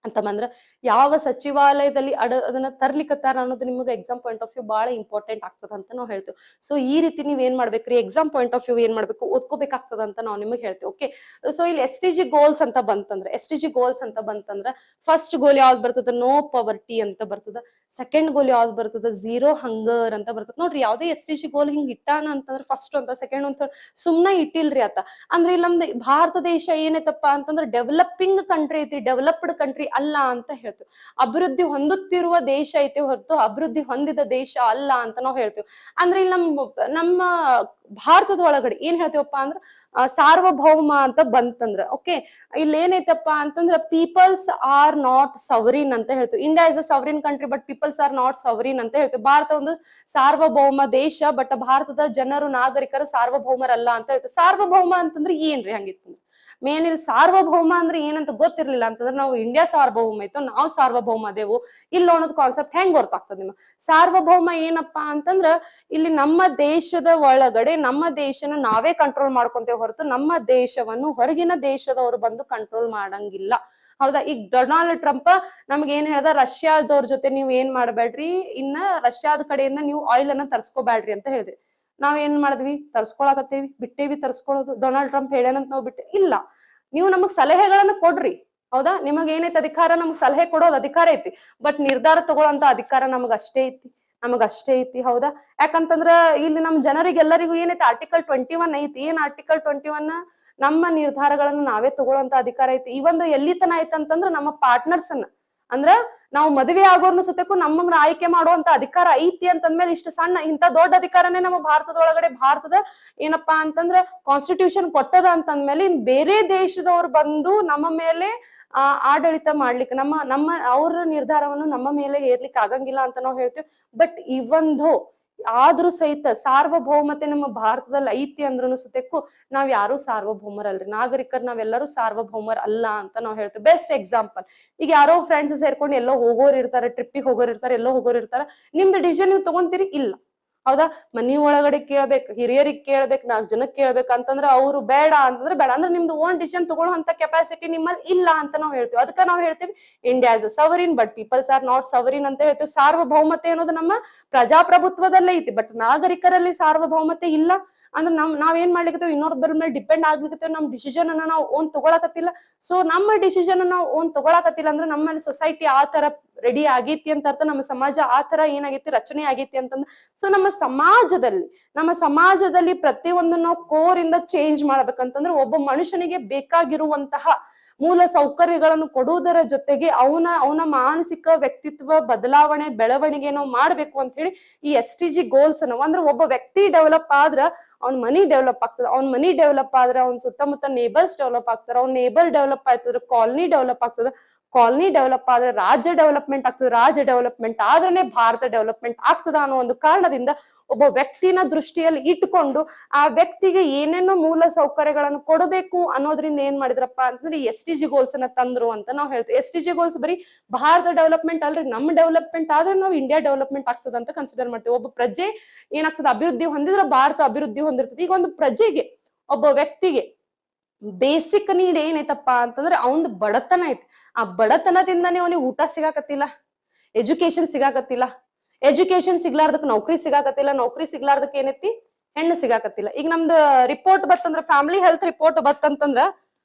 ಅಂತ ಬಂದ್ರ ಯಾವ ಸಚಿವಾಲಯದಲ್ಲಿ ಅದನ್ನ ತರ್ಲಿಕ್ಕತ್ತಾರ ಅನ್ನೋದು ನಿಮಗೆ ಎಕ್ಸಾಮ್ ಪಾಯಿಂಟ್ ಆಫ್ ವ್ಯೂ ಬಹಳ ಇಂಪಾರ್ಟೆಂಟ್ ಆಗ್ತದ ಅಂತ ನಾವು ಹೇಳ್ತೇವೆ. ಸೊ ಈ ರೀತಿ ನೀವ್ ಏನ್ ಮಾಡ್ಬೇಕ್ರಿ, ಎಕ್ಸಾಮ್ ಪಾಯಿಂಟ್ ಆಫ್ ವ್ಯೂ ಏನ್ ಮಾಡ್ಬೇಕು, ಓದ್ಕೋಬೇಕಾಗ್ತದ ಅಂತ ನಾವು ನಿಮಗೆ ಹೇಳ್ತೇವೆ. ಓಕೆ, ಸೊ ಇಲ್ಲಿ STG ಗೋಲ್ಸ್ ಅಂತ ಬಂತಂದ್ರೆ ಫಸ್ಟ್ ಗೋಲ್ ಯಾವ್ದು ಬರ್ತದ, ನೋ ಪವರ್ಟಿ ಅಂತ ಬರ್ತದ. ಸೆಕೆಂಡ್ ಗೋಲ್ ಯಾವ್ದು ಬರ್ತದ, ಝೀರೋ ಹಂಗರ್ ಅಂತ ಬರ್ತದ. ನೋಡ್ರಿ, ಯಾವ್ದೇ STG ಗೋಲ್ ಹಿಂಗ್ ಇಟ್ಟಾನ ಅಂತಂದ್ರೆ ಫಸ್ಟ್ ಅಂತ ಸೆಕೆಂಡ್ ಅಂತ ಸುಮ್ನೆ ಇಟ್ಟಿಲ್ರಿ ಆತ. ಅಂದ್ರೆ ಇಲ್ಲಿ ನಮ್ದು ಭಾರತ ದೇಶ ಏನೈತಪ್ಪ ಅಂತಂದ್ರೆ ಡೆವಲಪಿಂಗ್ ಕಂಟ್ರಿ ಐತಿ, ಡೆವಲಪ್ಡ್ ಕಂಟ್ರಿ ಅಲ್ಲ ಅಂತ ಹೇಳ್ತೀವಿ. ಅಭಿವೃದ್ಧಿ ಹೊಂದುತ್ತಿರುವ ದೇಶ ಐತಿ ಹೊರತು ಅಭಿವೃದ್ಧಿ ಹೊಂದಿದ ದೇಶ ಅಲ್ಲ ಅಂತ ನಾವು ಹೇಳ್ತೀವಿ. ಅಂದ್ರೆ ಇಲ್ಲಿ ನಮ್ಮ ಭಾರತದ ಒಳಗಡೆ ಏನ್ ಹೇಳ್ತೀವಪ್ಪ ಅಂದ್ರ ಸಾರ್ವಭೌಮ ಅಂತ ಬಂತಂದ್ರ. ಓಕೆ, ಇಲ್ಲಿ ಏನೈತಪ್ಪ ಅಂತಂದ್ರ ಪೀಪಲ್ಸ್ ಆರ್ ನಾಟ್ ಸವರಿನ್ ಅಂತ ಹೇಳ್ತೀವಿ. India is a ಸವರಿನ್ country but peoples are not ಸವರಿನ್ ಅಂತ ಹೇಳ್ತೀವಿ. ಭಾರತ ಒಂದು ಸಾರ್ವಭೌಮ ದೇಶ ಬಟ್ ಭಾರತದ ಜನರು ನಾಗರಿಕರು ಸಾರ್ವಭೌಮರಲ್ಲ ಅಂತ ಹೇಳ್ತೀವಿ. ಸಾರ್ವಭೌಮ ಅಂತಂದ್ರೆ ಏನ್ರಿ, ಹಂಗಿತ್ತು ಮೇನ್ ಇಲ್ಲಿ ಸಾರ್ವಭೌಮ ಅಂದ್ರೆ ಏನಂತ ಗೊತ್ತಿರ್ಲಿಲ್ಲ ಅಂತಂದ್ರೆ ನಾವು ಇಂಡಿಯಾ ಸಾರ್ವಭೌಮ ಐತೋ ನಾವು ಸಾರ್ವಭೌಮ ಅದೇವು ಇಲ್ಲ ಅನ್ನೋದು ಕಾನ್ಸೆಪ್ಟ್ ಹೆಂಗ್ ಗೊತ್ತಾಗ್ತದೆ ನಿಮ್ಗೆ. ಸಾರ್ವಭೌಮ ಏನಪ್ಪಾ ಅಂತಂದ್ರ ಇಲ್ಲಿ ನಮ್ಮ ದೇಶದ ಒಳಗಡೆ ನಮ್ಮ ದೇಶನ ನಾವೇ ಕಂಟ್ರೋಲ್ ಮಾಡ್ಕೊಂತೇವೆ ಹೊರತು ನಮ್ಮ ದೇಶವನ್ನು ಹೊರಗಿನ ದೇಶದವರು ಬಂದು ಕಂಟ್ರೋಲ್ ಮಾಡಂಗಿಲ್ಲ. ಹೌದಾ, ಈಗ ಡೊನಾಲ್ಡ್ ಟ್ರಂಪ್ ನಮ್ಗೆ ಏನ್ ಹೇಳ್ದ, ರಷ್ಯಾದವ್ರ ಜೊತೆ ನೀವ್ ಏನ್ ಮಾಡ್ಬೇಡ್ರಿ, ಇನ್ನ ರಷ್ಯಾದ ಕಡೆಯಿಂದ ನೀವು ಆಯಿಲ್ ಅನ್ನ ತರ್ಸ್ಕೋಬ್ಯಾಡ್ರಿ ಅಂತ ಹೇಳಿದ್ವಿ. ನಾವ್ ಏನ್ ಮಾಡಿದ್ವಿ, ತರ್ಸ್ಕೊಳಕತ್ತೇವಿ, ಬಿಟ್ಟೇವಿ ತರ್ಸ್ಕೊಳ್ಳೋದು. ಡೊನಾಲ್ಡ್ ಟ್ರಂಪ್ ಹೇಳೇನಂತ ನಾವ್ ಬಿಟ್ಟೆ ಇಲ್ಲ, ನೀವು ನಮಗ್ ಸಲಹೆಗಳನ್ನ ಕೊಡ್ರಿ. ಹೌದಾ, ನಿಮಗ್ ಏನೈತಿ ಅಧಿಕಾರ, ನಮ್ಗ್ ಸಲಹೆ ಕೊಡೋದು ಅಧಿಕಾರ ಐತಿ, ಬಟ್ ನಿರ್ಧಾರ ತಗೊಳ್ಳೋಂತ ಅಧಿಕಾರ ನಮಗ್ ಅಷ್ಟೇ ಐತಿ. ನಮಗ ಅಷ್ಟೇ ಐತಿ. ಹೌದಾ? ಯಾಕಂತಂದ್ರ ಇಲ್ಲಿ ನಮ್ ಜನರಿಗೆಲ್ಲರಿಗೂ ಏನೈತಿ, ಆರ್ಟಿಕಲ್ 21 ಐತಿ. ಏನ್ ಆರ್ಟಿಕಲ್ 21? ನಮ್ಮ ನಿರ್ಧಾರಗಳನ್ನ ನಾವೇ ತಗೊಳ್ಳೋಂತ ಅಧಿಕಾರ ಐತಿ. ಈ ಒಂದು ಎಲ್ಲಿತನ ಐತಂತಂದ್ರ ನಮ್ಮ ಪಾರ್ಟ್ನರ್ಸ್ ಅನ್ನ, ಅಂದ್ರ ನಾವು ಮದುವೆ ಆಗೋರ್ನು ಸುತ್ತಕ್ಕೂ ನಮ್ಮನ್ನ ಆಯ್ಕೆ ಮಾಡುವಂತ ಅಧಿಕಾರ ಐತಿ ಅಂತಂದ್ಮೇಲೆ ಇಷ್ಟು ಸಣ್ಣ ಇಂತ ದೊಡ್ಡ ಅಧಿಕಾರನೇ ನಮ್ಮ ಭಾರತದೊಳಗಡೆ, ಭಾರತದ ಏನಪ್ಪಾ ಅಂತಂದ್ರ ಕಾನ್ಸ್ಟಿಟ್ಯೂಷನ್ ಕೊಟ್ಟದ ಅಂತಂದ್ಮೇಲೆ ಇನ್ ಬೇರೆ ದೇಶದವ್ರು ಬಂದು ನಮ್ಮ ಮೇಲೆ ಆಡಳಿತ ಮಾಡ್ಲಿಕ್ಕೆ, ನಮ್ಮ ಅವ್ರ ನಿರ್ಧಾರವನ್ನು ನಮ್ಮ ಮೇಲೆ ಹೇರ್ಲಿಕ್ಕೆ ಆಗಂಗಿಲ್ಲ ಅಂತ ನಾವು ಹೇಳ್ತೀವಿ. ಬಟ್ ಇವೊಂದು ಆದ್ರೂ ಸಹಿತ ಸಾರ್ವಭೌಮತೆ ನಮ್ಮ ಭಾರತದಲ್ಲಿ ಐತಿ ಅಂದ್ರೂ ಸುತ್ತಕ್ಕೂ ನಾವ್ ಯಾರು ಸಾರ್ವಭೌಮರಲ್ರಿ, ನಾಗರಿಕರು ನಾವೆಲ್ಲರೂ ಸಾರ್ವಭೌಮರ್ ಅಲ್ಲ ಅಂತ ನಾವ್ ಹೇಳ್ತೀವಿ. ಬೆಸ್ಟ್ ಎಕ್ಸಾಂಪಲ್, ಈಗ ಯಾರೋ ಫ್ರೆಂಡ್ಸ್ ಸೇರ್ಕೊಂಡು ಎಲ್ಲೋ ಹೋಗೋರ್ ಇರ್ತಾರೆ, ಟ್ರಿಪ್ಪಿಗೆ ಹೋಗೋರ್ ಇರ್ತಾರೆ, ಎಲ್ಲೋ ಹೋಗೋರ್ ಇರ್ತಾರ. ನಿಮ್ದು ಡಿಸಿಷನ್ ನೀವು ತಗೊಂತೀರಿ? ಇಲ್ಲ. ಹೌದಾ? ಮನಿ ಒಳಗಡೆ ಕೇಳ್ಬೇಕು, ಹಿರಿಯರಿಗೆ ಕೇಳ್ಬೇಕು, 4 ಜನಕ್ಕೆ ಕೇಳ್ಬೇಕು ಅಂತಂದ್ರೆ ಅವ್ರು ಬೇಡ ಅಂತಂದ್ರೆ ಬೇಡ. ಅಂದ್ರೆ ನಿಮ್ದು ಓನ್ ಡಿಸಿಷನ್ ತಗೊಳ್ಳೋ ಅಂತ ಕೆಪಾಸಿಟಿ ನಿಮ್ಮಲ್ಲಿ ಇಲ್ಲ ಅಂತ ನಾವು ಹೇಳ್ತೀವಿ. ಅದಕ್ಕೆ ನಾವು ಹೇಳ್ತೀವಿ India is a ಸವರಿನ್ but peoples are not ಸವರಿನ್ ಅಂತ ಹೇಳ್ತೀವಿ. ಸಾರ್ವಭೌಮತೆ ಅನ್ನೋದು ನಮ್ಮ ಪ್ರಜಾಪ್ರಭುತ್ವದಲ್ಲೇ ಐತಿ, ಬಟ್ ನಾಗರಿಕರಲ್ಲಿ ಸಾರ್ವಭೌಮತೆ ಇಲ್ಲ. ಅಂದ್ರೆ ನಾವೇನ್ ಮಾಡ್ಲಿಕ್ಕೆ ಇನ್ನೊಬ್ಬರ ಮೇಲೆ ಡಿಪೆಂಡ್ ಆಗ್ಲಿಕ್ಕೆ, ನಮ್ ಡಿಸಿಷನ್ ಅನ್ನ ನಾವು ಓನ್ ತಗೊಳಕತ್ತಿಲ್ಲ. ಸೊ ನಮ್ಮ ಡಿಸಿಷನ್ ನಾವು ಓನ್ ತಗೊಳಕತ್ತಿಲ್ಲ ಅಂದ್ರೆ ನಮ್ಮಲ್ಲಿ ಸೊಸೈಟಿ ಆ ತರ ರೆಡಿ ಆಗೈತಿ ಅಂತ ಅರ್ಥ. ನಮ್ಮ ಸಮಾಜ ಆ ತರ ಏನಾಗೈತಿ, ರಚನೆ ಆಗೈತಿ ಅಂತಂದ್ರೆ. ಸೊ ನಮ್ಮ ಸಮಾಜದಲ್ಲಿ ಪ್ರತಿಯೊಂದು ನಾವು ಕೋರ್ ಇಂದ ಚೇಂಜ್ ಮಾಡ್ಬೇಕಂತಂದ್ರೆ ಒಬ್ಬ ಮನುಷ್ಯನಿಗೆ ಬೇಕಾಗಿರುವಂತಹ ಮೂಲ ಸೌಕರ್ಯಗಳನ್ನು ಕೊಡುವುದರ ಜೊತೆಗೆ ಅವನ ಮಾನಸಿಕ ವ್ಯಕ್ತಿತ್ವ ಬದಲಾವಣೆ, ಬೆಳವಣಿಗೆ ನಾವು ಮಾಡ್ಬೇಕು ಅಂತ ಹೇಳಿ ಈ SDG ಗೋಲ್ಸ್ ಅನ್ನು, ಅಂದ್ರೆ ಒಬ್ಬ ವ್ಯಕ್ತಿ ಡೆವಲಪ್ ಆದ್ರ ಅವ್ನ ಮನಿ ಡೆವಲಪ್ ಆಗ್ತದೆ, ಅವ್ನ ಮನಿ ಡೆವಲಪ್ ಆದ್ರೆ ಅವ್ನ ಸುತ್ತಮುತ್ತ ನೇಬರ್ಸ್ ಡೆವಲಪ್ ಆಗ್ತಾರ, ಅವ್ನ ನೇಬರ್ ಡೆವಲಪ್ ಆಯ್ತಂದ್ರೆ ಕಾಲನಿ ಡೆವಲಪ್ ಆಗ್ತದ, ಕಾಲನಿ ಡೆವಲಪ್ ಆದ್ರೆ ರಾಜ್ಯ ಡೆವಲಪ್ಮೆಂಟ್ ಆಗ್ತದೆ, ರಾಜ್ಯ ಡೆವಲಪ್ಮೆಂಟ್ ಆದ್ರೇನೆ ಭಾರತ ಡೆವಲಪ್ಮೆಂಟ್ ಆಗ್ತದ ಅನ್ನೋ ಒಂದು ಕಾರಣದಿಂದ ಒಬ್ಬ ವ್ಯಕ್ತಿನ ದೃಷ್ಟಿಯಲ್ಲಿ ಇಟ್ಕೊಂಡು ಆ ವ್ಯಕ್ತಿಗೆ ಏನೇನೋ ಮೂಲ ಸೌಕರ್ಯಗಳನ್ನು ಕೊಡಬೇಕು ಅನ್ನೋದ್ರಿಂದ ಏನ್ ಮಾಡಿದ್ರಪ್ಪ ಅಂತಂದ್ರೆ SDG ಗೋಲ್ಸ್ ಅನ್ನ ತಂದ್ರು ಅಂತ ನಾವು ಹೇಳ್ತೀವಿ. SDG ಗೋಲ್ಸ್ ಬರೀ ಭಾರತ ಡೆವಲಪ್ಮೆಂಟ್ ಅಲ್ರಿ, ನಮ್ಮ ಡೆವಲಪ್ಮೆಂಟ್ ಆದ್ರೆ ನಾವು ಇಂಡಿಯಾ ಡೆವಲಪ್ಮೆಂಟ್ ಆಗ್ತದ ಅಂತ ಕನ್ಸಿಡರ್ ಮಾಡ್ತೀವಿ. ಒಬ್ಬ ಪ್ರಜೆ ಏನಾಗ್ತದೆ, ಅಭಿವೃದ್ಧಿ ಹೊಂದಿದ್ರೆ ಭಾರತ ಅಭಿವೃದ್ಧಿ ಹೊಂದಿರ್ತದೆ. ಈಗ ಒಂದು ಪ್ರಜೆಗೆ, ಒಬ್ಬ ವ್ಯಕ್ತಿಗೆ ಬೇಸಿಕ್ ನೀಡ್ ಏನೈತಪ್ಪ ಅಂತಂದ್ರೆ ಅವನ್ ಬಡತನ ಐತಿ. ಆ ಬಡತನದಿಂದಾನೇ ಅವನಿಗೆ ಊಟ ಸಿಗಾಕತ್ತಿಲ್ಲ, ಎಜುಕೇಶನ್ ಸಿಗಾಕತ್ತಿಲ್ಲ, ಎಜುಕೇಶನ್ ಸಿಗ್ಲಾರ್ದಕ್ ನೌಕರಿ ಸಿಗಾಕತ್ತಿಲ್ಲ, ನೌಕರಿ ಸಿಗ್ಲಾರ್ದಕ್ ಏನೈತಿ, ಹೆಣ್ಣು ಸಿಗಾಕತ್ತಿಲ್ಲ. ಈಗ ನಮ್ದು ರಿಪೋರ್ಟ್ ಬತ್ತಂದ್ರ, ಫ್ಯಾಮಿಲಿ ಹೆಲ್ತ್ ರಿಪೋರ್ಟ್ ಬತ್ತಂತಂದ್ರ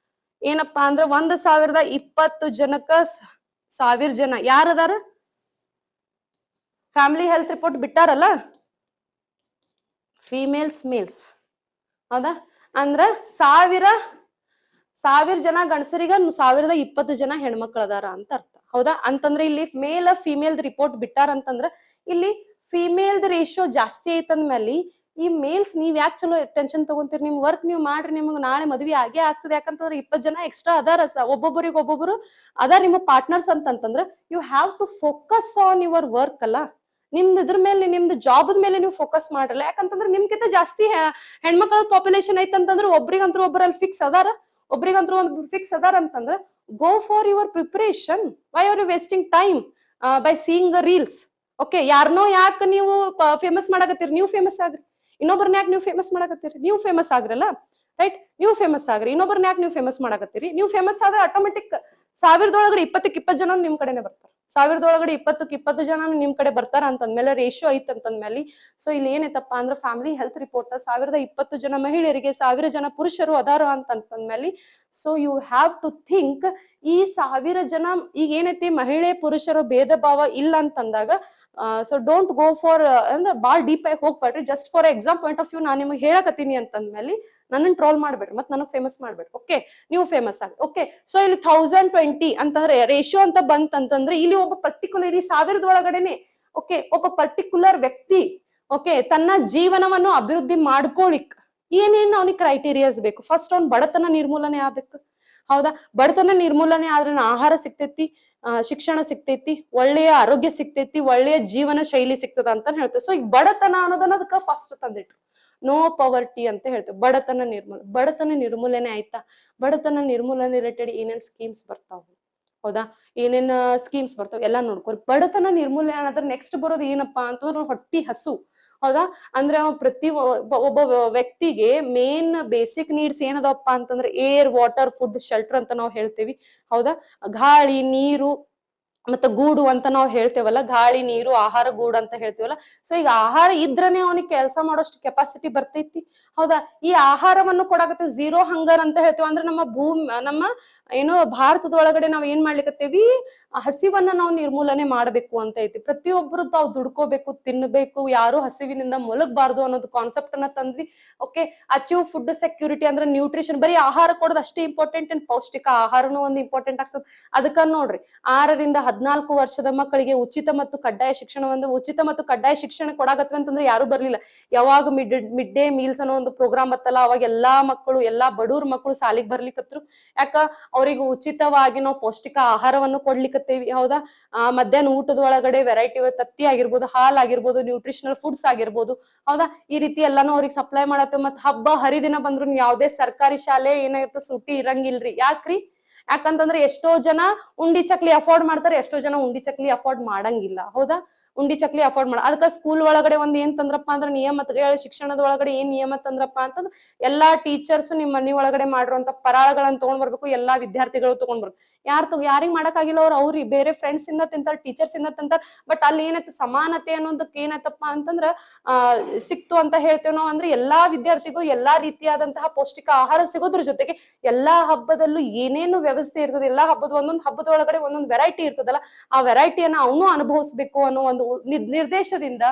ಏನಪ್ಪಾ ಅಂದ್ರ 1020 ಜನಕ್ಕ 1000 ಜನ ಯಾರದಾರ ಫ್ಯಾಮಿಲಿ ಹೆಲ್ತ್ ರಿಪೋರ್ಟ್ ಬಿಟ್ಟಾರಲ್ಲ, ಫೀಮೇಲ್ಸ್ ಮೇಲ್ಸ್. ಹೌದಾ? ಅಂದ್ರ 1000 ಜನ ಗಂಡಸರಿಗ 1020 ಜನ ಹೆಣ್ಮಕ್ಳು ಅದಾರ ಅಂತ ಅರ್ಥ. ಹೌದಾ? ಅಂತಂದ್ರೆ ಇಲ್ಲಿ ಮೇಲ್ ಫಿಮೇಲ್ ರಿಪೋರ್ಟ್ ಬಿಟ್ಟಾರ ಅಂತಂದ್ರ ಇಲ್ಲಿ ಫಿಮೇಲ್ ರೇಷಿಯೋ ಜಾಸ್ತಿ ಐತಂದ್ಮೇಲೆ ಈ ಮೇಲ್ಸ್ ನೀವ್ ಯಾಕೆ ಚಲೋ ಟೆನ್ಷನ್ ತಗೊಂತೀರಿ? ನಿಮ್ ವರ್ಕ್ ನೀವು ಮಾಡ್ರಿ, ನಿಮ್ಗೆ ನಾಳೆ ಮದ್ವೆ ಆಗೇ ಆಗ್ತದೆ. ಯಾಕಂತಂದ್ರೆ 20 ಜನ ಎಕ್ಸ್ಟ್ರಾ ಅದಾರ, ಒಬ್ಬೊಬ್ಬರು ಅದಾರ ನಿಮ್ಮ ಪಾರ್ಟ್ನರ್ಸ್ ಅಂತಂತಂದ್ರ you have to focus on your work ಅಲ್ಲ. ನಿಮ್ದು ಇದ್ರ ಮೇಲೆ, ನಿಮ್ದು ಜಾಬ್ ಮೇಲೆ ನೀವು ಫೋಕಸ್ ಮಾಡ್ರಲ್ಲ. ಯಾಕಂತಂದ್ರೆ ನಿಮ್ಗಿಂತ ಜಾಸ್ತಿ ಹೆಣ್ಮಕ್ಳ ಪಾಪ್ಯುಲೇಷನ್ ಐತಂತಂದ್ರೆ ಒಬ್ರಿಗಂತೂ ಒಬ್ಬರಲ್ಲಿ ಫಿಕ್ಸ್ ಅದಾರ, ಒಬ್ರಿಗಂತೂ ಒಂದು ಫಿಕ್ಸ್ ಅದಾರ ಅಂತಂದ್ರೆ go for your preparation. Why are you wasting time by seeing reels? Okay, ಯಾರನೋ ಯಾಕೆ ನೀವು ಫೇಮಸ್ ಮಾಡಕತ್ತೀರಿ? ನೀವು ಫೇಮಸ್ ಆಗ್ರಿ. ಇನ್ನೊಬ್ಬರನ್ನ ಯಾಕೆ ನೀವು ಫೇಮಸ್ ಮಾಡಕತ್ತೀರಿ? ನೀವು ಫೇಮಸ್ ಆಗ್ರಲ್ಲ, ರೈಟ್? ನೀವು ಫೇಮಸ್ ಆಗ್ರಿ. ಇನ್ನೊಬ್ಬರನ್ನ ಯಾಕೆ ನೀವು ಫೇಮಸ್ ಮಾಡಕತ್ತೀರಿ? ನೀವು ಫೇಮಸ್ ಆದ್ರೆ ಆಟೋಮೆಟಿಕ್ 1000ದೊಳಗಡೆ 20ಕ್ಕೆ 20 ಜನ ನಿಮ್ ಕಡೆನೆ ಬರ್ತಾರೆ. 1000ದೊಳಗಡೆ 20ಕ್ಕೆ 20 ಜನ ನಿಮ್ ಕಡೆ ಬರ್ತಾರ ಅಂತಂದ್ಮೇಲೆ, ರೇಷಿಯೋ ಐತ್ ಅಂತಂದ್ಮೇಲೆ. ಸೊ ಇಲ್ಲಿ ಏನೈತಪ್ಪ ಅಂದ್ರೆ ಫ್ಯಾಮಿಲಿ ಹೆಲ್ತ್ ರಿಪೋರ್ಟ್ 1020 ಜನ ಮಹಿಳೆಯರಿಗೆ 1000 ಜನ ಪುರುಷರು ಅದಾರ ಅಂತಂದ್ಮೇಲೆ, so you have to think ಈ 1000 ಜನ ಈಗ ಏನೈತಿ, ಮಹಿಳೆ ಪುರುಷರು ಭೇದ ಭಾವ ಇಲ್ಲ ಅಂತಂದಾಗ ಸೊ ಡೋಂಟ್ ಗೋ ಫಾರ್ ಅಂದ್ರೆ ಬಾಳ್ ಡೀಪ್ ಆಗಿ ಹೋಗ್ಬೇಡ್ರಿ. Just for exam point of view ನಾನು ನಿಮಗೆ ಹೇಳಕತ್ತೀನಿ ಅಂತಂದ್ಮೇಲೆ ನನ್ನ ಟ್ರೋಲ್ ಮಾಡ್ಬೇಡ್ರಿ, ಮತ್ತೆ ನನಗ್ ಫೇಮಸ್ ಮಾಡ್ಬೇಡ್ರಿ. ಓಕೆ, ನೀವು ಫೇಮಸ್ ಆಗಿ. ಓಕೆ, ಸೊ ಇಲ್ಲಿ 1020 ಅಂತಂದ್ರೆ ರೇಷಿಯೋ ಅಂತ ಬಂತಂತಂದ್ರೆ ಇಲ್ಲಿ ಒಬ್ಬ ಪರ್ಟಿಕ್ಯುಲರ್ 1000ದೊಳಗಡೆನೆ ಓಕೆ ಒಬ್ಬ ಪರ್ಟಿಕ್ಯುಲರ್ ವ್ಯಕ್ತಿ ಓಕೆ ತನ್ನ ಜೀವನವನ್ನು ಅಭಿವೃದ್ಧಿ ಮಾಡ್ಕೊಳಿಕ್ ಏನೇನ್ ಅವನಿಗೆ ಕ್ರೈಟೀರಿಯಾಸ್ ಬೇಕು? ಫಸ್ಟ್ ಅವ್ನ್ ಬಡತನ ನಿರ್ಮೂಲನೆ ಆಗ್ಬೇಕು. ಹೌದಾ? ಬಡತನ ನಿರ್ಮೂಲನೆ ಆದ್ರೆ ಆಹಾರ ಸಿಗ್ತೈತಿ, ಶಿಕ್ಷಣ ಸಿಗ್ತೈತಿ, ಒಳ್ಳೆಯ ಆರೋಗ್ಯ ಸಿಗ್ತೈತಿ, ಒಳ್ಳೆಯ ಜೀವನ ಶೈಲಿ ಸಿಗ್ತದ ಅಂತ ಹೇಳ್ತೇವೆ. ಸೊ ಈಗ ಬಡತನ ಅನ್ನೋದನ್ನ ಅದಕ್ಕ ಫಸ್ಟ್ ತಂದಿಟ್ರು. ನೋ ಪವರ್ಟಿ ಅಂತ ಹೇಳ್ತೇವೆ. ಬಡತನ ನಿರ್ಮೂಲನೆ ಆಯ್ತಾ? ಬಡತನ ನಿರ್ಮೂಲನೆ ರಿಲೇಟೆಡ್ ಏನೇನ್ ಸ್ಕೀಮ್ಸ್ ಬರ್ತಾವ? ಹೌದಾ? ಏನೇನ್ ಸ್ಕೀಮ್ಸ್ ಬರ್ತಾವ ಎಲ್ಲಾ ನೋಡ್ಕೊರಿ. ಬಡತನ ನಿರ್ಮೂಲನೆ ಆದ್ರೆ ನೆಕ್ಸ್ಟ್ ಬರೋದು ಏನಪ್ಪಾ ಅಂತಂದ್ರೆ ಹೊಟ್ಟಿ ಹಸು. ಹೌದಾ? ಅಂದ್ರೆ ಒಬ್ಬ ವ್ಯಕ್ತಿಗೆ ಮೇನ್ ಬೇಸಿಕ್ ನೀಡ್ಸ್ ಏನದಪ್ಪ ಅಂತಂದ್ರೆ ಏರ್, ವಾಟರ್, ಫುಡ್, ಶೆಲ್ಟರ್ ಅಂತ ನಾವು ಹೇಳ್ತೇವಿ. ಹೌದಾ? ಗಾಳಿ, ನೀರು ಮತ್ತೆ ಗೂಡು ಅಂತ ನಾವು ಹೇಳ್ತೇವಲ್ಲ, ಗಾಳಿ, ನೀರು, ಆಹಾರ, ಗೂಡು ಅಂತ ಹೇಳ್ತೇವಲ್ಲ. ಸೊ ಈಗ ಆಹಾರ ಇದ್ರನೆ ಅವನಿಗೆ ಕೆಲಸ ಮಾಡೋಷ್ಟು ಕೆಪಾಸಿಟಿ ಬರ್ತೈತಿ. ಹೌದಾ? ಈ ಆಹಾರವನ್ನು ಕೊಡಾಕತ್ತೀವಿ, ಝೀರೋ ಹಂಗರ್ ಅಂತ ಹೇಳ್ತೇವೆ. ಅಂದ್ರೆ ನಮ್ಮ ಏನೋ ಭಾರತದೊಳಗಡೆ ನಾವ್ ಏನ್ ಮಾಡ್ಲಿಕತ್ತೇವಿ, ಹಸಿವನ್ನ ನಾವು ನಿರ್ಮೂಲನೆ ಮಾಡ್ಬೇಕು ಅಂತ ಐತಿ. ಪ್ರತಿಯೊಬ್ರು ತಾವ್ ದುಡ್ಕೋಬೇಕು, ತಿನ್ಬೇಕು, ಯಾರು ಹಸಿವಿನಿಂದ ಮೊಲಗಬಾರ್ದು ಅನ್ನೋದು ಕಾನ್ಸೆಪ್ಟ್ ಅನ್ನ ತಂದ್ವಿ. ಓಕೆ, ಅಚೀವ್ ಫುಡ್ ಸೆಕ್ಯೂರಿಟಿ ಅಂದ್ರೆ ನ್ಯೂಟ್ರಿಷನ್, ಬರೀ ಆಹಾರ ಕೊಡೋದು ಅಷ್ಟೇ ಇಂಪಾರ್ಟೆಂಟ್ ಅಂಡ್ ಪೌಷ್ಟಿಕ ಆಹಾರನೂ ಒಂದು ಇಂಪಾರ್ಟೆಂಟ್ ಆಗ್ತದೆ. ಅದಕ್ಕ ನೋಡ್ರಿ 6ರಿಂದ 14 ವರ್ಷದ ಮಕ್ಕಳಿಗೆ ಉಚಿತ ಮತ್ತು ಕಡ್ಡಾಯ ಶಿಕ್ಷಣವನ್ನು, ಉಚಿತ ಮತ್ತು ಕಡ್ಡಾಯ ಶಿಕ್ಷಣ ಕೊಡಾಕತ್ವಿ ಅಂತಂದ್ರೆ ಯಾರು ಬರ್ಲಿಲ್ಲ. ಯಾವಾಗ ಮಿಡ್ ಡೇ ಮೀಲ್ಸ್ ಅನ್ನೋ ಒಂದು ಪ್ರೋಗ್ರಾಮ್ ಬತ್ತಲ್ಲ, ಅವಾಗ ಎಲ್ಲಾ ಮಕ್ಕಳು, ಎಲ್ಲಾ ಬಡವ್ರ ಮಕ್ಕಳು ಸಾಲಿಗೆ ಬರ್ಲಿಕ್ಕತ್ರು. ಯಾಕ? ಅವ್ರಿಗೆ ಉಚಿತವಾಗಿ ನಾವು ಪೌಷ್ಟಿಕ ಆಹಾರವನ್ನು ಕೊಡ್ಲಿಕ್ಕತ್ತೇವಿ. ಹೌದಾ? ಮಧ್ಯಾಹ್ನ ಊಟದೊಳಗಡೆ ವೆರೈಟಿ ತತ್ತಿ ಆಗಿರ್ಬೋದು, ಹಾಲ್ ಆಗಿರ್ಬೋದು, ನ್ಯೂಟ್ರಿಷನಲ್ ಫುಡ್ಸ್ ಆಗಿರ್ಬೋದು, ಹೌದಾ, ಈ ರೀತಿ ಎಲ್ಲಾನು ಅವ್ರಿಗೆ ಸಪ್ಲೈ ಮಾಡತ್ತೇವೆ. ಮತ್ ಹಬ್ಬ ಹರಿದಿನ ಬಂದ್ರು ಯಾವ್ದೇ ಸರ್ಕಾರಿ ಶಾಲೆ ಏನಾಗಿರ್ತದೆ ಸುಟಿ ಇರಂಗಿಲ್ರಿ. ಯಾಕ್ರಿ? ಯಾಕಂತಂದ್ರೆ ಎಷ್ಟೋ ಜನ ಉಂಡಿ ಚಕ್ಲಿ ಅಫೋರ್ಡ್ ಮಾಡ್ತಾರೆ, ಎಷ್ಟೋ ಜನ ಉಂಡಿ ಚಕ್ಲಿ ಅಫೋರ್ಡ್ ಮಾಡಂಗಿಲ್ಲ. ಹೌದಾ? ಉಂಡಿ ಚಕ್ಲಿ ಅಫೋರ್ಡ್ ಮಾಡ, ಅದಕ್ಕ ಸ್ಕೂಲ್ ಒಳಗಡೆ ಒಂದ್ ಏನ್ ತಂದ್ರಪ್ಪ ಅಂದ್ರ ನಿಯಮ, ಶಿಕ್ಷಣದ ಒಳಗಡೆ ಏನ್ ನಿಯಮ ತಂದ್ರಪ್ಪ ಅಂತಂದ್ರ ಎಲ್ಲಾ ಟೀಚರ್ಸ್ ನಿಮ್ ಮನಿ ಒಳಗಡೆ ಮಾಡಿರುವಂತ ಪರಾಳಗಳನ್ನ ತಗೊಂಡ್ ಬರ್ಬೇಕು, ಎಲ್ಲಾ ವಿದ್ಯಾರ್ಥಿಗಳು ತಗೊಂಡ್ ಬರ್ಬೇಕು. ಯಾರಿಗ್ ಮಾಡಕ್ ಆಗಿಲ್ಲ ಅವ್ರಿ ಬೇರೆ ಫ್ರೆಂಡ್ಸ್ ಇಂದ ತಿಂತಾರ, ಟೀಚರ್ಸ್ ಇಂದ ತಿಂತಾರ. ಬಟ್ ಅಲ್ಲಿ ಏನಾಯ್ತು, ಸಮಾನತೆ ಅನ್ನೋದಕ್ಕೆ ಏನಾಯ್ತಪ್ಪ ಅಂತಂದ್ರ ಸಿಕ್ತು ಅಂತ ಹೇಳ್ತೇವ್ ನಾವ್. ಅಂದ್ರೆ ಎಲ್ಲಾ ವಿದ್ಯಾರ್ಥಿಗೂ ಎಲ್ಲಾ ರೀತಿಯಾದಂತಹ ಪೌಷ್ಟಿಕ ಆಹಾರ ಸಿಗೋದ್ರ ಜೊತೆಗೆ ಎಲ್ಲಾ ಹಬ್ಬದಲ್ಲೂ ಏನೇನು ವ್ಯವಸ್ಥೆ ಇರ್ತದೆ, ಎಲ್ಲಾ ಒಂದೊಂದು ಹಬ್ಬದೊಳಗಡೆ ಒಂದೊಂದು ವೆರೈಟಿ ಇರ್ತದಲ್ಲ, ಆ ವೆರೈಟಿಯನ್ನ ಅವನು ಅನುಭವಿಸ್ಬೇಕು ಅನ್ನೋ ಒಂದು ನಿರ್ದೇಶದಿಂದ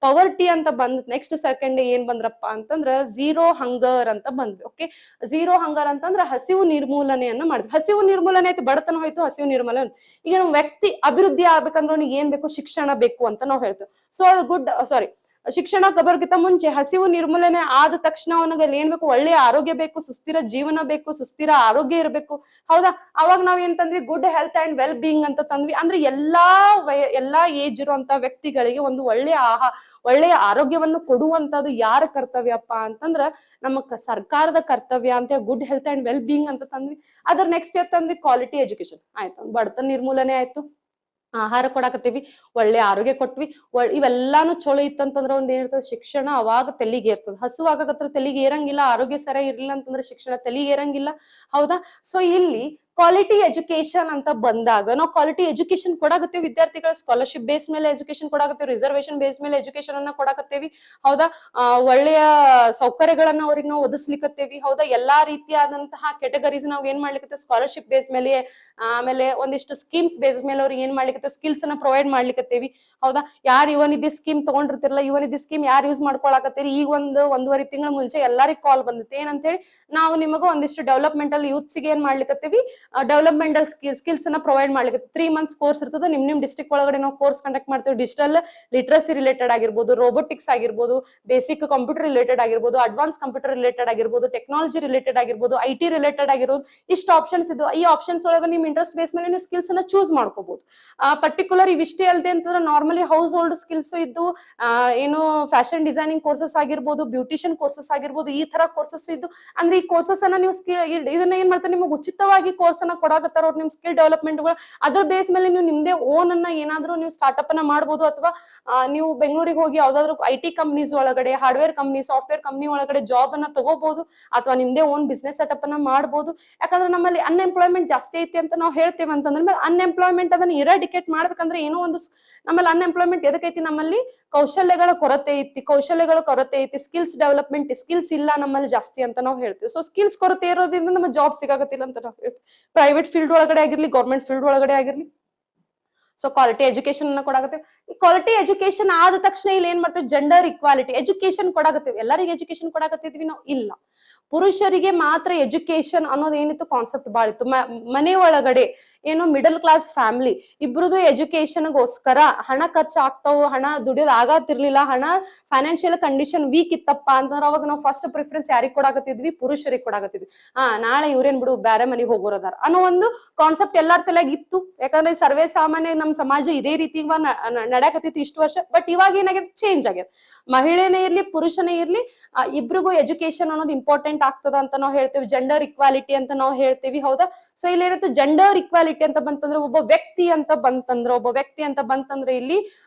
ಪವರ್ಟಿ ಅಂತ ಬಂದ್ ನೆಕ್ಸ್ಟ್ ಸೆಕೆಂಡ್ ಏನ್ ಬಂದ್ರಪ್ಪ ಅಂತಂದ್ರ ಝೀರೋ ಹಂಗರ್ ಅಂತ ಬಂದ್ವಿ. ಓಕೆ, ಝೀರೋ ಹಂಗರ್ ಅಂತಂದ್ರ ಹಸಿವು ನಿರ್ಮೂಲನೆಯನ್ನ ಮಾಡಿದ್ವಿ. ಹಸಿವು ನಿರ್ಮೂಲನೆ ಆಯ್ತು, ಬಡತನ ಹೋಯ್ತು, ಹಸಿವು ನಿರ್ಮೂಲನೆ. ಈಗ ನಮ್ ವ್ಯಕ್ತಿ ಅಭಿವೃದ್ಧಿ ಆಗ್ಬೇಕಂದ್ರೆ ಅವ್ನಿಗೆ ಏನ್ ಬೇಕು? ಶಿಕ್ಷಣ ಬೇಕು ಅಂತ ನಾವು ಹೇಳ್ತೇವೆ. ಸೊ ಶಿಕ್ಷಣ ಬರೋಕ್ಕಿಂತ ಮುಂಚೆ ಹಸಿವು ನಿರ್ಮೂಲನೆ ಆದ ತಕ್ಷಣ ಅವನಿಗೆ ಏನ್ ಬೇಕು? ಒಳ್ಳೆಯ ಆರೋಗ್ಯ ಬೇಕು, ಸುಸ್ಥಿರ ಜೀವನ ಬೇಕು, ಸುಸ್ಥಿರ ಆರೋಗ್ಯ ಇರಬೇಕು. ಹೌದಾ? ಅವಾಗ ನಾವ್ ಏನ್ ತಂದ್ವಿ? Good health and well being ಅಂತ ತಂದ್ವಿ. ಅಂದ್ರೆ ಎಲ್ಲಾ ಏಜ್ ಇರುವಂತ ವ್ಯಕ್ತಿಗಳಿಗೆ ಒಂದು ಒಳ್ಳೆಯ ಆರೋಗ್ಯವನ್ನು ಕೊಡುವಂತದ್ದು ಯಾರ ಕರ್ತವ್ಯಪ್ಪ ಅಂತಂದ್ರ ನಮ್ಮ ಸರ್ಕಾರದ ಕರ್ತವ್ಯ ಅಂತ good health and well being ಅಂತ ತಂದ್ವಿ. ಅದ್ರ ನೆಕ್ಸ್ಟ್ ತಂದ್ವಿ ಕ್ವಾಲಿಟಿ ಎಜುಕೇಶನ್. ಆಯ್ತು, ಬಡತನ ನಿರ್ಮೂಲನೆ ಆಯ್ತು, ಆಹಾರ ಕೊಡಾಕತ್ತೀವಿ, ಒಳ್ಳೆ ಆರೋಗ್ಯ ಕೊಟ್ವಿ, ಇವೆಲ್ಲಾನು ಚಲೋ ಇತ್ತಂತಂದ್ರ ಒಂದ್ ಏನಿರ್ತದ? ಶಿಕ್ಷಣ ಅವಾಗ ತೆಲಿಗೆ ಇರ್ತದ. ಹಸು ಆಗಕತ್ರ ತೆಲಿಗೆ ಏರಂಗಿಲ್ಲ, ಆರೋಗ್ಯ ಸರಿಯಾಗಿ ಇರ್ಲಿಲ್ಲ ಅಂತಂದ್ರೆ ಶಿಕ್ಷಣ ತೆಲಿಗೆ ಏರಂಗಿಲ್ಲ. ಹೌದಾ? ಸೊ ಇಲ್ಲಿ ಕ್ವಾಲಿಟಿ ಎಜುಕೇಶನ್ ಅಂತ ಬಂದಾಗ ನಾವು ಕ್ವಾಲಿಟಿ ಎಜುಕೇಶನ್ ಕೊಡಾಕತ್ತೀವಿ. ವಿದ್ಯಾರ್ಥಿಗಳ ಸ್ಕಾಲರ್ಶಿಪ್ ಬೇಸ್ ಮೇಲೆ ಎಜುಕೇಶನ್ ಕೊಡಾಕತ್ತೀವಿ, ರಿಸರ್ವೇಶನ್ ಬೇಸ್ ಮೇಲೆ ಎಜುಕೇಶನ್ ಅನ್ನ ಕೊಡಾಕತ್ತೀವಿ. ಹೌದಾ? ಒಳ್ಳೆಯ ಸೌಕರ್ಯಗಳನ್ನ ಅವ್ರಿಗೆ ನಾವು ಒದಗಿಸ್ಲಿಕ್ಕತ್ತೇವಿ. ಹೌದಾ? ಎಲ್ಲಾ ರೀತಿಯಾದಂತಹ ಕೆಟಗರೀಸ್ ನಾವ್ ಏನ್ ಮಾಡ್ಲಿಕ್ಕೆ ಸ್ಕಾಲರ್ಶಿಪ್ ಬೇಸ್ ಮೇಲೆ, ಆಮೇಲೆ ಒಂದಿಷ್ಟು ಸ್ಕೀಮ್ಸ್ ಬೇಸ್ ಮೇಲೆ ಅವ್ರಿಗೆ ಏನ್ ಮಾಡ್ಲಿಕ್ಕೆ ಸ್ಕಿಲ್ಸ್ ಅನ್ನ ಪ್ರೊವೈಡ್ ಮಾಡ್ಲಿಕ್ಕತ್ತೇವಿ. ಹೌದಾ? ಯಾರು ಇವನಿದ್ದಿ ಸ್ಕೀಮ್ ತಗೊಂಡಿರ್ತಿರಲ್ಲ, ಇವನಿದ್ದಿ ಸ್ಕೀಮ್ ಯಾರು ಯೂಸ್ ಮಾಡ್ಕೊಳಕತ್ತೀರಿ, ಈಗ ಒಂದೂವರೆ ತಿಂಗಳ ಮುಂಚೆ ಎಲ್ಲರಿಗೂ ಕಾಲ್ ಬಂದಿತ್ತು. ಏನಂತ ಹೇಳಿ, ನಾವು ನಿಮಗೂ ಒಂದಿಷ್ಟು ಡೆವಲಪ್ಮೆಂಟಲ್ ಯೂತ್ಸ್ ಗೆ ಏನ್ ಮಾಡ್ಲಿಕ್ಕತ್ತೀವಿ? ಡೆವಲಪ್ಮೆಂಟಲ್ ಸ್ಕಿಲ್ಸ್ ಅನ್ನ ಪ್ರೊವೈಡ್ ಮಾಡ್ಲಿಕ್ಕೆ 3 months ಕೋರ್ಸ್ ಇರ್ತದೆ. ನಿಮ್ ಡಿಸ್ಟ್ರಿಕ್ಟ್ ಒಳಗಡೆ ನಾವು ಕೋರ್ಸ್ ಕಂಡಕ್ಟ್ ಮಾಡ್ತೀವಿ. ಡಿಜಿಟಲ್ ಲಿಟ್ರಸಿ ರಿಲೇಟೆಡ್ ಆಗಿರ್ಬೋದು, ರೋಬೋಟಿಕ್ಸ್ ಆಗಿರ್ಬೋದು, ಬೇಸಿಕ್ ಕಂಪ್ಯೂಟರ್ ರಿಲೇಟೆಡ್ ಆಗಿರ್ಬೋದು, ಅಡ್ವಾನ್ಸ್ ಕಂಪ್ಯೂಟರ್ ರಿಲೇಟೆಡ್ ಆಗಿರ್ಬೋದು, ಟೆಕ್ನಾಲಜಿ ರಿಲೇಟೆಡ್ ಆಗಿರ್ಬೋದು, IT ರಿಲೇಟೆಡ್ ಆಗಿರ್ಬೋದು, ಇಷ್ಟು ಆಪ್ಷನ್ಸ್ ಇದು. ಈ ಆಪ್ಷನ್ಸ್ ಒಳಗೆ ನಿಮ್ ಇಂಟ್ರೆಸ್ಟ್ ಬೇಸ್ ಮೇಲೆ ನೀವು ಸ್ಕಿಲ್ಸ್ ಅನ್ನ ಚೂಸ್ ಮಾಡ್ಕೋಬಹುದು. ಪರ್ಟಿಕ್ಯುಲರ್ ಇವಿಷ್ಟೇ ಅಲ್ಲದೆ ಅಂತಂದ್ರೆ ನಾರ್ಮಲಿ ಹೌಸ್ ಹೋಲ್ಡ್ ಸ್ಕಿಲ್ಸ್ ಇದ್ದು, ಏನು ಫ್ಯಾಷನ್ ಡಿಸೈನಿಂಗ್ ಕೋರ್ಸಸ್ ಆಗಿರ್ಬೋದು, ಬ್ಯೂಟಿಷಿಯನ್ ಕೋರ್ಸಸ್ ಆಗಿರ್ಬೋದು, ಈ ತರ ಕೋರ್ಸಸ್ ಇದ್ದು. ಅಂದ್ರೆ ಈ ಕೋರ್ಸಸ್ ಅನ್ನ ನೀವು ಇದನ್ನ ಏನ್ ಮಾಡ್ತಾರೆ? ನಿಮಗೆ ಉಚಿತವಾಗಿ ಕೋರ್ಸ್ ಅನ್ನ ಕೊಡಾಕತ್ತಾರ ಅವ್ರು, ನಿಮ್ ಸ್ಕಿಲ್ ಡೆವಲಪ್ಮೆಂಟ್ ಅದ್ರ ಬೇಸ್ ಮೇಲೆ ನೀವು ನಿಮ್ದೇ ಓನ್ ಅನ್ನ ಏನಾದ್ರೂ ನೀವು ಸ್ಟಾರ್ಟ್ಅಪ್ ಅನ್ನ ಮಾಡ್ಬೋದು. ಅಥವಾ ನೀವು ಬೆಂಗಳೂರಿಗೆ ಹೋಗಿ ಯಾವ್ದಾದ್ರು IT ಕಂಪ್ನೀಸ್ ಒಳಗಡೆ, ಹಾರ್ಡ್ವೇರ್ ಕಂಪ್ನಿ, ಸಾಫ್ಟ್ವೇರ್ ಕಂಪ್ನಿ ಒಳಗಡೆ ಜಾಬ್ ಅನ್ನ ತಗೋಬಹುದು, ಅಥವಾ ನಿಮ್ದೇ ಓನ್ ಬಿಸ್ನೆಸ್ ಸೆಟಪ್ ಅನ್ನ ಮಾಡ್ಬೋದು. ಯಾಕಂದ್ರೆ ನಮ್ಮಲ್ಲಿ ಅನ್ಎಂಪ್ಲಾಯ್ಮೆಂಟ್ ಜಾಸ್ತಿ ಐತಿ ಅಂತ ನಾವು ಹೇಳ್ತೇವೆ. ಅಂತಂದ್ರೆ ಅನ್ಎಂಪ್ಲಾಯ್ಮೆಂಟ್ ಅದನ್ನ ಇರಾಡಿಕೇಟ್ ಮಾಡ್ಬೇಕಂದ್ರೆ ಏನೋ ಒಂದು ನಮ್ಮಲ್ಲಿ ಅನ್ಎಂಪ್ಲಾಯ್ಮೆಂಟ್ ಎದಕ್ಕೈತಿ? ನಮ್ಮಲ್ಲಿ ಕೌಶಲ್ಯಗಳ ಕೊರತೆ ಐತಿ, ಸ್ಕಿಲ್ಸ್ ಡೆವಲಪ್ಮೆಂಟ್ ಸ್ಕಿಲ್ಸ್ ಇಲ್ಲ ನಮ್ಮಲ್ಲಿ ಜಾಸ್ತಿ ಅಂತ ನಾವು ಹೇಳ್ತೀವಿ. ಸೊ ಸ್ಕಿಲ್ಸ್ ಕೊರತೆ ಇರೋದ್ರಿಂದ ನಮ್ಮ ಜಾಬ್ ಸಿಗಾಕತ್ತಿಲ್ಲ ಅಂತ ನಾವು ಹೇಳ್ತೀವಿ. ಪ್ರೈವೇಟ್ ಫೀಲ್ಡ್ ಒಳಗಡೆ ಆಗಿರ್ಲಿ, ಗೌರ್ಮೆಂಟ್ ಫೀಲ್ಡ್ ಒಳಗಡೆ ಆಗಿರ್ಲಿ. ಸೊ ಕ್ವಾಲಿಟಿ ಎಜುಕೇಶನ್ ಅನ್ನ ಕೊಡಾಕತ್ತೀವಿ. ಕ್ವಾಲಿಟಿ ಎಜುಕೇಶನ್ ಆದ ತಕ್ಷಣ ಇಲ್ಲಿ ಏನ್ ಮಾಡ್ತೇವೆ? ಜೆಂಡರ್ ಇಕ್ವಾಲಿಟಿ ಎಜುಕೇಶನ್ ಕೊಡಾಕತ್ತೀವಿ. ಎಲ್ಲರಿಗೆ ಎಜುಕೇಶನ್ ಕೊಡಾಕತ್ತಿದ್ವಿ ನಾವು? ಇಲ್ಲ, ಪುರುಷರಿಗೆ ಮಾತ್ರ ಎಜುಕೇಶನ್ ಅನ್ನೋದು ಏನಿತ್ತು ಕಾನ್ಸೆಪ್ಟ್ ಬಾಳ ಇತ್ತು. ಮನೆ ಒಳಗಡೆ ಏನು ಮಿಡಲ್ ಕ್ಲಾಸ್ ಫ್ಯಾಮಿಲಿ ಇಬ್ರದು ಎಜುಕೇಶನ್ಗೋಸ್ಕರ ಹಣ ಖರ್ಚು ಆಗ್ತಾವ, ಹಣ ದುಡಿಯೋದು ಆಗತ್ತಿರ್ಲಿಲ್ಲ, ಹಣ ಫೈನಾನ್ಷಿಯಲ್ ಕಂಡೀಷನ್ ವೀಕ್ ಇತ್ತಪ್ಪ ಅಂತಂದ್ರೆ ಅವಾಗ ನಾವು ಫಸ್ಟ್ ಪ್ರಿಫರೆನ್ಸ್ ಯಾರಿಗೆ ಕೊಡಾಕತ್ತಿದ್ವಿ? ಪುರುಷರಿಗೆ ಕೊಡಾಕತ್ತಿದ್ವಿ. ನಾಳೆ ಇವ್ರೇನ್ ಬಿಡು ಬ್ಯಾರೆ ಮನೆಗೆ ಹೋಗೋರದಾರ ಅನ್ನೋ ಒಂದು ಕಾನ್ಸೆಪ್ಟ್ ಎಲ್ಲಾರ ತಲೆಯಾಗ ಇತ್ತು. ಯಾಕಂದ್ರೆ ಸರ್ವೇ ಸಾಮಾನ್ಯ ನಮ್ ಸಮಾಜ ಇದೇ ರೀತಿ ನಡ್ಯಾಕತ್ತೈತಿ ಇಷ್ಟು ವರ್ಷ. ಬಟ್ ಇವಾಗ ಏನಾಗ್ಯದ? ಚೇಂಜ್ ಆಗ್ಯದ. ಮಹಿಳೆನೇ ಇರ್ಲಿ, ಪುರುಷನೇ ಇರ್ಲಿ, ಇಬ್ರಿಗೂ ಎಜುಕೇಶನ್ ಅನ್ನೋದು ಇಂಪಾರ್ಟೆಂಟ್ ಆಗ್ತದ ಅಂತ ನಾವು ಹೇಳ್ತೇವೆ. ಜೆಂಡರ್ ಇಕ್ವಾಲಿಟಿ ಅಂತ ನಾವು ಹೇಳ್ತೀವಿ. ಹೌದಾ? ಸೊ ಇಲ್ಲಿ ಏನಾಯ್ತು? ಜೆಂಡರ್ ಇಕ್ವಾಲಿಟಿ ಅಂತ ಬಂತಂದ್ರೆ ಒಬ್ಬ ವ್ಯಕ್ತಿ ಅಂತ ಬಂತಂದ್ರೆ ಇಲ್ಲಿ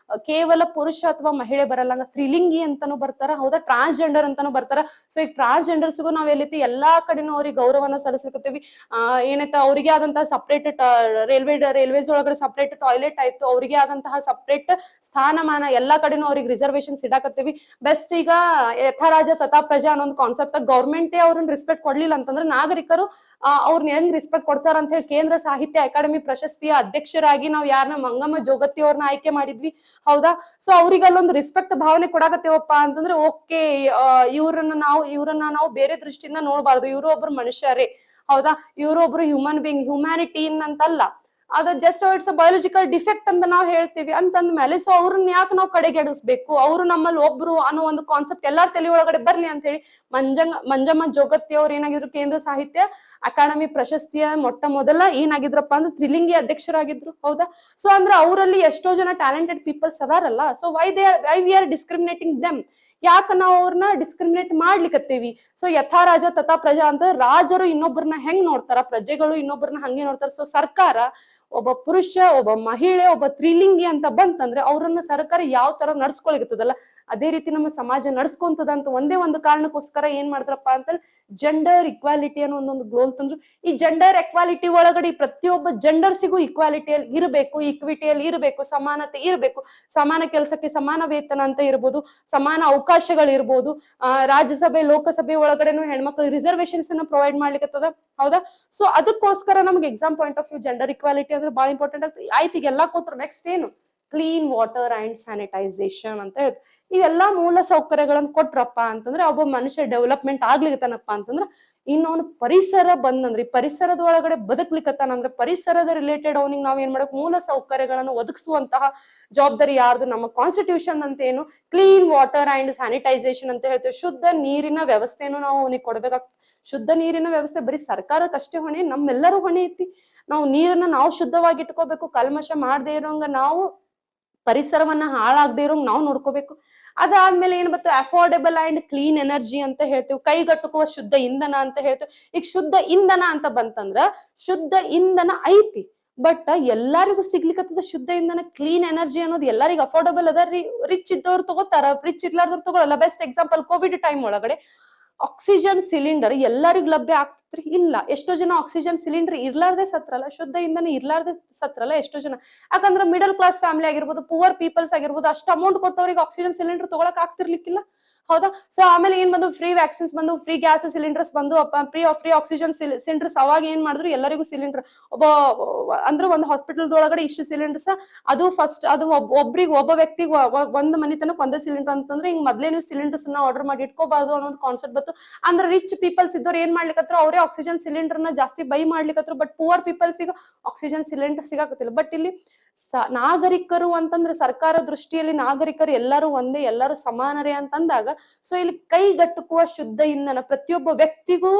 ಕೇವಲ ಪುರುಷ ಅಥವಾ ಮಹಿಳೆ ಬರಲ್ಲ, ತ್ರಿಲಿಂಗಿ ಅಂತಾನು ಬರ್ತಾರ. ಹೌದಾ? ಟ್ರಾನ್ಸ್ಜೆಂಡರ್ ಅಂತಾನು ಬರ್ತಾರ. ಸೊ ಈ ಟ್ರಾನ್ಸ್ಜೆಂಡರ್ಸ್ಗೂ ನಾವ್ ಎಲ್ಲೈತಿ ಎಲ್ಲಾ ಕಡೆನೂ ಅವ್ರಿಗೆ ಗೌರವನ ಸಲ್ಲಿಸ್ಲಿಕತ್ತೀವಿ. ಏನೈತ ಅವ್ರಿಗೆ ಆದಂತಹ ಸಪ್ರೇಟ್ ರೈಲ್ವೇಸ್ ಒಳಗಡೆ ಸಪ್ರೇಟ್ ಟಾಯ್ಲೆಟ್ ಆಯ್ತು, ಅವ್ರಿಗೆ ಆದಂತಹ ಸಪ್ರೇಟ್ ಸ್ಥಾನಮಾನ ಎಲ್ಲಾ ಕಡೆನೂ ಅವ್ರಿಗೆ ರಿಸರ್ವೇಶನ್ಸ್ ಇಡಾಕತ್ತೀವಿ. ಬೆಸ್ಟ್ ಈಗ ಯಥಾ ರಾಜ ತಥಾ ಪ್ರಜಾ ಅನ್ನೋ ಒಂದು ಕಾನ್ಸೆಪ್ಟ್ ಗೌರ್ಮೆಂಟೇ ಅವ್ರನ್ನ ರೆಸ್ಪೆಕ್ಟ್ ಕೊಡ್ಲಿಲ್ಲ ಅಂತಂದ್ರೆ ನಾಗರಿಕರು ಅವ್ರನ್ನ ಹೆಂಗ್ ರೆಸ್ಪೆಕ್ಟ್ ಕೊಡ್ತಾರ ಅಂತ ಹೇಳಿ ಕೇಂದ್ರ ಸಾಹಿತ್ಯ ಅಕಾಡೆಮಿ ಪ್ರಶಸ್ತಿಯ ಅಧ್ಯಕ್ಷರಾಗಿ ನಾವು ಯಾರನ್ನ ಮಂಗಮ್ಮ ಜೋಗತಿ ಅವ್ರನ್ನ ಆಯ್ಕೆ ಮಾಡಿದ್ವಿ. ಹೌದಾ? ಸೊ ಅವ್ರಿಗೆ ಅಲ್ಲೊಂದು ರೆಸ್ಪೆಕ್ಟ್ ಭಾವನೆ ಕೊಡಾಕತ್ತೇವಪ್ಪ ಅಂತಂದ್ರೆ ಓಕೆ, ಇವ್ರನ್ನ ನಾವು ಬೇರೆ ದೃಷ್ಟಿಯಿಂದ ನೋಡ್ಬಾರ್ದು, ಇವರು ಒಬ್ರು ಮನುಷ್ಯರೇ. ಹೌದಾ? ಇವರು ಒಬ್ರು ಹ್ಯೂಮನ್ ಬೀಯಿಂಗ್, ಹ್ಯುಮ್ಯಾನಿಟಿ ಅಂತಲ್ಲ, ಅದು just it's a biological defect ಅಂತ ನಾವು ಹೇಳ್ತೀವಿ ಅಂತಂದ ಮೇಲೆ ಸೊ ಅವ್ರನ್ನ ಯಾಕೆ ನಾವು ಕಡೆಗೆಡಿಸ್ಬೇಕು, ಅವರು ನಮ್ಮಲ್ಲಿ ಒಬ್ರು ಅನ್ನೋ ಒಂದು ಕಾನ್ಸೆಪ್ಟ್ ಎಲ್ಲಾರ ತಲೆ ಒಳಗಡೆ ಬರ್ಲಿ ಅಂತ ಹೇಳಿ ಮಂಜಮ್ಮ ಜೋಗತಿ ಅವ್ರು ಏನಾಗಿದ್ರು ಕೇಂದ್ರ ಸಾಹಿತ್ಯ ಅಕಾಡೆಮಿ ಪ್ರಶಸ್ತಿಯ ಮೊಟ್ಟ ಮೊದಲ ಏನಾಗಿದ್ರಪ್ಪ ಅಂದ್ರೆ ತ್ರಿಲಿಂಗಿ ಅಧ್ಯಕ್ಷರಾಗಿದ್ರು. ಹೌದಾ? ಸೊ ಅಂದ್ರೆ ಅವರಲ್ಲಿ ಎಷ್ಟೋ ಜನ ಟ್ಯಾಲೆಂಟೆಡ್ ಪೀಪಲ್ಸ್ ಅದಾರಲ್ಲ, so why we are discriminating them? ಯಾಕ ನಾವು ಅವ್ರನ್ನ ಡಿಸ್ಕ್ರಿಮಿನೇಟ್ ಮಾಡ್ಲಿಕ್ಕತ್ತೀವಿ? ಸೊ ಯಥಾ ರಾಜ ತಥಾ ಪ್ರಜಾ ಅಂತ ರಾಜರು ಇನ್ನೊಬ್ಬರನ್ನ ಹೆಂಗ್ ನೋಡ್ತಾರ, ಪ್ರಜೆಗಳು ಇನ್ನೊಬ್ಬರನ್ನ ಹಂಗೆ ನೋಡ್ತಾರ. ಸೊ ಸರ್ಕಾರ ಒಬ್ಬ ಪುರುಷ, ಒಬ್ಬ ಮಹಿಳೆ, ಒಬ್ಬ ತ್ರಿಲಿಂಗಿ ಅಂತ ಬಂತಂದ್ರೆ ಅವ್ರನ್ನ ಸರ್ಕಾರ ಯಾವ ತರ ನಡ್ಸ್ಕೊಳಿಗತ್ತದಲ್ಲ ಅದೇ ರೀತಿ ನಮ್ಮ ಸಮಾಜ ನಡ್ಸ್ಕೊಂತದ ಅಂತ ಒಂದೇ ಒಂದು ಕಾರಣಕ್ಕೋಸ್ಕರ ಏನ್ ಮಾಡಿದ್ರಪ್ಪ ಅಂತಂದ್ರೆ ಜೆಂಡರ್ ಇಕ್ವಾಲಿಟಿ ಅನ್ನೋ ಒಂದೊಂದು ಗೋಲ್ ತಂದ್ರು. ಈ ಜೆಂಡರ್ ಎಕ್ವಾಲಿಟಿ ಒಳಗಡೆ ಪ್ರತಿಯೊಬ್ಬ ಜೆಂಡರ್ಸಿಗೂ ಇಕ್ವಾಲಿಟಿಯಲ್ಲಿ ಇರಬೇಕು, ಈಕ್ವಿಟಿಯಲ್ಲಿ ಇರಬೇಕು, ಸಮಾನತೆ ಇರಬೇಕು, ಸಮಾನ ಕೆಲಸಕ್ಕೆ ಸಮಾನ ವೇತನ ಅಂತ ಇರ್ಬೋದು, ಸಮಾನ ಅವಕಾಶಗಳು ಇರ್ಬೋದು. ರಾಜ್ಯಸಭೆ ಲೋಕಸಭೆ ಒಳಗಡೆನು ಹೆಣ್ಮಕ್ಳು ರಿಸರ್ವೇಶನ್ಸ್ ಅನ್ನ ಪ್ರೊವೈಡ್ ಮಾಡ್ಲಿಕ್ಕತ್ತದ. ಹೌದಾ? ಸೊ ಅದಕ್ಕೋಸ್ಕರ ನಮ್ಗೆ exam point of view gender equality ಅಂದ್ರೆ ಬಹಳ ಇಂಪಾರ್ಟೆಂಟ್ ಆಗ್ತದೆ. ಆಯ್ತು, ಈಗೆಲ್ಲಾ ಕೊಟ್ರು, ನೆಕ್ಸ್ಟ್ ಏನು? ಕ್ಲೀನ್ ವಾಟರ್ ಅಂಡ್ ಸ್ಯಾನಿಟೈಸೇಷನ್ ಅಂತ ಹೇಳ್ತು. ಇವೆಲ್ಲಾ ಮೂಲ ಸೌಕರ್ಯಗಳನ್ನ ಕೊಟ್ರಪ್ಪ ಅಂತಂದ್ರೆ ಒಬ್ಬ ಮನುಷ್ಯ ಡೆವಲಪ್ಮೆಂಟ್ ಆಗ್ಲಿಕತ್ತಾನಪ್ಪ ಅಂತಂದ್ರ ಇನ್ನೊಂದು ಪರಿಸರ ಬಂದಂದ್ರೆ ಈ ಪರಿಸರದ ಒಳಗಡೆ ಬದುಕ್ಲಿಕ್ಕತ್ತಾನಂದ್ರೆ ಪರಿಸರದ ರಿಲೇಟೆಡ್ ಅವನಿಗೆ ನಾವ್ ಏನ್ ಮಾಡಕ್ ಮೂಲ ಸೌಕರ್ಯಗಳನ್ನು ಒದಗಿಸುವಂತಹ ಜವಾಬ್ದಾರಿ ಯಾರ್ದು? ನಮ್ಮ ಕಾನ್ಸ್ಟಿಟ್ಯೂಷನ್ ಅಂತ ಏನು ಕ್ಲೀನ್ ವಾಟರ್ ಅಂಡ್ ಸ್ಯಾನಿಟೈಸೇಷನ್ ಅಂತ ಹೇಳ್ತೇವೆ. ಶುದ್ಧ ನೀರಿನ ವ್ಯವಸ್ಥೆಯನ್ನು ನಾವು ಅವನಿಗೆ ಕೊಡ್ಬೇಕಾಗ್ತದೆ. ಶುದ್ಧ ನೀರಿನ ವ್ಯವಸ್ಥೆ ಬರೀ ಸರ್ಕಾರಕ್ಕಷ್ಟೇ ಹೊಣೆ, ನಮ್ಮೆಲ್ಲರೂ ಹೊಣೆ ಐತಿ. ನಾವು ನೀರನ್ನ ನಾವು ಶುದ್ಧವಾಗಿ ಇಟ್ಕೋಬೇಕು, ಕಲ್ಮಶ ಮಾಡದೇ ಇರೋಂಗ ನಾವು ಪರಿಸರವನ್ನ ಹಾಳಾಗದೆ ಇರೋಂಗ್ ನಾವು ನೋಡ್ಕೋಬೇಕು. ಅದಾದ್ಮೇಲೆ ಏನ್ ಬರ್ತದೆ? ಅಫೋರ್ಡೆಬಲ್ ಅಂಡ್ ಕ್ಲೀನ್ ಎನರ್ಜಿ ಅಂತ ಹೇಳ್ತೇವೆ, ಕೈಗಟ್ಟುಕುವ ಶುದ್ಧ ಇಂಧನ ಅಂತ ಹೇಳ್ತೇವೆ. ಈಗ ಶುದ್ಧ ಇಂಧನ ಅಂತ ಬಂತಂದ್ರ ಶುದ್ಧ ಇಂಧನ ಐತಿ, ಬಟ್ ಎಲ್ಲರಿಗೂ ಸಿಗ್ಲಿಕ್ಕತ್ತದ ಶುದ್ಧ ಇಂಧನ, ಕ್ಲೀನ್ ಎನರ್ಜಿ ಅನ್ನೋದು ಎಲ್ಲರಿಗೂ ಅಫೋರ್ಡಬಲ್ ಅದ. ರಿಚ್ ಇದ್ದವ್ರು ತಗೋತಾರ, ರಿಚ್ ಇರ್ಲಾರ್ದವ್ರು ತಗೊಳಲ್ಲ. ಬೆಸ್ಟ್ ಎಕ್ಸಾಂಪಲ್ ಕೋವಿಡ್ ಟೈಮ್ ಒಳಗಡೆ ಆಕ್ಸಿಜನ್ ಸಿಲಿಂಡರ್ ಎಲ್ಲರಿಗೂ ಲಭ್ಯ ಆಗ್ತದ್ರಿ? ಇಲ್ಲ. ಎಷ್ಟೋ ಜನ ಆಕ್ಸಿಜನ್ ಸಿಲಿಂಡರ್ ಇರ್ಲಾರ್ದೆ ಸತ್ರಲ್ಲ, ಶುದ್ಧ ಇಂಧನ ಇರ್ಲಾರ್ದೆ ಸತ್ರಲ್ಲ ಎಷ್ಟೋ ಜನ. ಯಾಕಂದ್ರೆ ಮಿಡಲ್ ಕ್ಲಾಸ್ ಫ್ಯಾಮಿಲಿ ಆಗಿರ್ಬೋದು, ಪುವರ್ ಪೀಪಲ್ಸ್ ಆಗಿರ್ಬೋದು, ಅಷ್ಟು ಅಮೌಂಟ್ ಕೊಟ್ಟವ್ರಿಗೆ ಆಕ್ಸಿಜನ್ ಸಿಲಿಂಡರ್ ತಗೊಳಕ್ ಆಗ್ತಿರ್ಲಿಕ್ಕಿಲ್ಲ. ಹೌದಾ? ಸೊ ಆಮೇಲೆ ಏನ್ ಬಂದು? ಫ್ರೀ ವ್ಯಾಕ್ಸಿನ್ಸ್ ಬಂದು, ಫ್ರೀ ಗ್ಯಾಸ್ ಸಿಲಿಂಡರ್ಸ್ ಬಂದು, ಫ್ರೀ ಆಕ್ಸಿಜನ್ ಸಿಲಿಂಡರ್ಸ್. ಅವಾಗ ಏನ್ ಮಾಡಿದ್ರು? ಎಲ್ಲರಿಗೂ ಸಿಲಿಂಡರ್ ಅಂದ್ರೆ ಒಂದು ಹಾಸ್ಪಿಟಲ್ದೊಳಗಡೆ ಇಷ್ಟು ಸಿಲಿಂಡರ್ಸ್, ಅದು ಫಸ್ಟ್ ಅದು ಒಬ್ಬ ವ್ಯಕ್ತಿಗೆ ಒಂದು ಮನಿತನಕ್ಕೆ ಒಂದೇ ಸಿಲಿಂಡರ್ ಅಂತಂದ್ರೆ ಹಿಂಗ್ ಮೊದ್ಲೇ ನೀವು ಸಿಲಿಂಡರ್ಸ್ ಆರ್ಡರ್ ಮಾಡಿ ಇಟ್ಕೋಬಾರ್ದು ಅನ್ನೋದು ಕಾನ್ಸೆಪ್ಟ್ ಬಂತು. ಅಂದ್ರೆ ರಿಚ್ ಪೀಪಲ್ಸ್ ಇದ್ದವ್ರು ಏನ್ ಮಾಡ್ಲಿಕ್ಕತ್ರ ಅವರೇ ಆಕ್ಸಿಜನ್ ಸಿಲಿಂಡರ್ ನ ಜಾಸ್ತಿ ಬೈ ಮಾಡ್ಲಿಕ್ಕತ್ರ. ಬಟ್ ಪುವರ್ ಪೀಪಲ್ಸ್ ಈಗ ಆಕ್ಸಿಜನ್ ಸಿಲಿಂಡರ್ ಸಿಗಾಕತ್ತಿಲ್ಲ. ಬಟ್ ಇಲ್ಲಿ ನಾಗರಿಕರು ಅಂತಂದ್ರೆ ಸರ್ಕಾರ ದೃಷ್ಟಿಯಲ್ಲಿ ನಾಗರಿಕರು ಎಲ್ಲರೂ ಒಂದೇ, ಎಲ್ಲರೂ ಸಮಾನರೇ ಅಂತಂದಾಗ ಸೊ ಇಲ್ಲಿ ಕೈಗಟ್ಟುಕುವ ಶುದ್ಧ ಇಂಧನ ಪ್ರತಿಯೊಬ್ಬ ವ್ಯಕ್ತಿಗೂ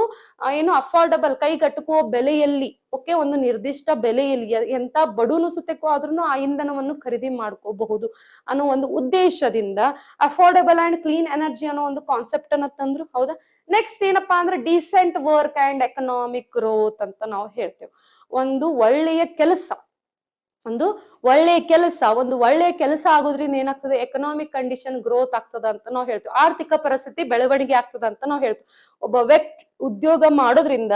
ಏನು ಅಫೋರ್ಡಬಲ್, ಕೈಗಟ್ಟುಕುವ ಬೆಲೆಯಲ್ಲಿ, ಓಕೆ, ಒಂದು ನಿರ್ದಿಷ್ಟ ಬೆಲೆಯಲ್ಲಿ ಎಂತ ಬಡೂನು ಸುತ್ತಕ್ಕೂ ಆದ್ರೂ ಆ ಇಂಧನವನ್ನು ಖರೀದಿ ಮಾಡ್ಕೋಬಹುದು ಅನ್ನೋ ಒಂದು ಉದ್ದೇಶದಿಂದ ಅಫೋರ್ಡಬಲ್ ಅಂಡ್ ಕ್ಲೀನ್ ಎನರ್ಜಿ ಅನ್ನೋ ಒಂದು ಕಾನ್ಸೆಪ್ಟ್ ಅನ್ನ ತಂದ್ರು. ಹೌದಾ? ನೆಕ್ಸ್ಟ್ ಏನಪ್ಪಾ ಅಂದ್ರೆ decent work and economic growth ಅಂತ ನಾವು ಹೇಳ್ತೇವೆ. ಒಂದು ಒಳ್ಳೆಯ ಕೆಲಸ, ಒಂದು ಒಳ್ಳೆಯ ಕೆಲಸ ಆಗೋದ್ರಿಂದ ಏನಾಗ್ತದೆ? ಎಕನಾಮಿಕ್ ಕಂಡೀಷನ್ ಗ್ರೋತ್ ಆಗ್ತದ ಅಂತ ನಾವು ಹೇಳ್ತೀವಿ. ಆರ್ಥಿಕ ಪರಿಸ್ಥಿತಿ ಬೆಳವಣಿಗೆ ಆಗ್ತದ ಅಂತ ನಾವು ಹೇಳ್ತೀವಿ. ಒಬ್ಬ ವ್ಯಕ್ತಿ ಉದ್ಯೋಗ ಮಾಡೋದ್ರಿಂದ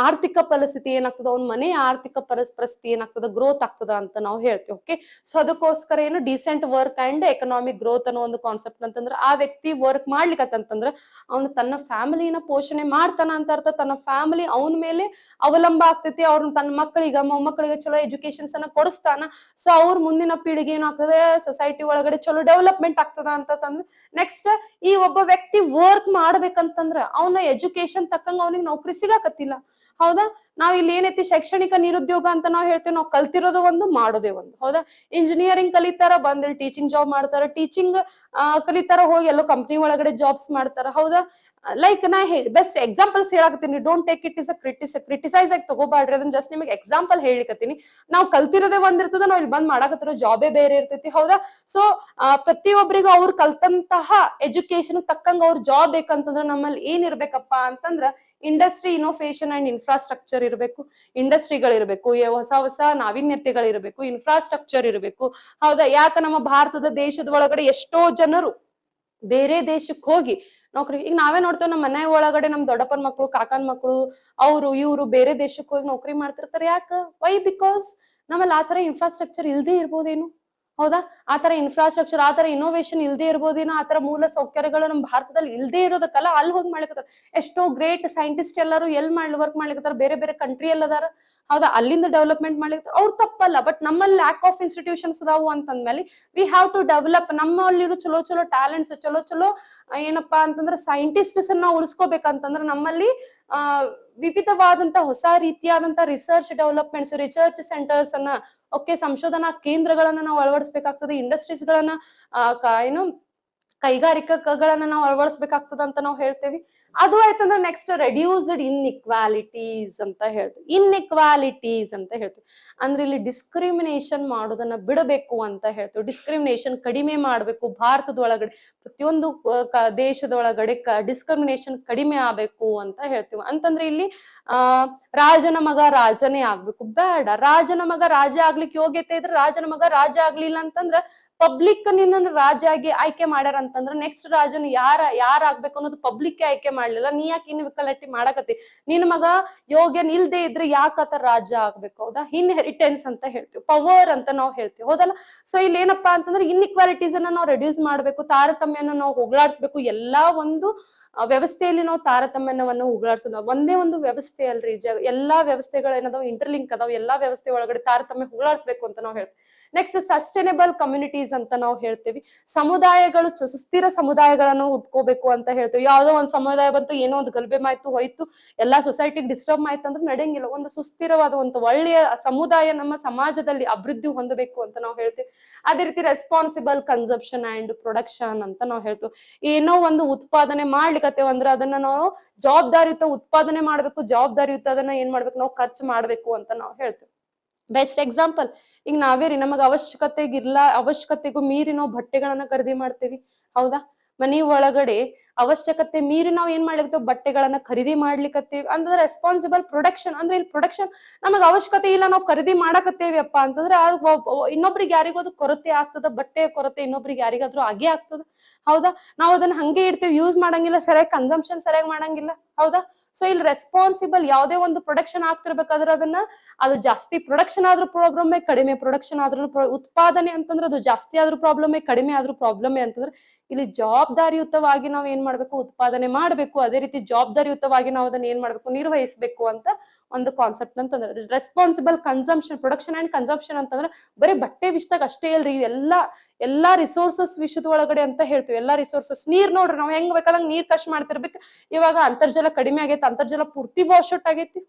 ಆರ್ಥಿಕ ಪರಿಸ್ಥಿತಿ ಏನಾಗ್ತದ? ಅವ್ನ ಮನೆಯ ಆರ್ಥಿಕ ಪರಿಸ್ಥಿತಿ ಏನಾಗ್ತದ? ಗ್ರೋತ್ ಆಗ್ತದ ಅಂತ ನಾವು ಹೇಳ್ತೀವಿ. ಓಕೆ, ಸೊ ಅದಕ್ಕೋಸ್ಕರ ಏನು decent work and economic growth ಅನ್ನೋ ಒಂದು ಕಾನ್ಸೆಪ್ಟ್ ಅಂತಂದ್ರೆ ಆ ವ್ಯಕ್ತಿ ವರ್ಕ್ ಮಾಡ್ಲಿಕ್ಕಂತಂದ್ರ ಅವ್ನು ತನ್ನ ಫ್ಯಾಮಿಲಿನ ಪೋಷಣೆ ಮಾಡ್ತಾನ ಅಂತ ಅರ್ಥ. ತನ್ನ ಫ್ಯಾಮಿಲಿ ಅವನ ಮೇಲೆ ಅವಲಂಬ ಆಗ್ತೈತಿ. ಅವ್ರನ್ನ ತನ್ನ ಮಕ್ಕಳಿಗೆ ಮೊಮ್ಮಕ್ಕಳಿಗೆ ಚಲೋ ಎಜುಕೇಶನ್ಸ್ ಅನ್ನ ಕೊಡಿಸ್ತಾನ. ಸೊ ಅವ್ರ ಮುಂದಿನ ಪೀಳಿಗೆ ಏನಾಗ್ತದೆ? ಸೊಸೈಟಿ ಒಳಗಡೆ ಚಲೋ ಡೆವಲಪ್ಮೆಂಟ್ ಆಗ್ತದ ಅಂತಂದ್ರೆ ನೆಕ್ಸ್ಟ್ ಈ ಒಬ್ಬ ವ್ಯಕ್ತಿ ವರ್ಕ್ ಮಾಡ್ಬೇಕಂತಂದ್ರ ಅವನ ಎಜುಕೇಶನ್ ತಕ್ಕಂಗ ಅವನಿಗೆ ನೌಕರಿ ಸಿಗಾಕತ್ತಿಲ್ಲ. ಹೌದಾ? ನಾವ್ ಇಲ್ಲಿ ಏನೈತಿ? ಶೈಕ್ಷಣಿಕ ನಿರುದ್ಯೋಗ ಅಂತ ನಾವ್ ಹೇಳ್ತೇವೆ. ನಾವು ಕಲ್ತಿರೋದು ಒಂದು, ಮಾಡೋದೇ ಒಂದು. ಹೌದಾ? ಇಂಜಿನಿಯರಿಂಗ್ ಕಲಿತಾರ, ಬಂದ್ ಇಲ್ಲಿ ಟೀಚಿಂಗ್ ಜಾಬ್ ಮಾಡ್ತಾರ, ಟೀಚಿಂಗ್ ಕಲಿತಾರ, ಹೋಗಿ ಎಲ್ಲೋ ಕಂಪ್ನಿ ಒಳಗಡೆ ಜಾಬ್ಸ್ ಮಾಡ್ತಾರ. ಹೌದಾ? ಲೈಕ್ ನಾ ಬೆಸ್ಟ್ ಎಕ್ಸಾಂಪಲ್ಸ್ ಹೇಳಕತ್ತೀನಿ. Don't take it is a criticise ಆಗಿ ತಗೋಬಾಡ್ರಿ, ಅದನ್ನ ಜಸ್ಟ್ ನಿಮಗೆ ಎಕ್ಸಾಂಪಲ್ ಹೇಳಿಕತ್ತೀನಿ. ನಾವು ಕಲ್ತಿರೋದೇ ಒಂದಿರ್ತದ, ನಾವ್ ಇಲ್ಲಿ ಬಂದ್ ಮಾಡಕತ್ತಿರೋ ಜಾಬೇ ಬೇರೆ ಇರ್ತೈತಿ. ಹೌದಾ? ಸೊ ಪ್ರತಿಯೊಬ್ಬರಿಗೂ ಅವ್ರು ಕಲ್ತಂತಹ ಎಜುಕೇಶನ್ ತಕ್ಕಂಗ ಅವ್ರ ಜಾಬ್ ಬೇಕಂತಂದ್ರ ನಮ್ಮಲ್ಲಿ ಏನ್ ಇರ್ಬೇಕಪ್ಪ ಅಂತಂದ್ರ ಇಂಡಸ್ಟ್ರಿ ಇನೋವೇಷನ್ ಅಂಡ್ ಇನ್ಫ್ರಾಸ್ಟ್ರಕ್ಚರ್ ಇರಬೇಕು, ಇಂಡಸ್ಟ್ರಿಗಳಿರ್ಬೇಕು, ಹೊಸ ನಾವೀನ್ಯತೆಗಳಿರ್ಬೇಕು, ಇನ್ಫ್ರಾಸ್ಟ್ರಕ್ಚರ್ ಇರಬೇಕು. ಹೌದಾ? ಯಾಕ ನಮ್ಮ ಭಾರತದ ದೇಶದ ಒಳಗಡೆ ಎಷ್ಟೋ ಜನರು ಬೇರೆ ದೇಶಕ್ಕೆ ಹೋಗಿ ನೌಕರಿ, ಈಗ ನಾವೇ ನೋಡ್ತೇವೆ ನಮ್ಮ ಮನೆ ಒಳಗಡೆ ನಮ್ ದೊಡ್ಡಪ್ಪನ ಮಕ್ಕಳು, ಕಾಕನ್ ಮಕ್ಕಳು, ಇವ್ರು ಬೇರೆ ದೇಶಕ್ಕೆ ಹೋಗಿ ನೌಕರಿ ಮಾಡ್ತಿರ್ತಾರೆ. ಯಾಕ? ವೈ? ಬಿಕಾಸ್ ನಮ್ಮಲ್ಲಿ ಆತರ ಇನ್ಫ್ರಾಸ್ಟ್ರಕ್ಚರ್ ಇಲ್ದೇ ಇರ್ಬೋದೇನು. ಹೌದಾ? ಆ ತರ ಇನ್ಫ್ರಾಸ್ಟ್ರಕ್ಚರ್, ಆ ತರ ಇನೋವೇಷನ್ ಇಲ್ದೇ ಇರ್ಬೋದೇನೋ, ಆ ತರ ಮೂಲ ಸೌಕರ್ಯಗಳು ನಮ್ಮ ಭಾರತದಲ್ಲಿ ಇಲ್ದೇ ಇರೋದಕ್ಕಲ್ಲ ಅಲ್ಲಿ ಹೋಗಿ ಮಾಡ್ಲಿಕತ್ತಾರ. ಎಷ್ಟೋ ಗ್ರೇಟ್ ಸೈಂಟಿಸ್ಟ್ ಎಲ್ಲರೂ ಎಲ್ ವರ್ಕ್ ಮಾಡ್ಲಿಕತ್ತಾರ, ಬೇರೆ ಬೇರೆ ಕಂಟ್ರಿ ಎಲ್ಲ ಅದಾರ. ಹೌದಾ? ಅಲ್ಲಿಂದ ಡೆವಲಪ್ಮೆಂಟ್ ಮಾಡ್ಲಿಕ್ಕೆ ಅವ್ರು ತಪ್ಪಲ್ಲ. ಬಟ್ ನಮ್ಮಲ್ಲಿ ಲ್ಯಾಕ್ ಆಫ್ ಇನ್ಸ್ಟಿಟ್ಯೂಷನ್ಸ್ ಅದಾವು ಅಂತಂದ್ಮೇಲೆ ವಿ ಹ್ಯಾವ್ ಟು ಡೆವಲಪ್. ನಮ್ಮಲ್ಲಿರೋ ಚಲೋ ಚಲೋ ಟ್ಯಾಲೆಂಟ್ಸ್, ಚಲೋ ಚಲೋ ಏನಪ್ಪಾ ಅಂತಂದ್ರೆ ಸೈಂಟಿಸ್ಟ್ಸ್ ಅನ್ನ ಉಳಿಸ್ಕೋಬೇಕಂತಂದ್ರೆ ನಮ್ಮಲ್ಲಿ ವಿವಿಧವಾದಂತ ಹೊಸ ರೀತಿಯಾದಂತ ರಿಸರ್ಚ್ ಡೆವಲಪ್ಮೆಂಟ್ಸ್, ರಿಸರ್ಚ್ ಸೆಂಟರ್ಸ್ ಅನ್ನ, ಓಕೆ, ಸಂಶೋಧನಾ ಕೇಂದ್ರಗಳನ್ನ ನಾವು ಅಳವಡಿಸಬೇಕಾಗ್ತದೆ. ಇಂಡಸ್ಟ್ರೀಸ್ ಗಳನ್ನ ಏನು ಕೈಗಾರಿಕೆಗಳನ್ನ ನಾವು ಅಳವಡಿಸ್ಬೇಕಾಗ್ತದ ಅಂತ ನಾವು ಹೇಳ್ತೇವಿ. ಅದು ಆಯ್ತಂದ್ರೆ ನೆಕ್ಸ್ಟ್ ರೆಡ್ಯೂಸ್ಡ್ ಇನ್ಇಕ್ವಾಲಿಟೀಸ್ ಅಂತ ಹೇಳ್ತೀವಿ. ಇನ್ಇಕ್ವಾಲಿಟೀಸ್ ಅಂತ ಹೇಳ್ತೀವಿ ಅಂದ್ರೆ ಇಲ್ಲಿ ಡಿಸ್ಕ್ರಿಮಿನೇಷನ್ ಮಾಡೋದನ್ನ ಬಿಡಬೇಕು ಅಂತ ಹೇಳ್ತೀವಿ. ಡಿಸ್ಕ್ರಿಮಿನೇಷನ್ ಕಡಿಮೆ ಮಾಡಬೇಕು. ಭಾರತದ ಒಳಗಡೆ ಪ್ರತಿಯೊಂದು ದೇಶದ ಒಳಗಡೆ ಡಿಸ್ಕ್ರಿಮಿನೇಷನ್ ಕಡಿಮೆ ಆಗ್ಬೇಕು ಅಂತ ಹೇಳ್ತೀವಿ. ಅಂತಂದ್ರೆ ಇಲ್ಲಿ ರಾಜನ ಮಗ ರಾಜನೇ ಆಗ್ಬೇಕು ಬೇಡ. ರಾಜನ ಮಗ ರಾಜ ಆಗ್ಲಿಕ್ಕೆ ಯೋಗ್ಯತೆ ಇದ್ರೆ ರಾಜನ ಮಗ ರಾಜ ಆಗ್ಲಿಲ್ಲ ಅಂತಂದ್ರ ಪಬ್ಲಿಕ್ ನಿನ್ನ ರಾಜ ಆಗಿ ಆಯ್ಕೆ ಮಾಡ್ಯಾರ ಅಂತಂದ್ರೆ ನೆಕ್ಸ್ಟ್ ರಾಜನ್ ಯಾರ ಆಗ್ಬೇಕು ಅನ್ನೋದು ಪಬ್ಲಿಕ್ ಆಯ್ಕೆ ಮಾಡ್ಲಿಲ್ಲ. ನೀ ಯಾಕೆ ಇನ್ಇಕ್ವಾಲಿಟಿ ಮಾಡಕತ್ತಿ? ನಿನ್ ಮಗ ಯೋಗ್ಯನ್ ಇಲ್ದೇ ಇದ್ರೆ ಯಾಕತ್ತ ರಾಜ ಆಗ್ಬೇಕು? ಹೌದಾ? ಇನ್ಹೆರಿಟೆನ್ಸ್ ಅಂತ ಹೇಳ್ತೀವಿ, ಪವರ್ ಅಂತ ನಾವು ಹೇಳ್ತೀವಿ. ಹೌದಲ್ಲ? ಸೊ ಇಲ್ಲಿ ಏನಪ್ಪಾ ಅಂತಂದ್ರೆ ಇನ್ಇಕ್ವಾಲಿಟೀಸ್ ಅನ್ನ ನಾವು ರೆಡ್ಯೂಸ್ ಮಾಡ್ಬೇಕು, ತಾರತಮ್ಯನ ನಾವು ಹೋಗ್ಲಾಡ್ಸ್ಬೇಕು. ಎಲ್ಲಾ ಒಂದು ವ್ಯವಸ್ಥೆಯಲ್ಲಿ ನಾವು ತಾರತಮ್ಯವನ್ನು ಹೋಗ್ಲಾಡ್ಸೋದು. ಒಂದೇ ಒಂದು ವ್ಯವಸ್ಥೆ ಅಲ್ರಿ, ಎಲ್ಲಾ ವ್ಯವಸ್ಥೆಗಳು ಏನದಾವ್ ಇಂಟರ್ಲಿಂಕ್ ಅದಾವ್. ಎಲ್ಲಾ ವ್ಯವಸ್ಥೆ ಒಳಗಡೆ ತಾರತಮ್ಯ ಹೋಗ್ಲಾಡ್ಸ್ಬೇಕು ಅಂತ ನಾವು ಹೇಳ್ತೀವಿ. ನೆಕ್ಸ್ಟ್ ಸಸ್ಟೈನೇಬಲ್ ಕಮ್ಯುನಿಟೀಸ್ ಅಂತ ನಾವು ಹೇಳ್ತೀವಿ. ಸಮುದಾಯಗಳು ಸುಸ್ಥಿರ ಸಮುದಾಯಗಳನ್ನು ಹುಟ್ಕೋಬೇಕು ಅಂತ ಹೇಳ್ತೀವಿ. ಯಾವ್ದೋ ಒಂದ್ ಸಮುದಾಯ ಬಂತು, ಏನೋ ಒಂದು ಗಲಭೆ ಮಾಯ್ತು ಹೋಯ್ತು, ಎಲ್ಲಾ ಸೊಸೈಟಿಗೆ ಡಿಸ್ಟರ್ಬ್ ಆಯ್ತು ಅಂದ್ರೆ ನಡೆಯಂಗಿಲ್ಲ. ಒಂದು ಸುಸ್ಥಿರವಾದ ಒಂದು ಒಳ್ಳೆಯ ಸಮುದಾಯ ನಮ್ಮ ಸಮಾಜದಲ್ಲಿ ಅಭಿವೃದ್ಧಿ ಹೊಂದಬೇಕು ಅಂತ ನಾವು ಹೇಳ್ತೀವಿ. ಅದೇ ರೀತಿ ರೆಸ್ಪಾನ್ಸಿಬಲ್ ಕನ್ಸಂಪ್ಷನ್ ಅಂಡ್ ಪ್ರೊಡಕ್ಷನ್ ಅಂತ ನಾವು ಹೇಳ್ತೀವಿ. ಏನೋ ಒಂದು ಉತ್ಪಾದನೆ ಮಾಡ್ಲಿಕ್ಕತ್ತೇವ ಅಂದ್ರೆ ಅದನ್ನ ನಾವು ಜವಾಬ್ದಾರಿಯುತ ಉತ್ಪಾದನೆ ಮಾಡ್ಬೇಕು, ಜವಾಬ್ದಾರಿಯುತ ಅದನ್ನ ಏನ್ ಮಾಡ್ಬೇಕು, ನಾವು ಖರ್ಚು ಮಾಡ್ಬೇಕು ಅಂತ ನಾವು ಹೇಳ್ತೀವಿ. ಬೆಸ್ಟ್ ಎಕ್ಸಾಂಪಲ್ ಈಗ ನಾವೇ ರೀ, ನಮಗ ಅವಶ್ಯಕತೆಗೂ ಮೀರಿ ನಾವು ಬಟ್ಟೆಗಳನ್ನ ಖರೀದಿ ಮಾಡ್ತೇವಿ. ಹೌದಾ? ಮನಿ ಒಳಗಡೆ ಅವಶ್ಯಕತೆ ಮೀರಿ ನಾವ್ ಏನ್ ಮಾಡ್ಲಿಕ್ಕತ್ತೇವ್, ಬಟ್ಟೆಗಳನ್ನ ಖರೀದಿ ಮಾಡ್ಲಿಕ್ಕತ್ತೇವಿ ಅಂದ್ರೆ ರೆಸ್ಪಾನ್ಸಿಬಲ್ ಪ್ರೊಡಕ್ಷನ್. ಅಂದ್ರೆ ಇಲ್ಲಿ ಪ್ರೊಡಕ್ಷನ್ ನಮಗ್ ಅವಶ್ಯಕತೆ ಇಲ್ಲ, ನಾವು ಖರೀದಿ ಮಾಡಕತ್ತೇವಿ ಅಪ್ಪ ಅಂತಂದ್ರೆ ಇನ್ನೊಬ್ರಿಗೆ ಯಾರಿಗೂ ಅದು ಕೊರತೆ ಆಗ್ತದ. ಬಟ್ಟೆಯ ಕೊರತೆ ಇನ್ನೊಬ್ರಿಗೆ ಯಾರಿಗಾದ್ರೂ ಆಗೇ ಆಗ್ತದ. ಹೌದಾ? ನಾವ್ ಅದನ್ನ ಹಂಗೆ ಇಡ್ತೇವಿ, ಯೂಸ್ ಮಾಡಂಗಿಲ್ಲ, ಸರಿಯಾಗಿ ಕನ್ಸಂಪ್ಷನ್ ಸರಿಯಾಗಿ ಮಾಡಂಗಿಲ್ಲ. ಹೌದಾ? ಸೊ ಇಲ್ಲಿ ರೆಸ್ಪಾನ್ಸಿಬಲ್ ಯಾವುದೇ ಒಂದು ಪ್ರೊಡಕ್ಷನ್ ಆಗ್ತಿರ್ಬೇಕಾದ್ರೆ ಅದನ್ನ ಅದು ಜಾಸ್ತಿ ಪ್ರೊಡಕ್ಷನ್ ಆದ್ರೂ ಪ್ರಾಬ್ಲಮ್, ಕಡಿಮೆ ಪ್ರೊಡಕ್ಷನ್ ಆದ್ರೂ ಉತ್ಪಾದನೆ ಅಂತಂದ್ರೆ ಅದು ಜಾಸ್ತಿ ಆದ್ರೂ ಪ್ರಾಬ್ಲಮ್, ಕಡಿಮೆ ಆದ್ರೂ ಪ್ರಾಬ್ಲಮ್ ಅಂತಂದ್ರೆ ಇಲ್ಲಿ ಜವಾಬ್ದಾರಿಯುತವಾಗಿ ನಾವ್ ಏನ್ ಮಾಡ್ಬೇಕು, ಉತ್ಪಾದನೆ ಮಾಡ್ಬೇಕು. ಅದೇ ರೀತಿ ಜವಾಬ್ದಾರಿಯುತವಾಗಿ ನಾವು ಅದನ್ನ ಏನ್ ಮಾಡ್ಬೇಕು, ನಿರ್ವಹಿಸಬೇಕು ಅಂತ ಒಂದು ಕಾನ್ಸೆಪ್ಟ್ ಅಂತಂದ್ರೆ responsible consumption, production and consumption ಅಂತಂದ್ರೆ ಬರೀ ಬಟ್ಟೆ ವಿಷಯದಾಗ ಅಷ್ಟೇ ಅಲ್ರಿ, ಎಲ್ಲಾ ರಿಸೋರ್ಸಸ್ ವಿಷಯದ ಒಳಗಡೆ ಅಂತ ಹೇಳ್ತೀವಿ. ಎಲ್ಲಾ ರಿಸೋರ್ಸಸ್, ನೀರ್ ನೋಡ್ರಿ, ನಾವ್ ಹೆಂಗ್ ಬೇಕಾದಂಗ್ ನೀರ್ ಖರ್ಚು ಮಾಡ್ತಿರ್ಬೇಕು. ಇವಾಗ ಅಂತರ್ಜಲ ಕಡಿಮೆ ಆಗೈತೆ, ಅಂತರ್ಜಲ ಪೂರ್ತಿ ವಾಶ್ ಔಟ್ ಆಗೈತಿ.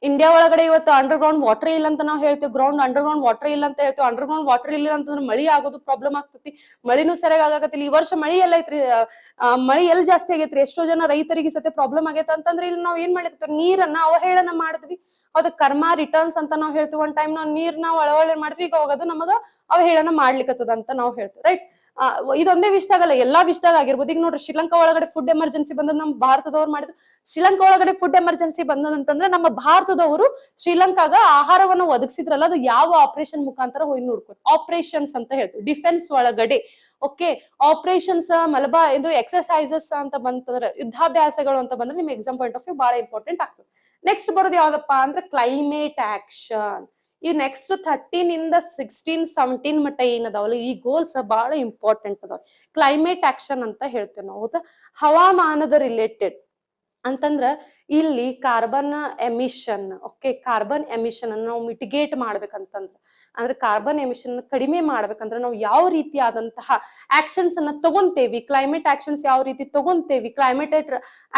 ಇಂಡಿಯಾ ಒಳಗಡೆ ಇವತ್ತು ಅಂಡರ್ ಗ್ರೌಂಡ್ ವಾಟರ್ ಇಲ್ಲ ಅಂತ ನಾವು ಹೇಳ್ತೀವಿ. ಅಂಡರ್ ಗ್ರೌಂಡ್ ವಾಟರ್ ಇಲ್ಲ ಅಂತ ಹೇಳ್ತೀವಿ. ಅಂಡರ್ ಗ್ರೌಂಡ್ ವಾಟರ್ ಇಲ್ಲ ಅಂತಂದ್ರೆ ಮಳಿ ಆಗೋದು ಪ್ರಾಬ್ಲಮ್ ಆಗ್ತೈತಿ. ಮಳಿನೂ ಸರಿಯಾಗಿ ಆಗಕತ್ತಿಲ್ಲ. ಈ ವರ್ಷ ಮಳಿ ಎಲ್ಲ ಐತ್ರಿ, ಮಳಿ ಎಲ್ಲಿ ಜಾಸ್ತಿ ಆಗೈತ್ರಿ, ಎಷ್ಟೋ ಜನ ರೈತರಿಗೆ ಸತೆ ಪ್ರಾಬ್ಲಮ್ ಆಗೈತೆ ಅಂತಂದ್ರೆ ಇಲ್ಲಿ ನಾವ್ ಏನ್ ಮಾಡ್ಲಿಕ್ಕೆ, ನೀರನ್ನ ಅವಹೇಳನ ಮಾಡಿದ್ವಿ. ಅದ ಕರ್ಮ ರಿಟರ್ನ್ಸ್ ಅಂತ ನಾವು ಹೇಳ್ತೀವಿ. ಒಂದ್ ಟೈಮ್ ನಾವು ನೀರ್ನ ಒಳವಳೆ ಮಾಡಿದ್ವಿ, ಈಗ ಹೋಗೋದು ನಮಗ ಅವಹೇಳನ ಮಾಡ್ಲಿಕ್ಕತ್ತದ ಅಂತ ನಾವು ಹೇಳ್ತೀವಿ. ರೈಟ್? ಇದೊಂದೇ ವಿಷಯದಾಗಲ್ಲ, ಎಲ್ಲಾ ವಿಷಯದಾಗ ಆಗಿರ್ಬೋದು. ಈಗ ನೋಡ್ರಿ, ಶ್ರೀಲಂಕಾ ಒಳಗಡೆ ಫುಡ್ ಎಮರ್ಜೆನ್ಸಿ ಬಂದದ್ ನಮ್ಮ ಭಾರತದವ್ರು ಮಾಡಿದ್ರು. ಶ್ರೀಲಂಕಾ ಒಳಗಡೆ ಫುಡ್ ಎಮರ್ಜೆನ್ಸಿ ಬಂದದಂತಂದ್ರೆ ನಮ್ಮ ಭಾರತದವರು ಶ್ರೀಲಂಕಾಗ ಆಹಾರವನ್ನು ಒದಗಿಸಿದ್ರಲ್ಲ, ಅದು ಯಾವ ಆಪರೇಷನ್ ಮುಖಾಂತರ ಹೋಗಿ ನೋಡ್ಕೊಂಡು, ಆಪರೇಷನ್ಸ್ ಅಂತ ಹೇಳ್ತೀವಿ. ಡಿಫೆನ್ಸ್ ಒಳಗಡೆ, ಓಕೆ, ಆಪರೇಷನ್ಸ್ ಮಲಬಾ ಇದು ಎಕ್ಸರ್ಸೈಸಸ್ ಅಂತ ಬಂತಂದ್ರೆ, ಯುದ್ಧಾಭ್ಯಾಸಗಳು ಅಂತ ಬಂದ್ರೆ ನಿಮ್ ಎಕ್ಸಾಮ್ ಪಾಯಿಂಟ್ ಆಫ್ ವ್ಯೂ ಬಹಳ ಇಂಪಾರ್ಟೆಂಟ್ ಆಗ್ತದೆ. ನೆಕ್ಸ್ಟ್ ಬರೋದು ಯಾವ್ದಪ್ಪ ಅಂದ್ರೆ ಕ್ಲೈಮೇಟ್ ಆಕ್ಷನ್. ಈ ನೆಕ್ಸ್ಟ್ 13 ಇಂದ 16, 17 ಮಟ್ಟ ಏನದಾವಲ್ಲ, ಈ ಗೋಲ್ಸ್ ಬಹಳ ಇಂಪಾರ್ಟೆಂಟ್ ಅದಾವ. ಕ್ಲೈಮೇಟ್ ಆಕ್ಷನ್ ಅಂತ ಹೇಳ್ತೇವೆ ನಾವು. ಹೌದಾ? ಹವಾಮಾನದ ರಿಲೇಟೆಡ್ ಅಂತಂದ್ರ ಇಲ್ಲಿ carbon emission, okay, carbon emission ಅನ್ನು ನಾವು ಮಿಟಿಗೇಟ್ ಮಾಡ್ಬೇಕಂತಂದ್ರ, ಅಂದ್ರೆ ಕಾರ್ಬನ್ ಎಮಿಷನ್ ಕಡಿಮೆ ಮಾಡ್ಬೇಕಂದ್ರೆ ನಾವು ಯಾವ ರೀತಿಯಾದಂತಹ ಆಕ್ಷನ್ಸ್ ಅನ್ನ ತಗೊಂತೇವಿ, ಕ್ಲೈಮೇಟ್ ಆಕ್ಷನ್ಸ್ ಯಾವ ರೀತಿ ತಗೊಂತೇವಿ, ಕ್ಲೈಮೇಟ್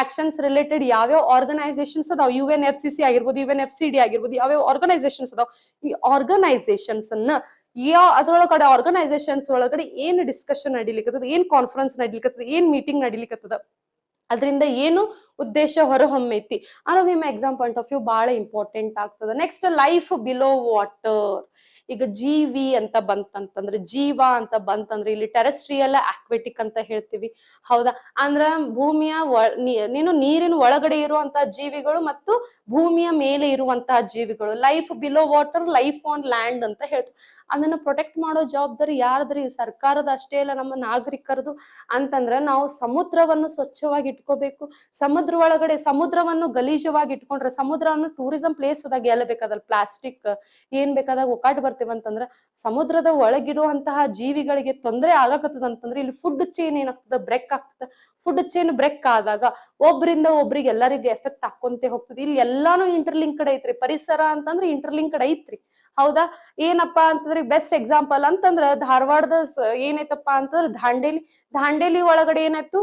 ಆಕ್ಷನ್ಸ್ ರಿಲೇಟೆಡ್ ಯಾವ್ಯಾವ ಆರ್ಗನೈಸೇಷನ್ಸ್ ಅದಾವ, UNFCC ಆಗಿರ್ಬೋದು, UNFCD ಆಗಿರ್ಬೋದು, ಯಾವ್ಯಾವ ಆರ್ಗನೈಸೇಷನ್ಸ್ ಅದಾವ, ಈ ಆರ್ಗನೈಸೇಷನ್ಸ್ ಅನ್ನ ಅದ್ರೊಳಗಡೆ ಆರ್ಗನೈಸೇಷನ್ಸ್ ಒಳಗಡೆ ಏನ್ ಡಿಸ್ಕಷನ್ ನಡಿಲಿಕ್ಕತ್ತದ, ಏನ್ ಕಾನ್ಫರೆನ್ಸ್ ನಡಿಲಿಕ್ಕತ್ತದ, ಏನ್ ಮೀಟಿಂಗ್ ನಡಿಲಿಕ್ಕತ್ತದ, ಅದರಿಂದ ಏನು ಉದ್ದೇಶ ಹೊರಹೊಮ್ಮೈತಿ ಅನ್ನೋದು ನಿಮ್ಮ ಎಕ್ಸಾಮ್ ಪಾಯಿಂಟ್ ಆಫ್ ವ್ಯೂ ಬಹಳ ಇಂಪಾರ್ಟೆಂಟ್ ಆಗ್ತದೆ. Next life below water. ಈಗ ಜೀವಿ ಅಂತ ಬಂತಂತಂದ್ರೆ, ಜೀವ ಅಂತ ಬಂತಂದ್ರೆ ಇಲ್ಲಿ ಟೆರೆಸ್ಟ್ರಿಯಲ್, ಆಕ್ವೆಟಿಕ್ ಅಂತ ಹೇಳ್ತೀವಿ. ಹೌದಾ? ಅಂದ್ರ ಭೂಮಿಯ ನೀರಿನ ಒಳಗಡೆ ಇರುವಂತಹ ಜೀವಿಗಳು ಮತ್ತು ಭೂಮಿಯ ಮೇಲೆ ಇರುವಂತಹ ಜೀವಿಗಳು. Life below water, life on land ಅಂತ ಹೇಳ್ತೀವಿ. ಅದನ್ನ ಪ್ರೊಟೆಕ್ಟ್ ಮಾಡೋ ಜವಾಬ್ದಾರಿ ಯಾರದ್ರಿ? ಸರ್ಕಾರದ ಅಷ್ಟೇ ಅಲ್ಲ, ನಮ್ಮ ನಾಗರಿಕರದು. ಅಂತಂದ್ರ ನಾವು ಸಮುದ್ರವನ್ನು ಸ್ವಚ್ಛವಾಗಿ ಇಟ್ಕೋಬೇಕು. ಸಮುದ್ರ ಒಳಗಡೆ ಸಮುದ್ರವನ್ನು ಗಲೀಜವಾಗಿ ಇಟ್ಕೊಂಡ್ರೆ, ಸಮುದ್ರವನ್ನು ಟೂರಿಸಂ ಪ್ಲೇಸ್ ಹೋದಾಗ ಎಲ್ಲ ಬೇಕಾದಲ್ಲಿ ಪ್ಲಾಸ್ಟಿಕ್ ಏನ್ ಬೇಕಾದಾಗ ಒಕ್ಕಾಟ್ ಬರ್ತೇವೆ ಅಂತಂದ್ರ ಸಮುದ್ರದ ಒಳಗಿರುವಂತಹ ಜೀವಿಗಳಿಗೆ ತೊಂದರೆ ಆಗಕತ್ತದ ಅಂತಂದ್ರೆ ಇಲ್ಲಿ ಫುಡ್ ಚೈನ್ ಏನಾಗ್ತದ ಬ್ರೇಕ್ ಆಗ್ತದ. ಫುಡ್ ಚೈನ್ ಬ್ರೇಕ್ ಆದಾಗ ಒಬ್ರಿಂದ ಒಬ್ರಿಗೆ ಎಲ್ಲರಿಗೂ ಎಫೆಕ್ಟ್ ಹಾಕೊಂತೆ ಹೋಗ್ತದೆ. ಇಲ್ಲಿ ಎಲ್ಲಾನು ಇಂಟರ್ಲಿಂಕ್ಡ್ ಐತ್ರಿ. ಪರಿಸರ ಅಂತಂದ್ರೆ ಇಂಟರ್ಲಿಂಕ್ಡ್ ಐತ್ರಿ. ಹೌದಾ? ಏನಪ್ಪಾ ಅಂತಂದ್ರೆ ಬೆಸ್ಟ್ ಎಕ್ಸಾಂಪಲ್ ಅಂತಂದ್ರ ಧಾರವಾಡದ ಏನೈತಪ್ಪ ಅಂತಂದ್ರ ದಾಂಡೇಲಿ ಒಳಗಡೆ ಏನಾಯ್ತು,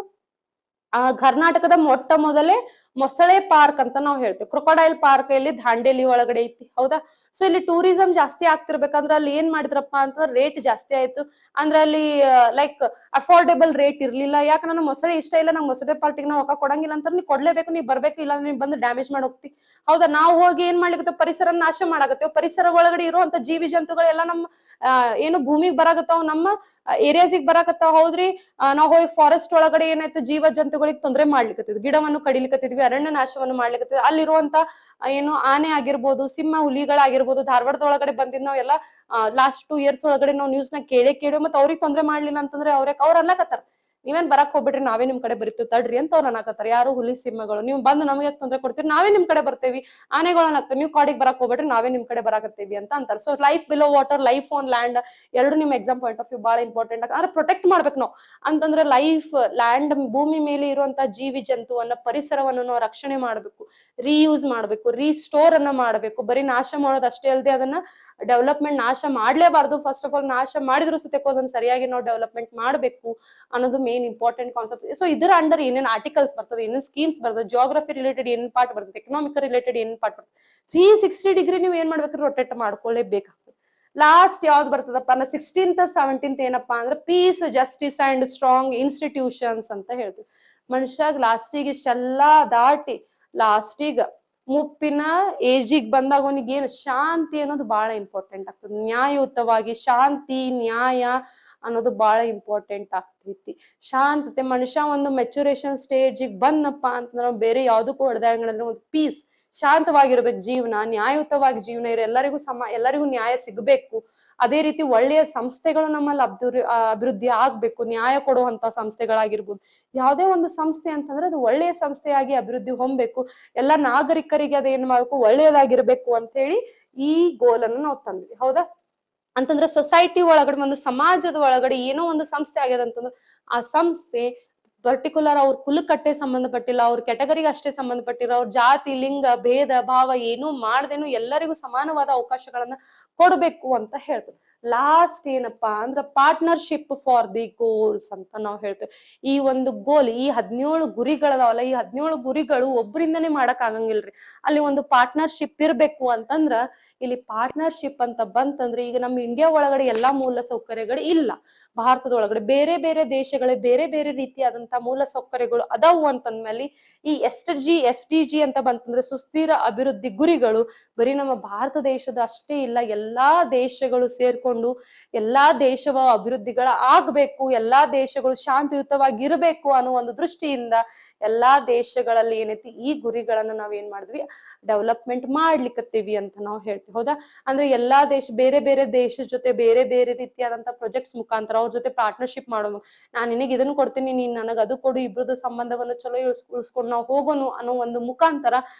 ಕರ್ನಾಟಕದ ಮೊಟ್ಟ ಮೊದಲೇ ಮೊಸಳೆ ಪಾರ್ಕ್ ಅಂತ ನಾವು ಹೇಳ್ತೇವೆ. ಕ್ರೊಕೊಡೈಲ್ ಪಾರ್ಕ್ ಇಲ್ಲಿ ದಾಂಡೇಲಿ ಒಳಗಡೆ ಐತಿ. ಹೌದಾ? ಸೊ ಇಲ್ಲಿ ಟೂರಿಸಂ ಜಾಸ್ತಿ ಆಗ್ತಿರ್ಬೇಕಂದ್ರ ಅಲ್ಲಿ ಏನ್ ಮಾಡಿದ್ರಪ್ಪ ಅಂತಂದ್ರೆ ರೇಟ್ ಜಾಸ್ತಿ ಆಯ್ತು. ಅಂದ್ರೆ ಅಲ್ಲಿ ಲೈಕ್ ಅಫೋರ್ಡೆಬಲ್ ರೇಟ್ ಇರ್ಲಿಲ್ಲ. ಯಾಕೆ ನನಗೆ ಮೊಸಳೆ ಇಷ್ಟ ಇಲ್ಲ, ನಂಗೆ ಮೊಸಳೆ ಪಾರ್ಟಿಗೆ ನಾವು ರೊಕ್ಕ ಕೊಡಂಗಿಲ್ಲ ಅಂತ ನೀ ಕೊಡ್ಲೇಬೇಕು, ನೀ ಬರ್ಬೇಕು, ಇಲ್ಲ ನೀವ್ ಬಂದು ಡ್ಯಾಮೇಜ್ ಮಾಡಿ ಹೋಗ್ತಿ. ಹೌದಾ? ನಾವು ಹೋಗಿ ಏನ್ ಮಾಡ್ಲಿಕ್ಕೆ ಪರಿಸರ ನಾಶ ಮಾಡಾಕತ್ತೇವ್. ಪರಿಸರ ಒಳಗಡೆ ಇರುವಂತ ಜೀವಿ ಜಂತುಗಳೆಲ್ಲ ನಮ್ಮ ಏನು ಭೂಮಿಗೆ ಬರಾಕತ್ತಾವ, ನಮ್ಮ ಏರಿಯಾಸಿಗೆ ಬರಾಕತ್ತಾವ. ಹೌದ್ರಿ? ನಾವು ಹೋಗಿ ಫಾರೆಸ್ಟ್ ಒಳಗಡೆ ಏನಾಯ್ತು, ಜೀವ ಜಂತುಗಳಿಗೆ ತೊಂದರೆ ಮಾಡ್ಲಿಕ್ಕತ್ತಿದ್ವಿ, ಗಿಡವನ್ನು ಕಡಿಲಿಕ್ಕತ್ತಿದ್ವಿ, ಅರಣ್ಯ ನಾಶವನ್ನು ಮಾಡ್ಲಿಕ್ಕತ್ತಿದ್ವಿ. ಅಲ್ಲಿರುವಂತ ಏನು ಆನೆ ಆಗಿರ್ಬೋದು, ಸಿಂಹ, ಹುಲಿಗಳಾಗಿರ್ಬೋದು, ಧಾರವಾಡದೊಳಗಡೆ ಬಂದಿದ್ ನಾವೆಲ್ಲ ಲಾಸ್ಟ್ 2 years ಒಳಗಡೆ ನಾವು ನ್ಯೂಸ್ ನ ಕೇಳಿ ಮತ್ತೆ ಅವ್ರಿಗೆ ತೊಂದರೆ ಮಾಡ್ಲಿಲ್ಲ ಅಂತಂದ್ರೆ ಅವ್ರ ಅನ್ನಕತ್ತಾರ, ನೀವೇನ್ ಬರಕ್ ಹೋಗ್ಬಿಟ್ರಿ, ನಾವೇ ನಿಮ್ ಕಡೆ ಬರಿತೀವಿ ತಡ್ರಿ ಅಂತ ಅವ್ರು ಅನ್ನಕತ್ತಾರ. ಯಾರು? ಹುಲಿ ಸಿಂಹಗಳು. ನೀವು ಬಂದು ನಮಗೆ ತೊಂದರೆ ಕೊಡ್ತೀರಿ, ನಾವೇ ನಿಮ್ ಕಡೆ ಬರ್ತೇವಿ. ಆನೆಗಳನ್ನ ನೀವು ಕಾಡಿಗೆ ಬರಕ್ ಹೋಗ್ಬಿಟ್ರಿ, ನಾವೇ ನಿಮ್ ಕಡೆ ಬರಾಕತ್ತೀವಿ ಅಂತ ಅಂತಾರೆ. So life below water, life on land ಎರಡು ನಿಮ್ ಎಕ್ಸಾಮ್ ಪಾಯಿಂಟ್ ಆಫ್ ವ್ಯೂ ಬಹಳ ಇಂಪಾರ್ಟೆಂಟ್. ಅಂದ್ರೆ ಪ್ರೊಟೆಕ್ಟ್ ಮಾಡ್ಬೇಕು ನಾವು. ಅಂತಂದ್ರೆ ಲೈಫ್ ಲ್ಯಾಂಡ್, ಭೂಮಿ ಮೇಲೆ ಇರುವಂತ ಜೀವಿ ಜಂತುವನ್ನ, ಪರಿಸರವನ್ನು ನಾವು ರಕ್ಷಣೆ ಮಾಡ್ಬೇಕು, ರೀಯೂಸ್ ಮಾಡ್ಬೇಕು, ರೀಸ್ಟೋರ್ ಅನ್ನ ಮಾಡ್ಬೇಕು. ಬರೀ ನಾಶ ಮಾಡೋದು ಅಷ್ಟೇ ಅಲ್ಲದೆ ಅದನ್ನ ಡೆವಲಪ್ಮೆಂಟ್ ನಾಶ ಮಾಡ್ಲೇಬಾರ್ದು. ಫಸ್ಟ್ ಆಫ್ ಆಲ್ ನಾಶ ಮಾಡಿದ್ರು ಸತ್ಯಕ್ಕೂ ಅದನ್ನ ಸರಿಯಾಗಿ ನಾವು ಡೆವಲಪ್ಮೆಂಟ್ ಮಾಡ್ಬೇಕು ಅನ್ನೋದು ಮೇನ್ ಇಂಪಾರ್ಟೆಂಟ್ ಕಾನ್ಸೆಪ್ಟ್. ಸೊ ಇದರ ಅಂಡರ್ ಏನೇನ್ ಆರ್ಟಿಕಲ್ಸ್ ಬರ್ತದೆ, ಏನೇನ್ ಸ್ಕೀಮ್ಸ್ ಬರ್ತದೆ, ಜಿಯೋಗ್ರಫಿ ರಿಲೇಟೆಡ್ ಏನೇನ್ ಪಾರ್ಟ್ ಬರ್ತದೆ, ಎಕನಾಮಿಕ್ ರಿಲೇಟೆಡ್ ಏನೇನ್ ಪಾರ್ಟ್ ಬರ್ತದೆ, 360 ಡಿಗ್ರಿ ನೀವು ಏನ್ ಮಾಡ್ಬೇಕು, ರೊಟೇಟ್ ಮಾಡ್ಕೊಳ್ಳೇಬೇಕಾಗ್ತದೆ. ಲಾಸ್ಟ್ ಯಾವ್ದು ಬರ್ತದಪ್ಪ ಅಂದ್ರೆ 16th 17th ಏನಪ್ಪಾ ಅಂದ್ರೆ peace, justice and strong institutions ಅಂತ ಹೇಳ್ತೀವಿ. ಮನುಷ್ಯಾಗ ಲಾಸ್ಟಿಗೆ ಇಷ್ಟೆಲ್ಲಾ ದಾಟಿ ಲಾಸ್ಟಿಗ ಮುಪ್ಪಿನ ಏಜಿಗ್ ಬಂದಾಗ ಅವನಿಗೆ ಏನು ಶಾಂತಿ ಅನ್ನೋದು ಬಹಳ ಇಂಪಾರ್ಟೆಂಟ್ ಆಗ್ತದೆ. ನ್ಯಾಯಯುತವಾಗಿ ಶಾಂತಿ, ನ್ಯಾಯ ಅನ್ನೋದು ಬಹಳ ಇಂಪಾರ್ಟೆಂಟ್ ಆಗ್ತೈತಿ. ಶಾಂತತೆ, ಮನುಷ್ಯ ಒಂದು ಮೆಚುರೇಷನ್ ಸ್ಟೇಜಿಗೆ ಬಂದಪ್ಪ ಅಂತಂದ್ರೆ ಬೇರೆ ಯಾವ್ದಕ್ಕೂ ಹೊಡೆದಾಡಂಗಿಲ್ಲ. ಒಂದು ಪೀಸ್, ಶಾಂತವಾಗಿರ್ಬೇಕು ಜೀವನ, ನ್ಯಾಯಯುತವಾಗಿ ಜೀವನ ಇರೋ, ಎಲ್ಲರಿಗೂ ನ್ಯಾಯ ಸಿಗ್ಬೇಕು. ಅದೇ ರೀತಿ ಒಳ್ಳೆಯ ಸಂಸ್ಥೆಗಳು ನಮ್ಮಲ್ಲಿ ಅಭಿವೃದ್ಧಿ ಆಗ್ಬೇಕು, ನ್ಯಾಯ ಕೊಡುವಂತ ಸಂಸ್ಥೆಗಳಾಗಿರ್ಬೋದು. ಯಾವುದೇ ಒಂದು ಸಂಸ್ಥೆ ಅಂತಂದ್ರೆ ಅದು ಒಳ್ಳೆಯ ಸಂಸ್ಥೆಯಾಗಿ ಅಭಿವೃದ್ಧಿ ಹೊಂದಬೇಕು. ಎಲ್ಲ ನಾಗರಿಕರಿಗೆ ಅದೇನ್ ಮಾಡ್ಬೇಕು, ಒಳ್ಳೆಯದಾಗಿರ್ಬೇಕು ಅಂತ ಹೇಳಿ ಈ ಗೋಲ್ ಅನ್ನು ನಾವು ತಂದ್ವಿ. ಹೌದಾ? ಅಂತಂದ್ರೆ ಸೊಸೈಟಿ ಒಳಗಡೆ, ಒಂದು ಸಮಾಜದ ಒಳಗಡೆ ಏನೋ ಒಂದು ಸಂಸ್ಥೆ ಆಗ್ಯದ ಅಂತಂದ್ರೆ ಆ ಸಂಸ್ಥೆ ಪರ್ಟಿಕ್ಯುಲರ್ ಅವ್ರ ಕುಲಕ್ಕಟ್ಟೆ ಸಂಬಂಧಪಟ್ಟಿಲ್ಲ, ಅವ್ರ ಕೆಟಗರಿಗೆ ಅಷ್ಟೇ ಸಂಬಂಧಪಟ್ಟಿಲ್ಲ, ಅವ್ರ ಜಾತಿ, ಲಿಂಗ, ಭೇದ ಭಾವ ಏನೂ ಮಾಡ್ದೇನು ಎಲ್ಲರಿಗೂ ಸಮಾನವಾದ ಅವಕಾಶಗಳನ್ನ ಕೊಡ್ಬೇಕು ಅಂತ ಹೇಳ್ತದೆ. ಲಾಸ್ಟ್ ಏನಪ್ಪಾ ಅಂದ್ರ ಪಾರ್ಟ್ನರ್ಶಿಪ್ ಫಾರ್ ದಿ ಗೋಲ್ಸ್ ಅಂತ ನಾವು ಹೇಳ್ತೇವೆ. ಈ ಒಂದು ಗೋಲ್, ಈ 17 ಗುರಿಗಳದಾವಲ್ಲ, ಈ 17 ಗುರಿಗಳು ಒಬ್ಬರಿಂದನೇ ಮಾಡಕ್ ಆಗಂಗಿಲ್ರಿ. ಅಲ್ಲಿ ಒಂದು ಪಾರ್ಟ್ನರ್ಶಿಪ್ ಇರ್ಬೇಕು ಅಂತಂದ್ರ, ಇಲ್ಲಿ ಪಾರ್ಟ್ನರ್ಶಿಪ್ ಅಂತ ಬಂತಂದ್ರೆ ಈಗ ನಮ್ಮ ಇಂಡಿಯಾ ಒಳಗಡೆ ಎಲ್ಲಾ ಮೂಲ ಸೌಕರ್ಯಗಳು ಇಲ್ಲ. ಭಾರತದ ಒಳಗಡೆ ಬೇರೆ ಬೇರೆ ದೇಶಗಳೇ ಬೇರೆ ಬೇರೆ ರೀತಿಯಾದಂತ ಮೂಲ ಸೌಕರ್ಯಗಳು ಅದಾವು ಅಂತಂದ್ಮೇಲೆ ಈ SDG ಅಂತ ಬಂತಂದ್ರೆ ಸುಸ್ಥಿರ ಅಭಿವೃದ್ಧಿ ಗುರಿಗಳು ಬರೀ ನಮ್ಮ ಭಾರತ ದೇಶದ ಅಷ್ಟೇ ಇಲ್ಲ, ಎಲ್ಲಾ ದೇಶಗಳು ಸೇರ್ಕೊಂಡು ಎಲ್ಲಾ ದೇಶವ ಅಭಿವೃದ್ಧಿಗಳ ಆಗ್ಬೇಕು, ಎಲ್ಲಾ ದೇಶಗಳು ಶಾಂತಿಯುತವಾಗಿ ಇರಬೇಕು ಅನ್ನೋ ಒಂದು ದೃಷ್ಟಿಯಿಂದ ಎಲ್ಲಾ ದೇಶಗಳಲ್ಲಿ ಏನೈತಿ ಈ ಗುರಿಗಳನ್ನ ನಾವ್ ಏನ್ ಮಾಡಿದ್ವಿ, ಡೆವಲಪ್ಮೆಂಟ್ ಮಾಡ್ಲಿಕ್ಕತ್ತೀವಿ ಅಂತ ನಾವು ಹೇಳ್ತೀವಿ. ಹೌದಾ? ಅಂದ್ರೆ ಎಲ್ಲಾ ಬೇರೆ ಬೇರೆ ದೇಶದ ಜೊತೆ ಬೇರೆ ಬೇರೆ ರೀತಿಯಾದಂತ ಪ್ರೊಜೆಕ್ಟ್ಸ್ ಮುಖಾಂತರ ಅವ್ರ ಜೊತೆ ಪಾರ್ಟ್ನರ್ಶಿಪ್ ಮಾಡೋದು. ನಾನ್ ನಿನಗೆ ಇದನ್ನ ಕೊಡ್ತೀನಿ, ನೀನ್ ನನಗ್ ಅದು ಕೊಡು, ಇಬ್ರದ್ದು ಸಂಬಂಧವನ್ನು ಚಲೋ ಉಳಿಸ್ಕೊಂಡು ನಾವು ಹೋಗೋನು ಅನ್ನೋ ಒಂದು ಮುಖಾಂತರ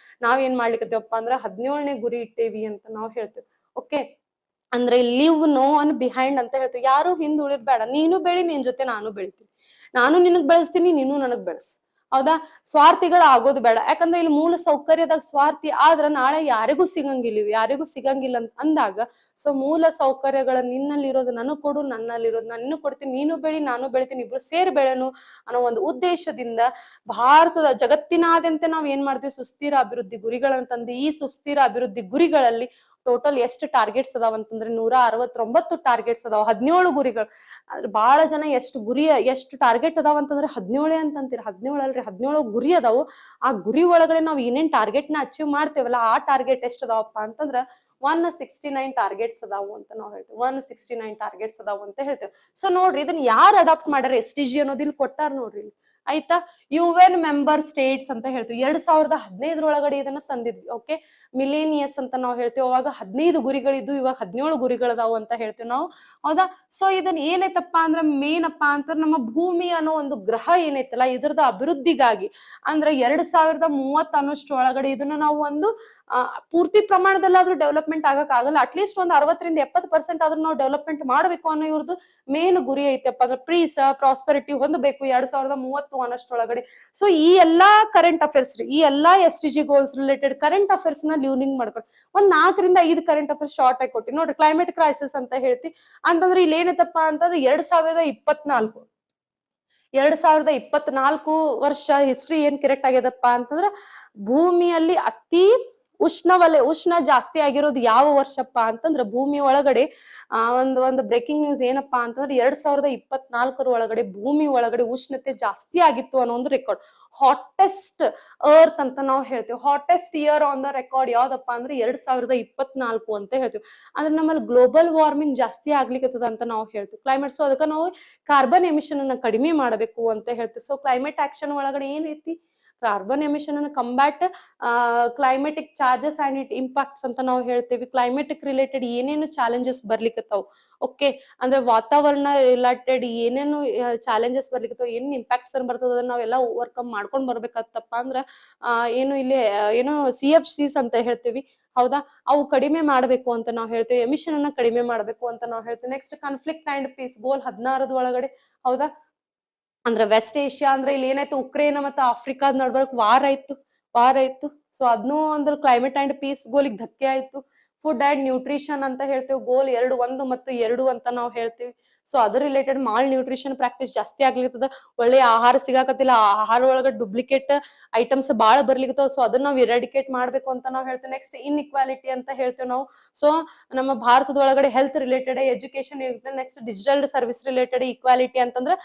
ನಾವೇನ್ ಮಾಡ್ಲಿಕ್ಕತ್ತೀವಪ್ಪ ಅಂದ್ರೆ 17ನೇ ಗುರಿ ಇಟ್ಟೇವಿ ಅಂತ ನಾವು ಹೇಳ್ತೇವೆ. ಓಕೆ? ಅಂದ್ರೆ ಲಿವ್ ನೋ ಒನ್ ಬಿಹೈಂಡ್ ಅಂತ ಹೇಳ್ತೀವಿ. ಯಾರು ಹಿಂದ್ ಉಳಿದ್ ಬೇಡ, ನೀನು ಬೆಳಿ, ನಿನ್ ಜೊತೆ ನಾನು ಬೆಳಿತೀನಿ, ನಾನು ನಿನಗ್ ಬೆಳೆಸ್ತೀನಿ, ನೀನು ನನಗ್ ಬೆಳೆಸ್. ಹೌದಾ? ಸ್ವಾರ್ಥಿಗಳು ಆಗೋದು ಬೇಡ. ಯಾಕಂದ್ರೆ ಇಲ್ಲಿ ಮೂಲ ಸೌಕರ್ಯದಾಗ ಸ್ವಾರ್ಥಿ ಆದ್ರ ನಾಳೆ ಯಾರಿಗೂ ಸಿಗಂಗಿಲ್ಲ ಅಂತ ಅಂದಾಗ, ಸೊ ಮೂಲ ಸೌಕರ್ಯಗಳ ನಿನ್ನಲ್ಲಿರೋದು ನನಗ್ ಕೊಡು, ನನ್ನಲ್ಲಿರೋದು ನಾನು ನಿನಗ್ ಕೊಡ್ತೀನಿ, ನೀನು ಬೆಳಿ, ನಾನು ಬೆಳಿತೀನಿ, ಇಬ್ರು ಸೇರ್ ಬೆಳೆನು ಅನ್ನೋ ಒಂದು ಉದ್ದೇಶದಿಂದ ಭಾರತದ ಜಗತ್ತಿನಾದ್ಯಂತ ನಾವ್ ಏನ್ ಮಾಡ್ತೀವಿ, ಸುಸ್ಥಿರ ಅಭಿವೃದ್ಧಿ ಗುರಿಗಳಂತಂದು ಈ ಸುಸ್ಥಿರ ಅಭಿವೃದ್ಧಿ ಗುರಿಗಳಲ್ಲಿ ಟೋಟಲ್ ಎಷ್ಟು ಟಾರ್ಗೆಟ್ಸ್ ಅದಾವ ಅಂತಂದ್ರೆ 169 ಟಾರ್ಗೆಟ್ಸ್ ಅದಾವ, 17 ಗುರಿಗಳು. ಬಹಳ ಜನ ಎಷ್ಟು ಟಾರ್ಗೆಟ್ ಅದಾವ ಅಂತಂದ್ರೆ 17 ಅಂತಂತೀರಿ. 17 ಅಲ್ರಿ, 17 ಗುರಿ ಅದಾವು. ಆ ಗುರಿ ಒಳಗಡೆ ನಾವ್ ಏನೇನ್ ಟಾರ್ಗೆಟ್ ನ ಅಚೀವ್ ಮಾಡ್ತೇವಲ್ಲ, ಆ ಟಾರ್ಗೆಟ್ ಎಷ್ಟ್ ಅದಾವಪ್ಪ ಅಂತಂದ್ರ 169 ಟಾರ್ಗೆಟ್ಸ್ ಅದಾವು ಅಂತ ನಾವ್ ಹೇಳ್ತೇವೆ. 169 ಟಾರ್ಗೆಟ್ಸ್ ಅದಾವು ಅಂತ ಹೇಳ್ತೇವೆ. ಸೊ ನೋಡ್ರಿ, ಇದನ್ನ ಯಾರು ಅಡಾಪ್ಟ್ ಮಾಡ್ಯಾರ, SDG ಅನ್ನೋದು ಇಲ್ಲಿ ಕೊಟ್ಟಾರ ನೋಡ್ರಿ. ಆಯ್ತಾ. UN ಮೆಂಬರ್ ಸ್ಟೇಟ್ಸ್ ಅಂತ ಹೇಳ್ತೀವಿ. 2015 ಇದನ್ನ ತಂದಿದ್ವಿ. ಓಕೆ, ಮಿಲೇನಿಯಸ್ ಅಂತ ನಾವು ಹೇಳ್ತೀವಿ. ಅವಾಗ 15 ಗುರಿಗಳಿದ್ದು, ಇವಾಗ 17 ಗುರಿಗಳದಾವು ಅಂತ ಹೇಳ್ತೀವಿ ನಾವು. ಹೌದಾ. ಸೊ ಇದನ್ನ ಏನೈತಪ್ಪ ಅಂದ್ರೆ ಮೇನ್ ಅಪ್ಪ ಅಂತ ನಮ್ಮ ಭೂಮಿ ಅನ್ನೋ ಒಂದು ಗ್ರಹ ಏನೈತಲ್ಲ ಇದ್ರದ ಅಭಿವೃದ್ಧಿಗಾಗಿ ಅಂದ್ರೆ 2030 ಅನ್ನೋಷ್ಟ್ರೊಳಗಡೆ ಇದನ್ನ ನಾವು ಒಂದು ಪೂರ್ತಿ ಪ್ರಮಾಣದಲ್ಲಾದ್ರೂ ಡೆವಲಪ್ಮೆಂಟ್ ಆಗಕ್ ಆಗಲ್ಲ, ಅಟ್ಲೀಸ್ಟ್ ಒಂದು 60-70% ಆದ್ರೂ ನಾವು ಡೆವಲಪ್ಮೆಂಟ್ ಮಾಡ್ಬೇಕು ಅನ್ನೋ ಇವ್ರದ್ದು ಮೇನ್ ಗುರಿ ಐತಪ್ಪ ಅಂದ್ರೆ ಪೀಸ್ ಪ್ರಾಸ್ಪರಿಟಿ ಹೊಂದಬೇಕು 2030 ಅನ್ನೋಷ್ಟ್ರೊಳಗಡೆ. ಸೊ ಈ ಎಲ್ಲಾ ಕರೆಂಟ್ ಅಫೇರ್ಸ್ ಈ ಎಲ್ಲಾ SDG goals related current affairs ನ ಲಿವ್ನಿಂಗ್ ಮಾಡ್ಕೊಂಡು ಒಂದ್ 4 ರಿಂದ 5 ಕರೆಂಟ್ ಅಫೇರ್ಸ್ ಶಾರ್ಟ್ ಆಗಿ ಕೊಟ್ಟಿ ನೋಡ್ರಿ. ಕ್ಲೈಮೇಟ್ ಕ್ರೈಸಿಸ್ ಅಂತ ಹೇಳ್ತಿ ಅಂತಂದ್ರೆ ಇಲ್ಲಿ ಏನೈತಪ್ಪ ಅಂತಂದ್ರೆ 2024 ವರ್ಷ ಹಿಸ್ಟ್ರಿ ಏನ್ ಕರೆಕ್ಟ್ ಆಗ್ಯದಪ್ಪ ಅಂತಂದ್ರ ಭೂಮಿಯಲ್ಲಿ ಅತಿ ಉಷ್ಣ ಜಾಸ್ತಿ ಆಗಿರೋದು ಯಾವ ವರ್ಷಪ್ಪ ಅಂತಂದ್ರ ಭೂಮಿ ಒಳಗಡೆ ಒಂದು ಬ್ರೇಕಿಂಗ್ ನ್ಯೂಸ್ ಏನಪ್ಪಾ ಅಂತಂದ್ರೆ 2024 ಒಳಗಡೆ ಭೂಮಿ ಒಳಗಡೆ ಉಷ್ಣತೆ ಜಾಸ್ತಿ ಆಗಿತ್ತು ಅನ್ನೋ ಒಂದು ರೆಕಾರ್ಡ್. ಹಾಟೆಸ್ಟ್ ಅರ್ತ್ ಅಂತ ನಾವು ಹೇಳ್ತೀವಿ. Hottest year on the record ಯಾವ್ದಪ್ಪ ಅಂದ್ರೆ 2024 ಅಂತ ಹೇಳ್ತೀವಿ. ಅಂದ್ರೆ ನಮ್ಮಲ್ಲಿ ಗ್ಲೋಬಲ್ ವಾರ್ಮಿಂಗ್ ಜಾಸ್ತಿ ಆಗ್ಲಿಕ್ಕತ್ತದ ಅಂತ ನಾವು ಹೇಳ್ತೀವಿ. ಕ್ಲೈಮೇಟ್, ಸೊ ಅದಕ್ಕೆ ನಾವು ಕಾರ್ಬನ್ ಎಮಿಷನ್ ಅನ್ನ ಕಡಿಮೆ ಮಾಡಬೇಕು ಅಂತ ಹೇಳ್ತೀವಿ. ಸೊ ಕ್ಲೈಮೇಟ್ ಆಕ್ಷನ್ ಒಳಗಡೆ ಏನೈತಿ, ಕಾರ್ಬನ್ ಎಮಿಷನ್ ಅನ್ನು combat climatic charges and it impacts ಅಂತ ನಾವು ಹೇಳ್ತೀವಿ. ಕ್ಲೈಮೆಟಿಕ್ ರಿಲೇಟೆಡ್ ಏನೇನು ಚಾಲೆಂಜಸ್ ಬರ್ಲಿಕ್ಕತ್ತಾವ, ಓಕೆ, ಅಂದ್ರೆ ವಾತಾವರಣ ರಿಲೇಟೆಡ್ ಏನೇನು ಚಾಲೆಂಜಸ್ ಬರ್ಲಿಕ್ಕತ್ತಾವ, ಏನೇನು ಇಂಪ್ಯಾಕ್ಟ್ಸ್ ಬರ್ತದ ಅದನ್ನ ನಾವೆಲ್ಲ ಓವರ್ಕಮ್ ಮಾಡ್ಕೊಂಡ್ ಬರ್ಬೇಕಾಗ್ತಪ್ಪ ಅಂದ್ರ ಏನು ಇಲ್ಲಿ ಏನು CFCs ಅಂತ ಹೇಳ್ತೀವಿ. ಹೌದಾ, ಅವು ಕಡಿಮೆ ಮಾಡ್ಬೇಕು ಅಂತ ನಾವು ಹೇಳ್ತೀವಿ. ಎಮಿಷನ್ ಅನ್ನ ಕಡಿಮೆ ಮಾಡ್ಬೇಕು ಅಂತ ನಾವು ಹೇಳ್ತೀವಿ. ನೆಕ್ಸ್ಟ್ ಕಾನ್ಫ್ಲಿಕ್ಟ್ ಅಂಡ್ ಪೀಸ್ ಗೋಲ್ 16 ಒಳಗಡೆ. ಹೌದಾ, ಅಂದ್ರೆ ವೆಸ್ಟ್ ಏಷ್ಯಾ ಅಂದ್ರೆ ಇಲ್ಲಿ ಏನಾಯ್ತು, ಉಕ್ರೇನ್ ಮತ್ತೆ ಆಫ್ರಿಕಾದ ನಡ್ಬರ್ಕ್ ವಾರ ಇತ್ತು. ಸೊ ಅದನ್ನು ಅಂದ್ರೆ ಕ್ಲೈಮೇಟ್ ಅಂಡ್ ಪೀಸ್ ಗೋಲಿಗೆ ಧಕ್ಕೆ ಆಯ್ತು. ಫುಡ್ ಅಂಡ್ ನ್ಯೂಟ್ರಿಷನ್ ಅಂತ ಹೇಳ್ತೀವಿ. ಗೋಲ್ 1 ಮತ್ತು 2 ಅಂತ ನಾವು ಹೇಳ್ತೀವಿ. ಸೊ ಅದ್ರ ರಿಲೇಟೆಡ್ ಮಾಲ್ ನ್ಯೂಟ್ರಿಷನ್ ಪ್ರಾಕ್ಟೀಸ್ ಜಾಸ್ತಿ ಆಗ್ಲಿರ್ತದ. ಒಳ್ಳೆ ಆಹಾರ ಸಿಗಾಕತ್ತಿಲ್ಲ, ಆಹಾರ ಒಳಗ ಡುಪ್ಲಿಕೇಟ್ ಐಟಮ್ಸ್ ಬಾಳ ಬರ್ಲಿಕ್ಕತ್ತಾವ. ಸೊ ಅದನ್ನ ನಾವು ಇರಾಡಿಕೇಟ್ ಮಾಡ್ಬೇಕು ಅಂತ ನಾವು ಹೇಳ್ತೀವಿ. ನೆಕ್ಸ್ಟ್ ಇನ್ಇಕ್ವಾಲಿಟಿ ಅಂತ ಹೇಳ್ತೀವಿ ನಾವು. ಸೊ ನಮ್ಮ ಭಾರತದ ಒಳಗಡೆ ಹೆಲ್ತ್ ರಿಲೇಟೆಡ್ ಎಜುಕೇಶನ್ ಇರುತ್ತೆ. Next digital service related equality ಅಂತಂದ್ರೆ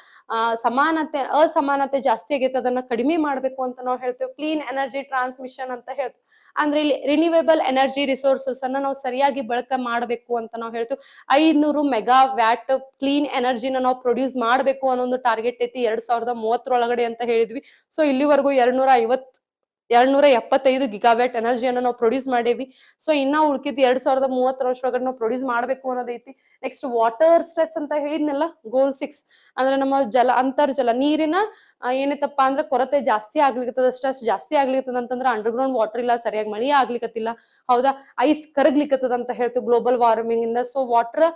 ಅಸಮಾನತೆ ಜಾಸ್ತಿ ಆಗೈತೆ, ಅದನ್ನ ಕಡಿಮೆ ಮಾಡ್ಬೇಕು ಅಂತ ನಾವು ಹೇಳ್ತೇವೆ. ಕ್ಲೀನ್ ಎನರ್ಜಿ ಟ್ರಾನ್ಸ್ಮಿಷನ್ ಅಂತ ಹೇಳ್ತೀವಿ. ಅಂದ್ರೆ ಇಲ್ಲಿ ರಿನ್ಯೂವೇಬಲ್ ಎನರ್ಜಿ ರಿಸೋರ್ಸಸ್ ಅನ್ನ ನಾವು ಸರಿಯಾಗಿ ಬಳಕೆ ಮಾಡಬೇಕು ಅಂತ ನಾವು ಹೇಳ್ತೀವಿ. 500 ಮೆಗಾವ್ಯಾಟ್ ಕ್ಲೀನ್ ಎನರ್ಜಿನ ನಾವು ಪ್ರೊಡ್ಯೂಸ್ ಮಾಡಬೇಕು ಅನ್ನೋ ಒಂದು ಟಾರ್ಗೆಟ್ ಐತಿ 2030 ಒಳಗಡೆ ಅಂತ ಹೇಳಿದ್ವಿ. ಸೊ ಇಲ್ಲಿವರೆಗೂ 275 ಗಿಗಾವ್ಯಾಟ್ ಎನರ್ಜಿಯನ್ನ ನಾವು ಪ್ರೊಡ್ಯೂಸ್ ಮಾಡೇವಿ. ಸೊ ಇನ್ನ ಉಳ್ಕಿದ್ 2030 ನಾವು ಪ್ರೊಡ್ಯೂಸ್ ಮಾಡ್ಬೇಕು ಅನ್ನೋದೈತಿ. ನೆಕ್ಸ್ಟ್ ವಾಟರ್ ಸ್ಟ್ರೆಸ್ ಅಂತ ಹೇಳಿದ್ನಲ್ಲ, ಗೋಲ್ 6 ಅಂದ್ರೆ ನಮ್ಮ ಅಂತರ್ಜಲ ನೀರಿನ ಏನೈತಪ್ಪ ಅಂದ್ರೆ ಕೊರತೆ ಜಾಸ್ತಿ ಆಗ್ಲಿಕ್ಕತ್ತದ, ಸ್ಟ್ರೆಸ್ ಜಾಸ್ತಿ ಆಗ್ಲಿಕ್ಕತ್ತದ ಅಂತಂದ್ರೆ ಅಂಡರ್ಗ್ರೌಂಡ್ ವಾಟರ್ ಇಲ್ಲ, ಸರಿಯಾಗಿ ಮಳಿ ಆಗ್ಲಿಕ್ಕತ್ತಿಲ್ಲ. ಹೌದಾ, ಐಸ್ ಕರಗ್ಲಿಕ್ಕತ್ತದ ಅಂತ ಹೇಳ್ತೀವಿ ಗ್ಲೋಬಲ್ ವಾರ್ಮಿಂಗ್ ಇಂದ. ಸೊ ವಾಟರ್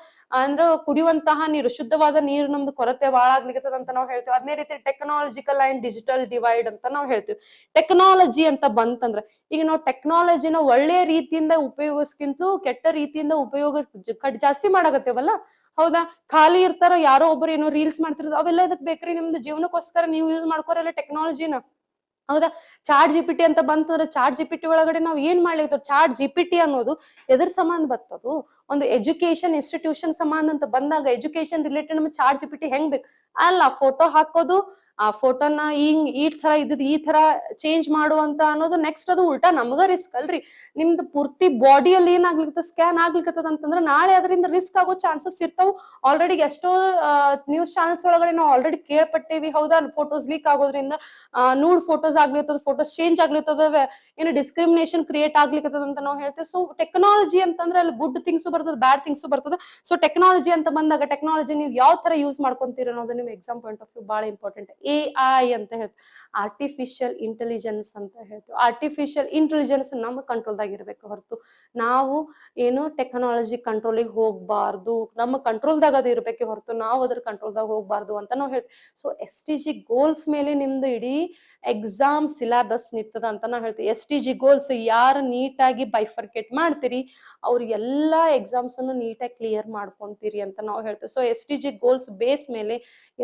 ಅಂದ್ರೆ ಕುಡಿಯುವಂತಹ ನೀರು, ಶುದ್ಧವಾದ ನೀರು ನಮ್ದು ಕೊರತೆ ಬಹಳ ಆಗ್ಲಿಕ್ಕತ್ತದ ಅಂತ ನಾವು ಹೇಳ್ತೀವಿ. ಅದೇ ರೀತಿ ಟೆಕ್ನಾಲಜಿಕಲ್ ಅಂಡ್ ಡಿಜಿಟಲ್ ಡಿವೈಡ್ ಅಂತ ನಾವು ಹೇಳ್ತೀವಿ. ಟೆಕ್ನಾಲಜಿ ಅಂತ ಬಂತಂದ್ರೆ ಈಗ ನಾವು ಟೆಕ್ನಾಲಜಿನ ಒಳ್ಳೆ ರೀತಿಯಿಂದ ಉಪಯೋಗಿಸ್ಕಿಂತ ಕೆಟ್ಟ ರೀತಿಯಿಂದ ಉಪಯೋಗ ಜಾಸ್ತಿ ಮಾಡಾಕತ್ತೇವಲ್ಲ. ಹೌದಾ, ಖಾಲಿ ಇರ್ತಾರ, ಯಾರೋ ಒಬ್ರು ಏನೋ ರೀಲ್ಸ್ ಮಾಡ್ತಿರೋದು, ಅವೆಲ್ಲ ಇದಕ್ ಬೇಕ್ರಿ, ನಿಮ್ದು ಜೀವನಕ್ಕೋಸ್ಕರ ನೀವು ಯೂಸ್ ಮಾಡ್ಕೋರಲ್ಲ ಟೆಕ್ನಾಲಜಿನ. ಹೌದಾ, ChatGPT ಅಂತ ಬಂತಂದ್ರೆ ChatGPT ಒಳಗಡೆ ನಾವ್ ಏನ್ ಮಾಡ್ಲಿಕ್ಕೆ, ChatGPT ಅನ್ನೋದು ಎದ್ರ ಸಂಬಂಧ ಬರ್ತದು, ಒಂದು ಎಜುಕೇಶನ್ ಇನ್ಸ್ಟಿಟ್ಯೂಷನ್ ಸಂಬಂಧ ಅಂತ ಬಂದಾಗ ಎಜುಕೇಶನ್ ರಿಲೇಟೆಡ್ ನಮ್ಗೆ ChatGPT ಹೆಂಗ್ ಬೇಕು ಅಲ್ಲ, ಫೋಟೋ ಹಾಕೋದು, ಆ ಫೋಟೋನ ಈ ತರ ಇದ್ದದ್ ಈ ತರ ಚೇಂಜ್ ಮಾಡುವಂತ ಅನ್ನೋದು. ನೆಕ್ಸ್ಟ್ ಅದು ಉಲ್ಟಾ ನಮ್ಗ ರಿಸ್ಕ್ ಅಲ್ರಿ. ನಿಮ್ದು ಪೂರ್ತಿ ಬಾಡಿಯಲ್ಲಿ ಏನಾಗ್ಲಿಕ್ಕೆ ಸ್ಕ್ಯಾನ್ ಆಗ್ಲಿಕ್ಕತ್ತದ ಅಂತಂದ್ರೆ ನಾಳೆ ಅದರಿಂದ ರಿಸ್ಕ್ ಆಗೋ ಚಾನ್ಸಸ್ ಇರ್ತಾವ. ಆಲ್ರೆಡಿ ಎಷ್ಟೋ ನ್ಯೂಸ್ ಚಾನೆಲ್ಸ್ ಒಳಗಡೆ ನಾವು ಆಲ್ರೆಡಿ ಕೇಳ್ಪಟ್ಟೇವಿ. ಹೌದಾ, ಫೋಟೋಸ್ ಲೀಕ್ ಆಗೋದ್ರಿಂದ ನೂಡ್ ಫೋಟೋಸ್ ಆಗ್ಲಿರ್ತದ, ಫೋಟೋಸ್ ಚೇಂಜ್ ಆಗ್ಲಿರ್ತದ, ಏನು ಡಿಸ್ಕ್ರಿಮಿನೇಷನ್ ಕ್ರಿಯೇಟ್ ಆಗ್ಲಿಕ್ಕತ್ತದ ಅಂತ ನಾವು ಹೇಳ್ತೇವೆ. ಸೊ ಟೆಕ್ನಾಲಜಿ ಅಂತಂದ್ರೆ ಅಲ್ಲಿ ಗುಡ್ ಥಿಂಗ್ಸ್ ಬರ್ತದ, ಬ್ಯಾಡ್ ಥಿಂಗ್ಸ್ ಬರ್ತದ. ಸೊ ಟೆಕ್ನಾಲಜಿ ಅಂತ ಬಂದಾಗ ಟೆಕ್ನಾಲಜಿ ನೀವು ಯಾವ ತರ ಯೂಸ್ ಮಾಡ್ಕೊಂತೀರ ಅನ್ನೋದು ನಿಮ್ ಎಕ್ಸಾಮ್ ಪಾಯಿಂಟ್ ಆಫ್ ವ್ಯೂ ಬಹಳ ಇಂಪಾರ್ಟೆಂಟ್. AI ಅಂತ ಹೇಳ್ತೀವಿ, ಆರ್ಟಿಫಿಷಿಯಲ್ ಇಂಟೆಲಿಜೆನ್ಸ್ ಅಂತ ಹೇಳ್ತೀವಿ. ಆರ್ಟಿಫಿಷಿಯಲ್ ಇಂಟೆಲಿಜೆನ್ಸ್ ನಮ್ಮ ಕಂಟ್ರೋಲ್ದಾಗ ಇರ್ಬೇಕು ಹೊರತು ನಾವು ಏನು ಟೆಕ್ನಾಲಜಿ ಕಂಟ್ರೋಲಿಗೆ ಹೋಗ್ಬಾರ್ದು. ನಮ್ಮ ಕಂಟ್ರೋಲ್ದಾಗ ಅದು ಇರ್ಬೇಕೆ ಹೊರತು ನಾವು ಅದ್ರ ಕಂಟ್ರೋಲ್ದಾಗ ಹೋಗ್ಬಾರ್ದು ಅಂತ ನಾವು ಹೇಳ್ತೀವಿ. ಸೊ SDG ಗೋಲ್ಸ್ ಮೇಲೆ ನಿಮ್ದು ಇಡೀ ಎಕ್ಸಾಮ್ ಸಿಲೆಬಸ್ ನಿಂತದ ಅಂತ ನಾವು ಹೇಳ್ತೀವಿ. SDG ಗೋಲ್ಸ್ ಯಾರು ನೀಟಾಗಿ ಬೈಫರ್ಕೇಟ್ ಮಾಡ್ತೀರಿ ಅವ್ರು ಎಲ್ಲಾ ಎಕ್ಸಾಮ್ಸ್ ಅನ್ನು ನೀಟಾಗಿ ಕ್ಲಿಯರ್ ಮಾಡ್ಕೊಂತೀರಿ ಅಂತ ನಾವು ಹೇಳ್ತೀವಿ. ಸೊ SDG ಗೋಲ್ಸ್ ಬೇಸ್ ಮೇಲೆ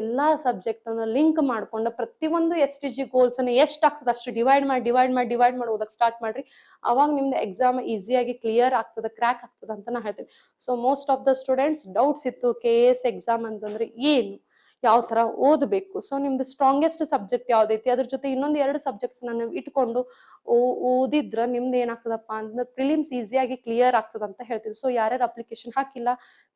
ಎಲ್ಲಾ ಸಬ್ಜೆಕ್ಟ್ ಅನ್ನ ಲಿಂಕ್ ಮಾಡ್ಕೊಂಡು ಪ್ರತಿಯೊಂದು SDG ಗೋಲ್ಸ್ ಅನ್ನ ಎಷ್ಟು ಆಗ್ತದೆ ಅಷ್ಟು ಡಿವೈಡ್ ಮಾಡಿ ಓದಕ್ ಸ್ಟಾರ್ಟ್ ಮಾಡ್ರಿ. ಅವಾಗ ನಿಮ್ದು ಎಕ್ಸಾಮ್ ಈಸಿಯಾಗಿ ಕ್ಲಿಯರ್ ಆಗ್ತದೆ, ಕ್ರ್ಯಾಕ್ ಆಗ್ತದೆ ಅಂತ ನಾ ಹೇಳ್ತೀನಿ. So most of the students doubts ಇತ್ತು, KS ಎಕ್ಸಾಮ್ ಅಂತಂದ್ರೆ ಏನು, ಯಾವ ತರ ಓದಬೇಕು. ಸೊ ನಿಮ್ದು ಸ್ಟ್ರಾಂಗೆಸ್ಟ್ ಸಬ್ಜೆಕ್ಟ್ ಯಾವ್ದೈತಿ ಅದ್ರ ಜೊತೆ ಇನ್ನೊಂದ್ 2 ಸಬ್ಜೆಕ್ಟ್ಸ್ ನೀವು ಇಟ್ಕೊಂಡು ಓದಿದ್ರ ನಿಮ್ದು ಏನಾಗ್ತದಪ್ಪ ಅಂದ್ರೆ ಪ್ರಿಲಿಮ್ಸ್ ಈಸಿಯಾಗಿ ಕ್ಲಿಯರ್ ಆಗ್ತದ ಅಂತ ಹೇಳ್ತೀವಿ. ಸೊ ಯಾರ್ಯಾರು ಅಪ್ಲಿಕೇಶನ್ ಹಾಕಿಲ್ಲ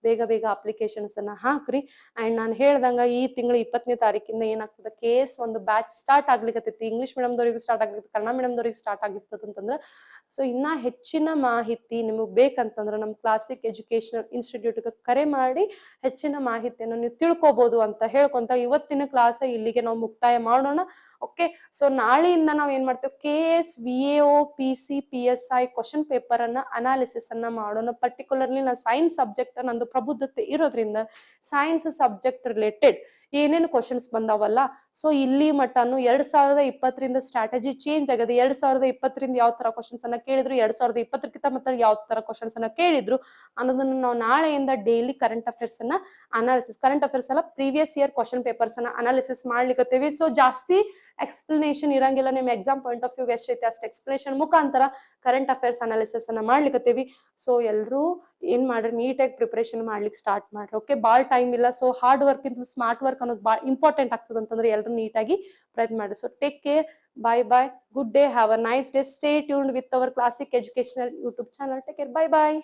ಬೇಗ ಬೇಗ ಅಪ್ಲಿಕೇಶನ್ಸ್ ಅನ್ನ ಹಾಕ್ರಿ. ಅಂಡ್ ನಾನು ಹೇಳ್ದಂಗ ಈ ತಿಂಗಳ 20ನೇ ತಾರೀಕಿಂದ ಏನಾಗ್ತದ KS ಒಂದು ಬ್ಯಾಚ್ ಸ್ಟಾರ್ಟ್ ಆಗ್ಲಿಕ್ಕತ್ತೈತಿ. ಇಂಗ್ಲಿಷ್ ಮೀಡಿಯಂದವ್ರಿಗೂ ಸ್ಟಾರ್ಟ್ ಆಗ್ಲಿಕ್ಕೆ, ಕನ್ನಡ ಮೀಡಿಯಂದವ್ರಿಗೆ ಸ್ಟಾರ್ಟ್ ಆಗ್ಲಿಕ್ಕತ್ತದ ಅಂತಂದ್ರೆ ಸೊ ಇನ್ನ ಹೆಚ್ಚಿನ ಮಾಹಿತಿ ನಿಮಗೆ ಬೇಕಂತಂದ್ರೆ ನಮ್ಮ ಕ್ಲಾಸಿಕ್ ಎಜುಕೇಶನಲ್ ಇನ್ಸ್ಟಿಟ್ಯೂಟ್ಗೆ ಕರೆ ಮಾಡಿ ಹೆಚ್ಚಿನ ಮಾಹಿತಿಯನ್ನು ನೀವು ತಿಳ್ಕೊಬಹುದು ಅಂತ ಹೇಳ್ಕೊಂತ ಇವತ್ತಿನ ಕ್ಲಾಸ್ ಇಲ್ಲಿಗೆ ನಾವು ಮುಕ್ತಾಯ ಮಾಡೋಣ. ಓಕೆ, ಸೊ ನಾಳೆಯಿಂದ ನಾವು ಏನ್ ಮಾಡ್ತೇವೆ, KS VAO PC PSI question paper ಅನ್ನ ಅನಾಲಿಸಿಸ್ ಅನ್ನ ಮಾಡೋಣ. ಪರ್ಟಿಕ್ಯುಲರ್ಲಿ ನಾನು ಸೈನ್ಸ್ ಸಬ್ಜೆಕ್ಟ್ ನಂದು ಪ್ರಬುದ್ಧತೆ ಇರೋದ್ರಿಂದ ಸೈನ್ಸ್ ಸಬ್ಜೆಕ್ಟ್ ರಿಲೇಟೆಡ್ ಏನೇನು ಕ್ವಶನ್ಸ್ ಬಂದಾವಲ್ಲ, ಸೊ ಇಲ್ಲಿ ಮಟ್ಟನು 2020ರಿಂದ ಸ್ಟ್ರಾಟಜಿ ಚೇಂಜ್ ಆಗಿದೆ. 2020ರಿಂದ ಯಾವ ತರ ಕ್ವಶನ್ಸ್ ಅನ್ನ ಕೇಳಿದ್ರು, 2020ಕ್ಕಿಂತ ಮತ್ತೆ ಯಾವ ತರ ಕ್ವಶನ್ಸ್ ಅನ್ನ ಕೇಳಿದ್ರು ಅನ್ನೋದನ್ನ ನಾವು ನಾಳೆಯಿಂದ ಡೈಲಿ ಕರೆಂಟ್ ಅಫೇರ್ಸ್ ಅನ್ನ ಅನಾಲಿಸಿಸ್, ಕರೆಂಟ್ ಅಫೇರ್ಸ್ ಅಲ್ಲ ಪ್ರೀವಿಯಸ್ ಇಯರ್ ಕ್ವಶನ್ ಪೇಪರ್ಸ್ ಅನ್ನ ಅನಾಲಿಸಿಸ್ ಮಾಡ್ಲಿಕ್ಕತ್ತೇವಿ. ಸೊ ಜಾಸ್ತಿ ಎಕ್ಸ್ಪ್ಲನೇಷನ್ ಇರಂಗಿಲ್ಲ, ನಿಮ್ ಎಕ್ಸಾಮ್ ಪಾಯಿಂಟ್ ಆಫ್ ವ್ಯೂ ಎಷ್ಟೈತೆ ಅಷ್ಟು ಎಕ್ಸ್ಪ್ಲನೇಷನ್ ಮುಖಾಂತರ ಕರೆಂಟ್ ಅಫೇರ್ಸ್ ಅನಾಲಿಸಿಸ್ ಅನ್ನ ಮಾಡ್ಲಿಕ್ಕತ್ತೇವಿ. ಸೊ ಎಲ್ರೂ ಏನ್ ಮಾಡ್ರಿ, ನೀಟಾಗಿ ಪ್ರಿಪರೇಷನ್ ಮಾಡ್ಲಿಕ್ಕೆ ಸ್ಟಾರ್ಟ್ ಮಾಡ್ರಿ. ಓಕೆ, ಬಾಳ್ ಟೈಮ್ ಇಲ್ಲ. ಸೊ ಹಾರ್ಡ್ ವರ್ಕ್ ಇಂತ ಸ್ಮಾರ್ಟ್ ವರ್ಕ್ ಅನ್ನೋದು ಬಾಳ್ ಇಂಪಾರ್ಟೆಂಟ್ ಆಗ್ತದೆ ಅಂತಂದ್ರೆ ಎಲ್ರು ನೀಟಾಗಿ ಪ್ರಯತ್ನ ಮಾಡ್ರಿ. So take care, bye bye, good day, have a nice day, stay tuned with our classic educational YouTube channel. Take care, bye bye.